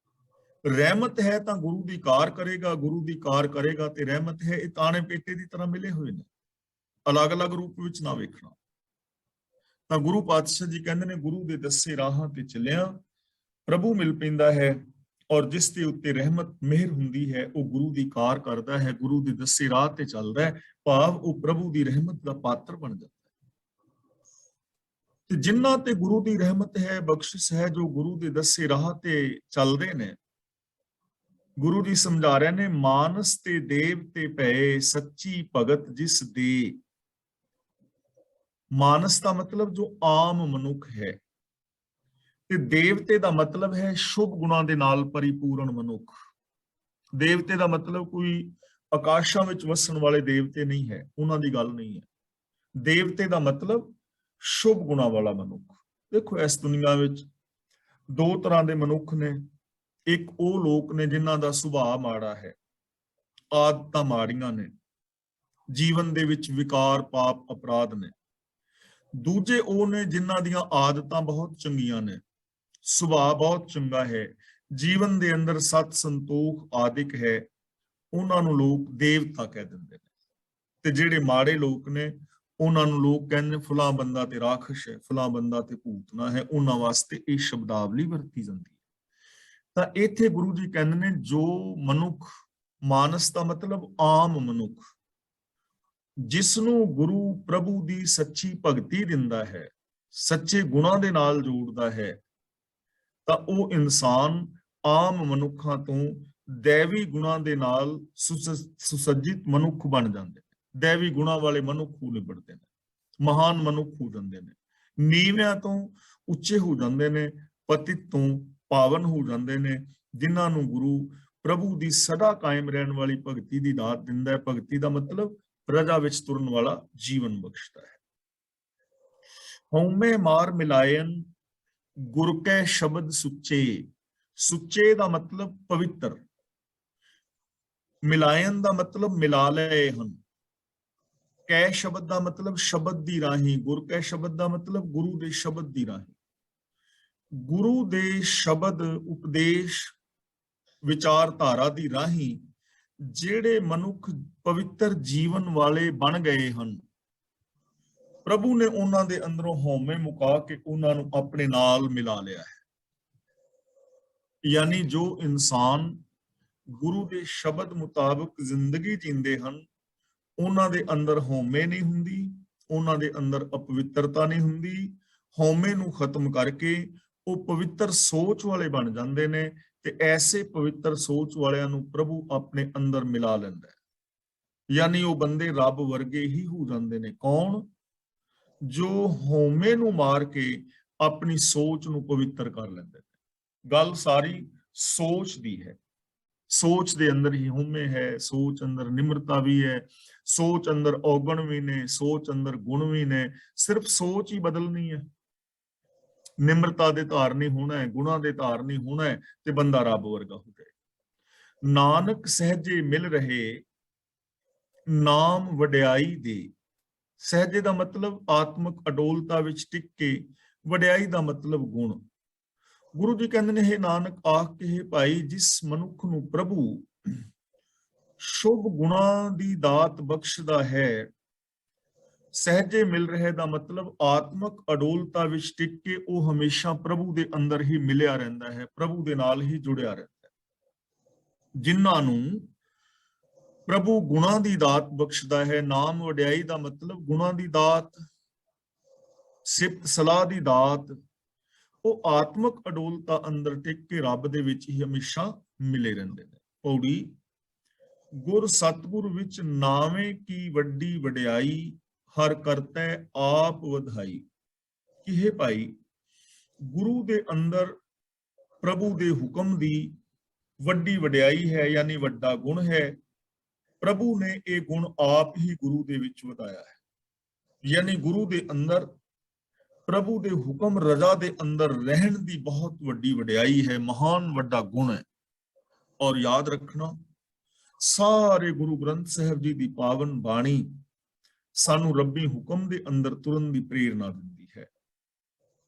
ਰਹਿਮਤ ਹੈ ਤਾਂ ਗੁਰੂ ਦੀ ਕਾਰ ਕਰੇਗਾ, ਗੁਰੂ ਦੀ ਕਾਰ ਕਰੇਗਾ ਤੇ ਰਹਿਮਤ ਹੈ। ਇਹ ਤਾਣੇ ਪੇਟੇ ਦੀ ਤਰ੍ਹਾਂ ਮਿਲੇ ਹੋਏ ਨੇ, ਅਲੱਗ-ਅਲੱਗ ਰੂਪ ਵਿੱਚ ਨਾ ਵੇਖਣਾ। ਤਾਂ ਗੁਰੂ ਪਾਤਸ਼ਾਹ ਜੀ ਕਹਿੰਦੇ ਨੇ, ਗੁਰੂ ਦੇ ਦੱਸੇ ਰਾਹਾਂ ਤੇ ਚੱਲਿਆ ਪ੍ਰਭੂ ਮਿਲ ਪੈਂਦਾ ਹੈ, ਔਰ ਜਿਸ ਦੇ ਉੱਤੇ ਰਹਿਮਤ ਮਿਹਰ ਹੁੰਦੀ ਹੈ, ਉਹ ਗੁਰੂ ਦੀ ਕਾਰ ਕਰਦਾ ਹੈ, ਗੁਰੂ ਦੇ ਦੱਸੇ ਰਾਹ ਤੇ ਚੱਲਦਾ ਹੈ, ਭਾਵ ਉਹ ਪ੍ਰਭੂ ਦੀ ਰਹਿਮਤ ਦਾ ਪਾਤਰ ਬਣ ਜਾਂਦਾ ਹੈ। ਤੇ ਜਿਨ੍ਹਾਂ ਤੇ ਗੁਰੂ ਦੀ ਰਹਿਮਤ ਹੈ, ਬਖਸ਼ਿਸ਼ ਹੈ, ਜੋ ਗੁਰੂ ਦੇ ਦੱਸੇ ਰਾਹ ਤੇ ਚੱਲਦੇ ਨੇ, ਗੁਰੂ ਜੀ ਸਮਝਾ ਰਹੇ ਨੇ, ਮਾਨਸ ਤੇ ਦੇਵ ਤੇ ਪਏ, ਸੱਚੀ ਭਗਤ ਜਿਸ ਦੇ। ਮਾਨਸ ਦਾ ਮਤਲਬ ਜੋ ਆਮ ਮਨੁੱਖ ਹੈ, ਤੇ ਦੇਵਤੇ ਦਾ ਮਤਲਬ ਹੈ ਸ਼ੁਭ ਗੁਣਾਂ ਦੇ ਨਾਲ ਪਰਿਪੂਰਨ ਮਨੁੱਖ। ਦੇਵਤੇ ਦਾ ਮਤਲਬ ਕੋਈ ਆਕਾਸ਼ਾਂ ਵਿੱਚ ਵਸਣ ਵਾਲੇ ਦੇਵਤੇ ਨਹੀਂ ਹੈ, ਉਹਨਾਂ ਦੀ ਗੱਲ ਨਹੀਂ ਹੈ। ਦੇਵਤੇ ਦਾ ਮਤਲਬ ਸ਼ੁਭ ਗੁਣਾਂ ਵਾਲਾ ਮਨੁੱਖ। ਦੇਖੋ, ਇਸ ਦੁਨੀਆ ਵਿੱਚ ਦੋ ਤਰ੍ਹਾਂ ਦੇ ਮਨੁੱਖ ਨੇ। ਇੱਕ ਉਹ ਲੋਕ ਨੇ ਜਿਨ੍ਹਾਂ ਦਾ ਸੁਭਾਅ ਮਾੜਾ ਹੈ, ਆਦਤਾਂ ਮਾੜੀਆਂ ਨੇ, ਜੀਵਨ ਦੇ ਵਿੱਚ ਵਿਕਾਰ, ਪਾਪ, ਅਪਰਾਧ ਨੇ। ਦੂਜੇ ਉਹ ਨੇ ਜਿਨ੍ਹਾਂ ਦੀਆਂ ਆਦਤਾਂ ਬਹੁਤ ਚੰਗੀਆਂ ਨੇ, ਸੁਭਾਅ ਬਹੁਤ ਚੰਗਾ ਹੈ, ਜੀਵਨ ਦੇ ਅੰਦਰ ਸਤ ਸੰਤੋਖ ਆਦਿਕ ਹੈ। ਉਹਨਾਂ ਨੂੰ ਲੋਕ ਦੇਵਤਾ ਕਹਿ ਦਿੰਦੇ ਨੇ। ਤੇ ਜਿਹੜੇ ਮਾੜੇ ਲੋਕ ਨੇ, ਉਹਨਾਂ ਨੂੰ ਲੋਕ ਕਹਿੰਦੇ ਫਲਾਂ ਬੰਦਾ ਤੇ ਰਾਖਸ਼ ਹੈ, ਫਲਾਂ ਬੰਦਾ ਤੇ ਭੂਤਨਾ ਹੈ। ਉਹਨਾਂ ਵਾਸਤੇ ਇਹ ਸ਼ਬਦਾਵਲੀ ਵਰਤੀ ਜਾਂਦੀ ਹੈ। ਤਾਂ ਇੱਥੇ ਗੁਰੂ ਜੀ ਕਹਿੰਦੇ ਨੇ ਜੋ ਮਨੁੱਖ, ਮਾਨਸ ਦਾ ਮਤਲਬ ਆਮ ਮਨੁੱਖ, ਜਿਸ ਨੂੰ ਗੁਰੂ ਪ੍ਰਭੂ ਦੀ ਸੱਚੀ ਭਗਤੀ ਦਿੰਦਾ ਹੈ, ਸੱਚੇ ਗੁਣਾਂ ਦੇ ਨਾਲ ਜੋੜਦਾ ਹੈ, ਤਾਂ ਉਹ ਇਨਸਾਨ ਆਮ ਮਨੁੱਖਾਂ ਤੋਂ ਦੈਵੀ ਗੁਣਾਂ ਦੇ ਨਾਲ ਸੁਸੱਜਿਤ ਮਨੁੱਖ ਬਣ ਜਾਂਦੇ ਨੇ। ਦੈਵੀ ਗੁਣਾਂ ਵਾਲੇ ਮਨੁੱਖ ਹੋ ਨਿਬੜਦੇ ਨੇ, ਮਹਾਨ ਮਨੁੱਖ ਹੋ ਜਾਂਦੇ ਨੇ, ਨੀਵਿਆਂ ਤੋਂ ਉੱਚੇ ਹੋ ਜਾਂਦੇ ਨੇ, ਪਤਿਤ ਤੋਂ ਪਾਵਨ ਹੋ ਜਾਂਦੇ ਨੇ, ਜਿਨ੍ਹਾਂ ਨੂੰ ਗੁਰੂ ਪ੍ਰਭੂ ਦੀ ਸਦਾ ਕਾਇਮ ਰਹਿਣ ਵਾਲੀ ਭਗਤੀ ਦੀ ਦਾਤ ਦਿੰਦਾ ਹੈ। ਭਗਤੀ ਦਾ ਮਤਲਬ ਪ੍ਰਜਾ ਵਿੱਚ ਤੁਰਨ ਵਾਲਾ ਜੀਵਨ ਬਖਸ਼ਦਾ ਹੈ। ਹਉਮੈ ਮਾਰ ਮਿਲਾਇਨ ਗੁਰ ਕੈ ਸ਼ਬਦ ਸੁੱਚੇ। ਸੁੱਚੇ ਦਾ ਮਤਲਬ ਪਵਿੱਤਰ, ਮਿਲਾਇਨ ਦਾ ਮਤਲਬ ਮਿਲਾ ਲਏ ਹਨ, ਕੈ ਸ਼ਬਦ ਦਾ ਮਤਲਬ ਸ਼ਬਦ ਦੀ ਰਾਹੀਂ, ਗੁਰ ਕੈ ਸ਼ਬਦ ਦਾ ਮਤਲਬ ਗੁਰੂ ਦੇ ਸ਼ਬਦ ਦੀ ਰਾਹੀਂ। ਗੁਰੂ ਦੇ ਸ਼ਬਦ ਉਪਦੇਸ਼ ਵਿਚਾਰਧਾਰਾ ਦੀ ਰਾਹੀਂ ਜਿਹੜੇ ਮਨੁੱਖ ਪਵਿੱਤਰ ਜੀਵਨ ਵਾਲੇ ਬਣ ਗਏ ਹਨ, ਪ੍ਰਭੂ ਨੇ ਉਹਨਾਂ ਦੇ ਅੰਦਰੋਂ ਹਉਮੈ ਮੁਕਾ ਕੇ ਉਹਨਾਂ ਨੂੰ ਆਪਣੇ ਨਾਲ ਮਿਲਾ ਲਿਆ ਹੈ। ਯਾਨੀ ਜੋ ਇਨਸਾਨ ਗੁਰੂ ਦੇ ਸ਼ਬਦ ਮੁਤਾਬਕ ਜ਼ਿੰਦਗੀ ਜੀਂਦੇ ਹਨ, ਉਹਨਾਂ ਦੇ ਅੰਦਰ ਹਉਮੈ ਨਹੀਂ ਹੁੰਦੀ, ਉਹਨਾਂ ਦੇ ਅੰਦਰ ਅਪਵਿੱਤਰਤਾ ਨਹੀਂ ਹੁੰਦੀ। ਹਉਮੈ ਨੂੰ ਖਤਮ ਕਰਕੇ ਉਹ ਪਵਿੱਤਰ ਸੋਚ ਵਾਲੇ ਬਣ ਜਾਂਦੇ ਨੇ, ਤੇ ਐਸੇ ਪਵਿੱਤਰ ਸੋਚ ਵਾਲਿਆਂ ਨੂੰ ਪ੍ਰਭੂ ਆਪਣੇ ਅੰਦਰ ਮਿਲਾ ਲੈਂਦਾ ਹੈ। ਯਾਨੀ ਉਹ ਬੰਦੇ ਰੱਬ ਵਰਗੇ ਹੀ ਹੋ ਜਾਂਦੇ ਨੇ। ਕੌਣ? ਜੋ ਹਉਮੈ ਨੂੰ ਮਾਰ ਕੇ ਆਪਣੀ ਸੋਚ ਨੂੰ ਪਵਿੱਤਰ ਕਰ ਲੈਂਦੇ ਨੇ। ਗੱਲ ਸਾਰੀ ਸੋਚ ਦੀ ਹੈ। ਸੋਚ ਦੇ ਅੰਦਰ ਹੀ ਹਉਮੈ ਹੈ, ਸੋਚ ਅੰਦਰ ਨਿਮਰਤਾ ਵੀ ਹੈ, ਸੋਚ ਅੰਦਰ ਔਗਣ ਵੀ ਨੇ, ਸੋਚ ਅੰਦਰ ਗੁਣ ਵੀ ਨੇ। ਸਿਰਫ ਸੋਚ ਹੀ ਬਦਲਣੀ ਹੈ। ਨਿਮਰਤਾ ਦੇ ਧਾਰਨੀ ਹੋਣਾ ਹੈ, ਗੁਣਾਂ ਦੇ ਧਾਰਨੀ ਹੋਣਾ ਹੈ, ਤੇ ਬੰਦਾ ਰੱਬ ਵਰਗਾ ਹੋ ਜਾਏ। ਨਾਨਕ ਸਹਿਜੇ ਮਿਲ ਰਹੇ ਨਾਮ ਵਡਿਆਈ ਦੇ। ਸਹਿਜੇ ਦਾ ਮਤਲਬ ਆਤਮਿਕ ਅਡੋਲਤਾ ਵਿੱਚ ਟਿਕ ਕੇ, ਵਡਿਆਈ ਦਾ ਮਤਲਬ ਗੁਣ। ਗੁਰੂ ਜੀ ਕਹਿੰਦੇ ਨੇ, ਇਹ ਨਾਨਕ ਆਖ ਕੇ ਭਾਈ, ਜਿਸ ਮਨੁੱਖ ਨੂੰ ਪ੍ਰਭੂ ਸ਼ੁਭ ਗੁਣਾਂ ਦੀ ਦਾਤ ਬਖਸ਼ਦਾ ਹੈ, ਸਹਿਜੇ ਮਿਲ ਰਹੇ ਦਾ ਮਤਲਬ ਆਤਮਿਕ ਅਡੋਲਤਾ ਵਿੱਚ ਟਿਕ ਕੇ ਉਹ ਹਮੇਸ਼ਾ ਪ੍ਰਭੂ ਦੇ ਅੰਦਰ ਹੀ ਮਿਲਿਆ ਰਹਿੰਦਾ ਹੈ, ਪ੍ਰਭੂ ਦੇ ਨਾਲ ਹੀ ਜੁੜਿਆ ਰਹਿੰਦਾ ਹੈ। ਜਿਨ੍ਹਾਂ ਨੂੰ ਪ੍ਰਭੂ ਗੁਣਾਂ ਦੀ ਦਾਤ ਬਖਸ਼ਦਾ ਹੈ, ਨਾਮ ਵਡਿਆਈ ਦਾ ਮਤਲਬ ਗੁਣਾਂ ਦੀ ਦਾਤ, ਸਿਫਤ ਸਲਾਹ ਦੀ ਦਾਤ, ਉਹ ਆਤਮਿਕ ਅਡੋਲਤਾ ਅੰਦਰ ਟਿਕ ਕੇ ਰੱਬ ਦੇ ਵਿੱਚ ਹੀ ਹਮੇਸ਼ਾ ਮਿਲੇ ਰਹਿੰਦੇ ਨੇ। ਪੌੜੀ। ਗੁਰ ਸਤਿਗੁਰ ਵਿੱਚ ਨਾਵੇਂ ਕੀ ਵੱਡੀ ਵਡਿਆਈ, ਹਰ ਕਰਤੈ ਆਪ ਵਧਾਈ। ਇਹ ਭਾਈ, ਗੁਰੂ ਦੇ ਅੰਦਰ ਪ੍ਰਭੂ ਦੇ ਹੁਕਮ ਦੀ ਵੱਡੀ ਵਡਿਆਈ ਹੈ, ਯਾਨੀ ਵੱਡਾ ਗੁਣ ਹੈ। ਪ੍ਰਭੂ ਨੇ ਇਹ ਗੁਣ ਆਪ ਹੀ ਗੁਰੂ ਦੇ ਵਿੱਚ ਵਧਾਇਆ ਹੈ। ਯਾਨੀ ਗੁਰੂ ਦੇ ਅੰਦਰ ਪ੍ਰਭੂ ਦੇ ਹੁਕਮ ਰਜ਼ਾ ਦੇ ਅੰਦਰ ਰਹਿਣ ਦੀ ਬਹੁਤ ਵੱਡੀ ਵਡਿਆਈ ਹੈ, ਮਹਾਨ ਵੱਡਾ ਗੁਣ ਹੈ। ਔਰ ਯਾਦ ਰੱਖਣਾ, ਸਾਰੇ ਗੁਰੂ ਗ੍ਰੰਥ ਸਾਹਿਬ ਜੀ ਦੀ ਪਾਵਨ ਬਾਣੀ ਸਾਨੂੰ ਰੱਬੀ ਹੁਕਮ ਦੇ ਅੰਦਰ ਤੁਰਨ ਦੀ ਪ੍ਰੇਰਣਾ ਦਿੰਦੀ ਹੈ।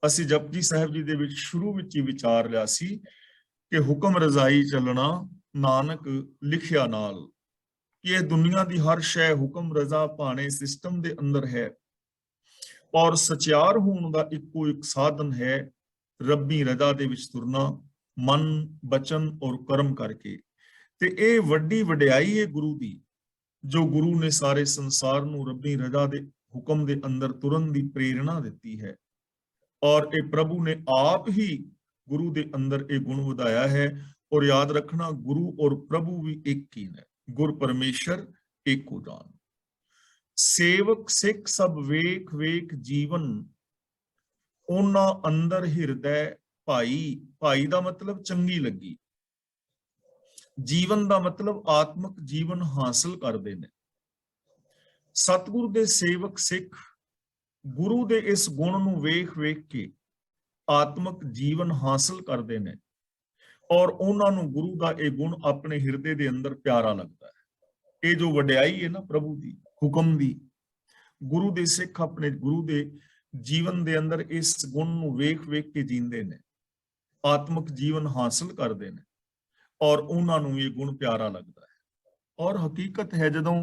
ਅਸੀਂ ਜਪਜੀ ਸਾਹਿਬ ਜੀ ਦੇ ਵਿੱਚ ਸ਼ੁਰੂ ਵਿੱਚ ਹੀ ਵਿਚਾਰ ਲਿਆ ਸੀ ਕਿ ਹੁਕਮ ਰਜ਼ਾਈ ਚੱਲਣਾ ਨਾਨਕ ਲਿਖਿਆ ਨਾਲ, ਕਿ ਇਹ ਦੁਨੀਆ ਦੀ ਹਰ ਸ਼ੈ ਹੁਕਮ ਰਜ਼ਾ ਭਾਣੇ ਸਿਸਟਮ ਦੇ ਅੰਦਰ ਹੈ, ਔਰ ਸਚਿਆਰ ਹੋਣ ਦਾ ਇੱਕੋ ਇੱਕ ਸਾਧਨ ਹੈ ਰੱਬੀ ਰਜ਼ਾ ਦੇ ਵਿੱਚ ਤੁਰਨਾ, ਮਨ, ਬਚਨ ਔਰ ਕਰਮ ਕਰਕੇ। ਤੇ ਇਹ ਵੱਡੀ ਵਡਿਆਈ ਹੈ ਗੁਰੂ ਦੀ, ਜੋ ਗੁਰੂ ਨੇ ਸਾਰੇ ਸੰਸਾਰ ਨੂੰ ਰੱਬੀ ਰਜ਼ਾ ਦੇ ਹੁਕਮ ਦੇ ਅੰਦਰ ਤੁਰਨ ਦੀ ਪ੍ਰੇਰਣਾ ਦਿੱਤੀ ਹੈ। ਔਰ ਇਹ ਪ੍ਰਭੂ ਨੇ ਆਪ ਹੀ ਗੁਰੂ ਦੇ ਅੰਦਰ ਇਹ ਗੁਣ ਵਧਾਇਆ ਹੈ। ਔਰ ਯਾਦ ਰੱਖਣਾ, ਗੁਰੂ ਔਰ ਪ੍ਰਭੂ ਵੀ ਇੱਕ ਹੀ ਨੇ। ਗੁਰ ਪਰਮੇਸ਼ਰ ਏਕੋ ਜਾਨ। ਸੇਵਕ ਸਿੱਖ ਸਭ ਵੇਖ ਵੇਖ ਜੀਵਨ, ਉਹਨਾਂ ਅੰਦਰ ਹਿਰਦੈ ਭਾਈ। ਭਾਈ ਦਾ ਮਤਲਬ ਚੰਗੀ ਲੱਗੀ, ਜੀਵਨ ਦਾ ਮਤਲਬ ਆਤਮਿਕ ਜੀਵਨ ਹਾਸਲ ਕਰਦੇ ਨੇ। ਸਤਿਗੁਰ ਦੇ ਸੇਵਕ ਸਿੱਖ ਗੁਰੂ ਦੇ ਇਸ ਗੁਣ ਨੂੰ ਵੇਖ ਵੇਖ ਕੇ ਆਤਮਿਕ ਜੀਵਨ ਹਾਸਲ ਕਰਦੇ ਨੇ, ਔਰ ਉਹਨਾਂ ਨੂੰ ਗੁਰੂ ਦਾ ਇਹ ਗੁਣ ਆਪਣੇ ਹਿਰਦੇ ਦੇ ਅੰਦਰ ਪਿਆਰਾ ਲੱਗਦਾ ਹੈ। ਇਹ ਜੋ ਵਡਿਆਈ ਹੈ ਨਾ ਪ੍ਰਭੂ ਦੀ, ਹੁਕਮ ਦੀ, ਗੁਰੂ ਦੇ ਸਿੱਖ ਆਪਣੇ ਗੁਰੂ ਦੇ ਜੀਵਨ ਦੇ ਅੰਦਰ ਇਸ ਗੁਣ ਨੂੰ ਵੇਖ ਵੇਖ ਕੇ ਜੀਂਦੇ ਨੇ, ਆਤਮਿਕ ਜੀਵਨ ਹਾਸਲ ਕਰਦੇ ਨੇ, ਔਰ ਉਹਨਾਂ ਨੂੰ ਇਹ ਗੁਣ ਪਿਆਰਾ ਲੱਗਦਾ ਹੈ। ਔਰ ਹਕੀਕਤ ਹੈ, ਜਦੋਂ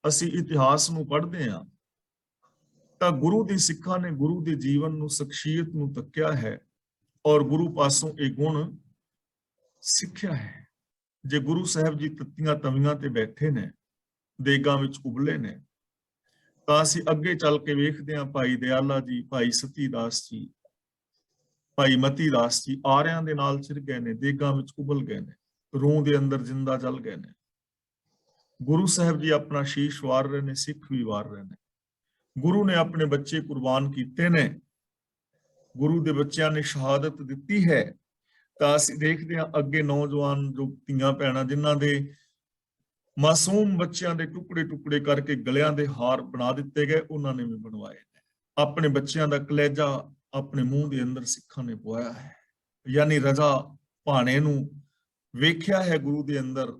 ਅਸੀਂ ਇਤਿਹਾਸ ਨੂੰ ਪੜ੍ਹਦੇ ਹਾਂ ਤਾਂ ਗੁਰੂ ਦੇ ਸਿੱਖਾਂ ਨੇ ਗੁਰੂ ਦੇ ਜੀਵਨ ਨੂੰ, ਸ਼ਖਸੀਅਤ ਨੂੰ ਤੱਕਿਆ ਹੈ, ਔਰ ਗੁਰੂ ਪਾਸੋਂ ਇਹ ਗੁਣ ਸਿੱਖਿਆ ਹੈ। ਜੇ ਗੁਰੂ ਸਾਹਿਬ ਜੀ ਤੱਤੀਆਂ ਤਵੀਆਂ ਤੇ ਬੈਠੇ ਨੇ, ਦੇਗਾਂ ਵਿੱਚ ਉਬਲੇ ਨੇ, ਤਾਂ ਅਸੀਂ ਅੱਗੇ ਚੱਲ ਕੇ ਵੇਖਦੇ ਹਾਂ ਭਾਈ ਦਿਆਲਾ ਜੀ, ਭਾਈ ਸਤੀ ਦਾਸ ਜੀ, ਭਾਈ ਮਤੀ ਦਾਸ ਜੀ ਆਰਿਆਂ ਦੇ ਨਾਲ ਚਿਰ ਗਏ ਨੇ, ਦੇਗਾਂ ਵਿੱਚ ਉਬਲ ਗਏ ਨੇ, ਰੂਹ ਦੇ ਅੰਦਰ ਜਿੰਦਾ ਜਲ ਗਏ ਨੇ। ਗੁਰੂ ਸਾਹਿਬ ਜੀ ਆਪਣਾ ਸ਼ੀਸ਼ ਵਾਰ ਰਹੇ ਨੇ, ਸਿੱਖ ਵੀ ਵਾਰ ਰਹੇ ਨੇ। ਗੁਰੂ ਨੇ ਆਪਣੇ ਬੱਚੇ ਕੁਰਬਾਨ ਕੀਤੇ ਨੇ, ਗੁਰੂ ਦੇ ਬੱਚਿਆਂ ਨੇ ਸ਼ਹਾਦਤ ਦਿੱਤੀ ਹੈ। ਤਾਂ ਅਸੀਂ ਦੇਖਦੇ ਹਾਂ ਅੱਗੇ ਨੌਜਵਾਨ ਜੋ ਧੀਆਂ ਭੈਣਾਂ ਜਿਨ੍ਹਾਂ ਦੇ ਮਾਸੂਮ ਬੱਚਿਆਂ ਦੇ ਟੁਕੜੇ ਟੁਕੜੇ ਕਰਕੇ ਗਲਿਆਂ ਦੇ ਹਾਰ ਬਣਾ ਦਿੱਤੇ ਗਏ, ਉਹਨਾਂ ਨੇ ਵੀ ਬਣਵਾਏ ਨੇ। ਆਪਣੇ ਬੱਚਿਆਂ ਦਾ ਕਲੇਜਾ ਆਪਣੇ ਮੂੰਹ ਦੇ ਅੰਦਰ ਸਿੱਖਾਂ ਨੇ ਪਵਾਇਆ ਹੈ। ਯਾਨੀ ਰਜ਼ਾ ਭਾਣੇ ਨੂੰ ਵੇਖਿਆ ਹੈ ਗੁਰੂ ਦੇ ਅੰਦਰ,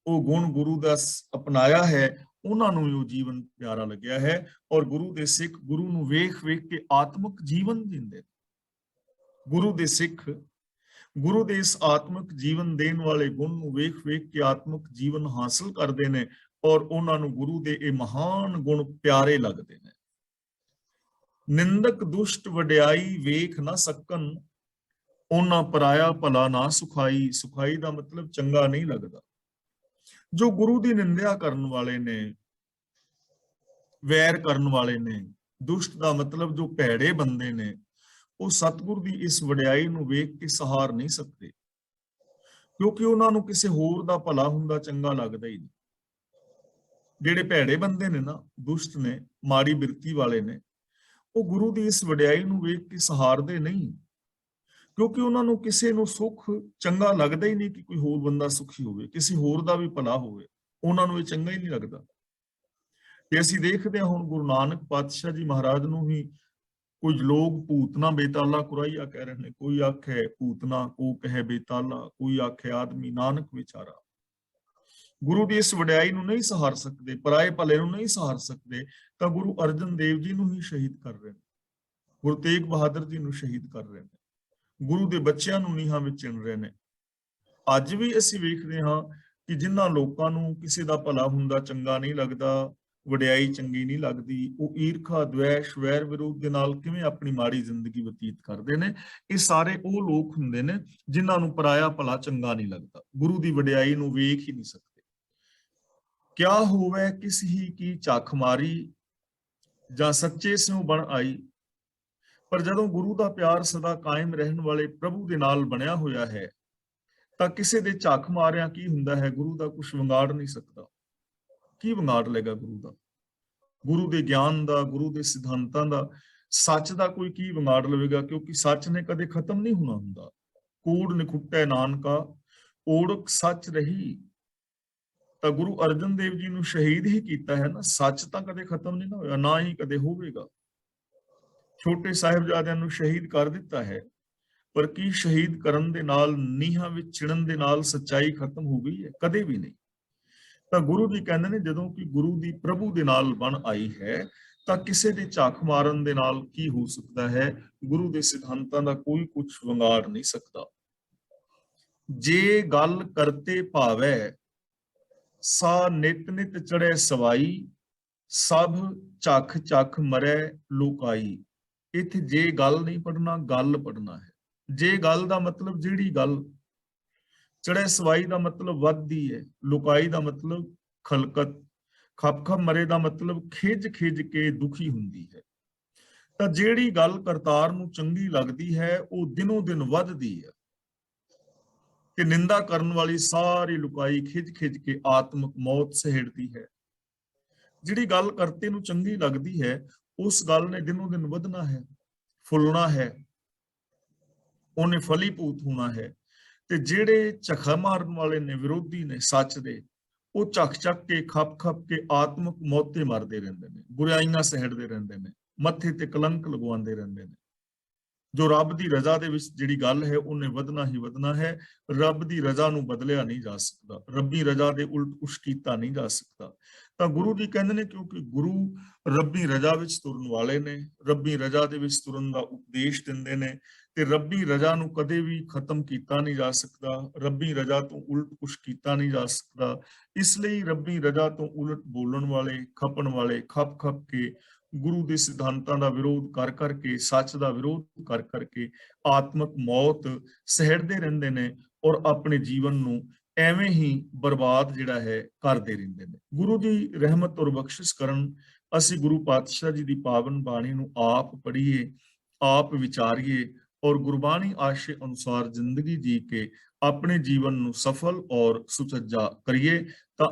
ਉਹ ਗੁਣ ਗੁਰੂ ਦਾ ਅਪਣਾਇਆ ਹੈ, ਉਹਨਾਂ ਨੂੰ ਵੀ ਉਹ ਜੀਵਨ ਪਿਆਰਾ ਲੱਗਿਆ ਹੈ। ਔਰ ਗੁਰੂ ਦੇ ਸਿੱਖ ਗੁਰੂ ਨੂੰ ਵੇਖ ਵੇਖ ਕੇ ਆਤਮਿਕ ਜੀਵਨ ਦਿੰਦੇ। ਗੁਰੂ ਦੇ ਸਿੱਖ ਗੁਰੂ ਦੇ ਇਸ ਆਤਮਿਕ ਜੀਵਨ ਦੇਣ ਵਾਲੇ ਗੁਣ ਨੂੰ ਵੇਖ ਵੇਖ ਕੇ ਆਤਮਿਕ ਜੀਵਨ ਹਾਸਲ ਕਰਦੇ ਨੇ, ਔਰ ਉਹਨਾਂ ਨੂੰ ਗੁਰੂ ਦੇ ਇਹ ਮਹਾਨ ਗੁਣ ਪਿਆਰੇ ਲੱਗਦੇ ਨੇ। ਨਿੰਦਕ ਦੁਸ਼ਟ ਵਡਿਆਈ ਵੇਖ ਨਾ ਸਕਣ, ਉਹਨਾਂ ਪਰਾਇਆ ਭਲਾ ਨਾ ਸੁਖਾਈ। ਸੁਖਾਈ ਦਾ ਮਤਲਬ ਚੰਗਾ ਨਹੀਂ ਲੱਗਦਾ। ਜੋ ਗੁਰੂ ਦੀ ਨਿੰਦਿਆ ਕਰਨ ਵਾਲੇ ਨੇ, ਵੈਰ ਕਰਨ ਵਾਲੇ ਨੇ, ਦੁਸ਼ਟ ਦਾ ਮਤਲਬ ਜੋ ਭੈੜੇ ਬੰਦੇ ਨੇ, ਉਹ ਸਤਿਗੁਰ ਦੀ ਇਸ ਵਡਿਆਈ ਨੂੰ ਵੇਖ ਕੇ ਸਹਾਰ ਨਹੀਂ ਸਕਦੇ, ਕਿਉਂਕਿ ਉਹਨਾਂ ਨੂੰ ਕਿਸੇ ਹੋਰ ਦਾ ਭਲਾ ਹੁੰਦਾ ਚੰਗਾ ਲੱਗਦਾ ਹੀ ਨਹੀਂ। ਜਿਹੜੇ ਭੈੜੇ ਬੰਦੇ ਨੇ ਨਾ, ਦੁਸ਼ਟ ਨੇ, ਮਾੜੀ ਬਿਰਤੀ ਵਾਲੇ ਨੇ, ਉਹ ਗੁਰੂ ਦੀ ਇਸ ਵਡਿਆਈ ਨੂੰ ਵੇਖ ਕੇ ਸਹਾਰਦੇ ਨਹੀਂ, ਕਿਉਂਕਿ ਉਹਨਾਂ ਨੂੰ ਕਿਸੇ ਨੂੰ ਸੁੱਖ ਚੰਗਾ ਲੱਗਦਾ ਹੀ ਨਹੀਂ ਕਿ ਕੋਈ ਹੋਰ ਬੰਦਾ ਸੁਖੀ ਹੋਵੇ, ਕਿਸੇ ਹੋਰ ਦਾ ਵੀ ਭਲਾ ਹੋਵੇ, ਉਹਨਾਂ ਨੂੰ ਇਹ ਚੰਗਾ ਹੀ ਨਹੀਂ ਲੱਗਦਾ। ਤੇ ਅਸੀਂ ਦੇਖਦੇ ਹਾਂ ਹੁਣ ਗੁਰੂ ਨਾਨਕ ਪਾਤਸ਼ਾਹ ਜੀ ਮਹਾਰਾਜ ਨੂੰ ਹੀ ਕੁਝ ਲੋਕ ਭੂਤਨਾ ਬੇਤਾਲਾ ਕੁਰਾਈਆ ਕਹਿ ਰਹੇ ਨੇ। ਕੋਈ ਆਖੇ ਭੂਤਨਾ, ਕੋ ਕਹੇ ਬੇਤਾਲਾ, ਕੋਈ ਆਖੇ ਆਦਮੀ ਨਾਨਕ ਵਿਚਾਰਾ। ਗੁਰੂ ਦੀ ਇਸ ਵਡਿਆਈ ਨੂੰ ਨਹੀਂ ਸਹਾਰ ਸਕਦੇ, ਪਰਾਏ ਭਲੇ ਨੂੰ ਨਹੀਂ ਸਹਾਰ ਸਕਦੇ, ਤਾਂ ਗੁਰੂ ਅਰਜਨ ਦੇਵ ਜੀ ਨੂੰ ਹੀ ਸ਼ਹੀਦ ਕਰ ਰਹੇ ਨੇ, ਗੁਰੂ ਤੇਗ ਬਹਾਦਰ ਜੀ ਨੂੰ ਸ਼ਹੀਦ ਕਰ ਰਹੇ ਨੇ, ਗੁਰੂ ਦੇ ਬੱਚਿਆਂ ਨੂੰ ਨੀਹਾਂ ਵਿੱਚ ਚਿਣ ਰਹੇ ਨੇ। ਅੱਜ ਵੀ ਅਸੀਂ ਵੇਖਦੇ ਹਾਂ ਕਿ ਜਿਨ੍ਹਾਂ ਲੋਕਾਂ ਨੂੰ ਕਿਸੇ ਦਾ ਭਲਾ ਹੁੰਦਾ ਚੰਗਾ ਨਹੀਂ ਲੱਗਦਾ, ਵਡਿਆਈ ਚੰਗੀ ਨਹੀਂ ਲੱਗਦੀ, ਉਹ ਈਰਖਾ, ਦਵੇਸ਼, ਵੈਰ ਵਿਰੋਧ ਦੇ ਨਾਲ ਕਿਵੇਂ ਆਪਣੀ ਮਾੜੀ ਜ਼ਿੰਦਗੀ ਬਤੀਤ ਕਰਦੇ ਨੇ। ਇਹ ਸਾਰੇ ਉਹ ਲੋਕ ਹੁੰਦੇ ਨੇ ਜਿਨ੍ਹਾਂ ਨੂੰ ਪਰਾਇਆ ਭਲਾ ਚੰਗਾ ਨਹੀਂ ਲੱਗਦਾ, ਗੁਰੂ ਦੀ ਵਡਿਆਈ ਨੂੰ ਵੇਖ ਹੀ ਨਹੀਂ ਸਕਦੇ। ਕਿਆ ਹੋਵੇ ਕਿਸ ਹੀ ਕੀ ਝੱਖ ਮਾਰੀ, ਜਾਂ ਸੱਚੇ ਸਿਉ ਬਣ ਆਈ। ਪਰ ਜਦੋਂ ਗੁਰੂ ਦਾ ਪਿਆਰ ਸਦਾ ਕਾਇਮ ਰਹਿਣ ਵਾਲੇ ਪ੍ਰਭੂ ਦੇ ਨਾਲ ਬਣਿਆ ਹੋਇਆ ਹੈ, ਤਾਂ ਕਿਸੇ ਦੇ ਝੱਖ ਮਾਰਿਆ ਕੀ ਹੁੰਦਾ ਹੈ, ਗੁਰੂ ਦਾ ਕੁਝ ਵਿਗਾੜ ਨਹੀਂ ਸਕਦਾ। ਕੀ ਵਿਗਾੜ ਲੇਗਾ ਗੁਰੂ ਦਾ, ਗੁਰੂ ਦੇ ਗਿਆਨ ਦਾ, ਗੁਰੂ ਦੇ ਸਿਧਾਂਤਾਂ ਦਾ, ਸੱਚ ਦਾ ਕੋਈ ਕੀ ਵਿਗਾੜ ਲਵੇਗਾ, ਕਿਉਂਕਿ ਸੱਚ ਨੇ ਕਦੇ ਖਤਮ ਨਹੀਂ ਹੋਣਾ ਹੁੰਦਾ। ਕੂੜ ਨਿਖੁੱਟੈ ਨਾਨਕਾ, ਓੜਕ ਸੱਚ ਰਹੀ। ਤਾਂ ਗੁਰੂ ਅਰਜਨ ਦੇਵ ਜੀ ਨੂੰ ਸ਼ਹੀਦ ਹੀ ਕੀਤਾ ਹੈ ਨਾ, ਸੱਚ ਤਾਂ ਕਦੇ ਖਤਮ ਨਹੀਂ ਨਾ ਹੋਇਆ, ਨਾ ਹੀ ਕਦੇ ਹੋਵੇਗਾ। ਛੋਟੇ ਸਾਹਿਬਜ਼ਾਦਿਆਂ ਨੂੰ ਸ਼ਹੀਦ ਕਰ ਦਿੱਤਾ ਹੈ, ਪਰ ਕੀ ਸ਼ਹੀਦ ਕਰਨ ਦੇ ਨਾਲ, ਨੀਹਾਂ ਵਿੱਚ ਚਿਣਨ ਦੇ ਨਾਲ ਸੱਚਾਈ ਖਤਮ ਹੋ ਗਈ ਹੈ? ਕਦੇ ਵੀ ਨਹੀਂ। ਤਾਂ ਗੁਰੂ ਜੀ ਕਹਿੰਦੇ ਨੇ ਜਦੋਂ ਕਿ ਗੁਰੂ ਦੀ ਪ੍ਰਭੂ ਦੇ ਨਾਲ ਬਣ ਆਈ ਹੈ, ਤਾਂ ਕਿਸੇ ਦੇ ਝਾਕ ਮਾਰਨ ਦੇ ਨਾਲ ਕੀ ਹੋ ਸਕਦਾ ਹੈ? ਗੁਰੂ ਦੇ ਸਿਧਾਂਤਾਂ ਦਾ ਕੋਈ ਕੁਝ ਵਿਗਾੜ ਨਹੀਂ ਸਕਦਾ। ਜੇ ਗੱਲ ਕਰਤੇ ਭਾਵੈ, ਸਾ ਨਿਤ ਨਿਤ ਚੜ੍ਹੈ ਸਵਾਈ, ਸਭ ਝੱਖ ਝੱਖ ਮਰੈ ਲੋਕਾਈ। ਇੱਥੇ ਜੇ ਗੱਲ ਨਹੀਂ ਪੜਨਾ, ਗੱਲ ਪੜਨਾ ਹੈ। ਜੇ ਗੱਲ ਦਾ ਮਤਲਬ ਜਿਹੜੀ ਗੱਲ, ਚੜ੍ਹੈ ਸਵਾਈ ਦਾ ਮਤਲਬ ਵੱਧਦੀ ਹੈ, ਲੁਕਾਈ ਦਾ ਮਤਲਬ ਖਲਕਤ, ਖਪ ਖਪ ਮਰੇ ਦਾ ਮਤਲਬ ਖਿੱਜ ਖਿੱਜ ਕੇ ਦੁਖੀ ਹੁੰਦੀ ਹੈ। ਤਾਂ ਜਿਹੜੀ ਗੱਲ ਕਰਤਾਰ ਨੂੰ ਚੰਗੀ ਲੱਗਦੀ ਹੈ, ਉਹ ਦਿਨੋਂ ਦਿਨ ਵੱਧਦੀ ਹੈ, ਤੇ ਨਿੰਦਾ ਕਰਨ ਵਾਲੀ ਸਾਰੀ ਲੁਕਾਈ ਖਿੱਚ ਖਿੱਚ ਕੇ ਆਤਮਿਕ ਮੌਤ ਸਹੇੜਦੀ ਹੈ। ਜਿਹੜੀ ਗੱਲ ਕਰਤੇ ਨੂੰ ਚੰਗੀ ਲੱਗਦੀ ਹੈ, ਉਸ ਗੱਲ ਨੇ ਦਿਨੋਂ ਦਿਨ ਵਧਣਾ ਹੈ, ਫੁੱਲਣਾ ਹੈ, ਉਹਨੇ ਫਲੀਭੂਤ ਹੋਣਾ ਹੈ। ਤੇ ਜਿਹੜੇ ਝਖਾ ਮਾਰਨ ਵਾਲੇ ਨੇ, ਵਿਰੋਧੀ ਨੇ ਸੱਚ ਦੇ, ਉਹ ਝੱਕ ਝੱਕ ਕੇ, ਖੱਪ ਖੱਪ ਕੇ ਆਤਮਿਕ ਮੌਤੇ ਮਰਦੇ ਰਹਿੰਦੇ ਨੇ, ਬੁਰਾਈਆਂ ਸਹਿੜਦੇ ਰਹਿੰਦੇ ਨੇ, ਮੱਥੇ ਤੇ ਕਲੰਕ ਲਗਵਾਉਂਦੇ ਰਹਿੰਦੇ ਨੇ। ਜੋ ਰੱਬ ਦੀ ਰਜ਼ਾ ਦੇ ਵਿੱਚ ਜਿਹੜੀ ਗੱਲ ਹੈ, ਉਹਨੇ ਵਧਣਾ ਹੀ ਵਧਣਾ ਹੈ। ਰੱਬ ਦੀ ਰਜ਼ਾ ਨੂੰ ਬਦਲਿਆ ਨਹੀਂ ਜਾ ਸਕਦਾ, ਰੱਬੀ ਰਜ਼ਾ ਦੇ ਉਲਟ ਕੁਛ ਕੀਤਾ ਨਹੀਂ ਜਾ ਸਕਦਾ। ਤਾਂ ਗੁਰੂ ਜੀ ਕਹਿੰਦੇ ਨੇ ਕਿਉਂਕਿ ਗੁਰੂ ਰੱਬੀ ਰਜ਼ਾ ਵਿੱਚ ਤੁਰਨ ਵਾਲੇ ਨੇ, ਰੱਬੀ ਰਜ਼ਾ ਦੇ ਵਿੱਚ ਤੁਰਨ ਦਾ ਉਪਦੇਸ਼ ਦਿੰਦੇ ਨੇ, ਤੇ ਰੱਬੀ ਰਜ਼ਾ ਨੂੰ ਕਦੇ ਵੀ ਖਤਮ ਕੀਤਾ ਨਹੀਂ ਜਾ ਸਕਦਾ, ਰੱਬੀ ਰਜ਼ਾ ਤੋਂ ਉਲਟ ਕੁਛ ਕੀਤਾ ਨਹੀਂ ਜਾ ਸਕਦਾ। ਇਸ ਲਈ ਰੱਬੀ ਰਜ਼ਾ ਤੋਂ ਉਲਟ ਬੋਲਣ ਵਾਲੇ, ਖਪਣ ਵਾਲੇ, ਖਪ ਖਪ ਕੇ ਗੁਰੂ ਦੇ ਸਿਧਾਂਤਾਂ ਦਾ ਵਿਰੋਧ ਕਰ ਕਰਕੇ, ਸੱਚ ਦਾ ਵਿਰੋਧ ਕਰ ਕਰਕੇ ਆਤਮਕ ਮੌਤ ਸਹਿੜਦੇ ਰਹਿੰਦੇ ਨੇ ਔਰ ਆਪਣੇ ਜੀਵਨ ਨੂੰ ਐਵੇਂ ਹੀ ਬਰਬਾਦ ਜਿਹੜਾ ਹੈ ਕਰਦੇ ਰਹਿੰਦੇ ਨੇ। ਗੁਰੂ ਦੀ ਰਹਿਮਤ ਔਰ ਬਖਸ਼ਿਸ਼ ਕਰਨ ਅਸੀਂ ਗੁਰੂ ਪਾਤਸ਼ਾਹ ਜੀ ਦੀ ਪਾਵਨ ਬਾਣੀ ਨੂੰ ਆਪ ਪੜ੍ਹੀਏ, ਆਪ ਵਿਚਾਰੀਏ ਔਰ ਗੁਰਬਾਣੀ ਆਸ਼ੇ ਅਨੁਸਾਰ ਜ਼ਿੰਦਗੀ ਜੀ ਕੇ ਆਪਣੇ ਜੀਵਨ ਨੂੰ ਸਫਲ ਔਰ ਸੁਚੱਜਾ ਕਰੀਏ, ਤਾਂ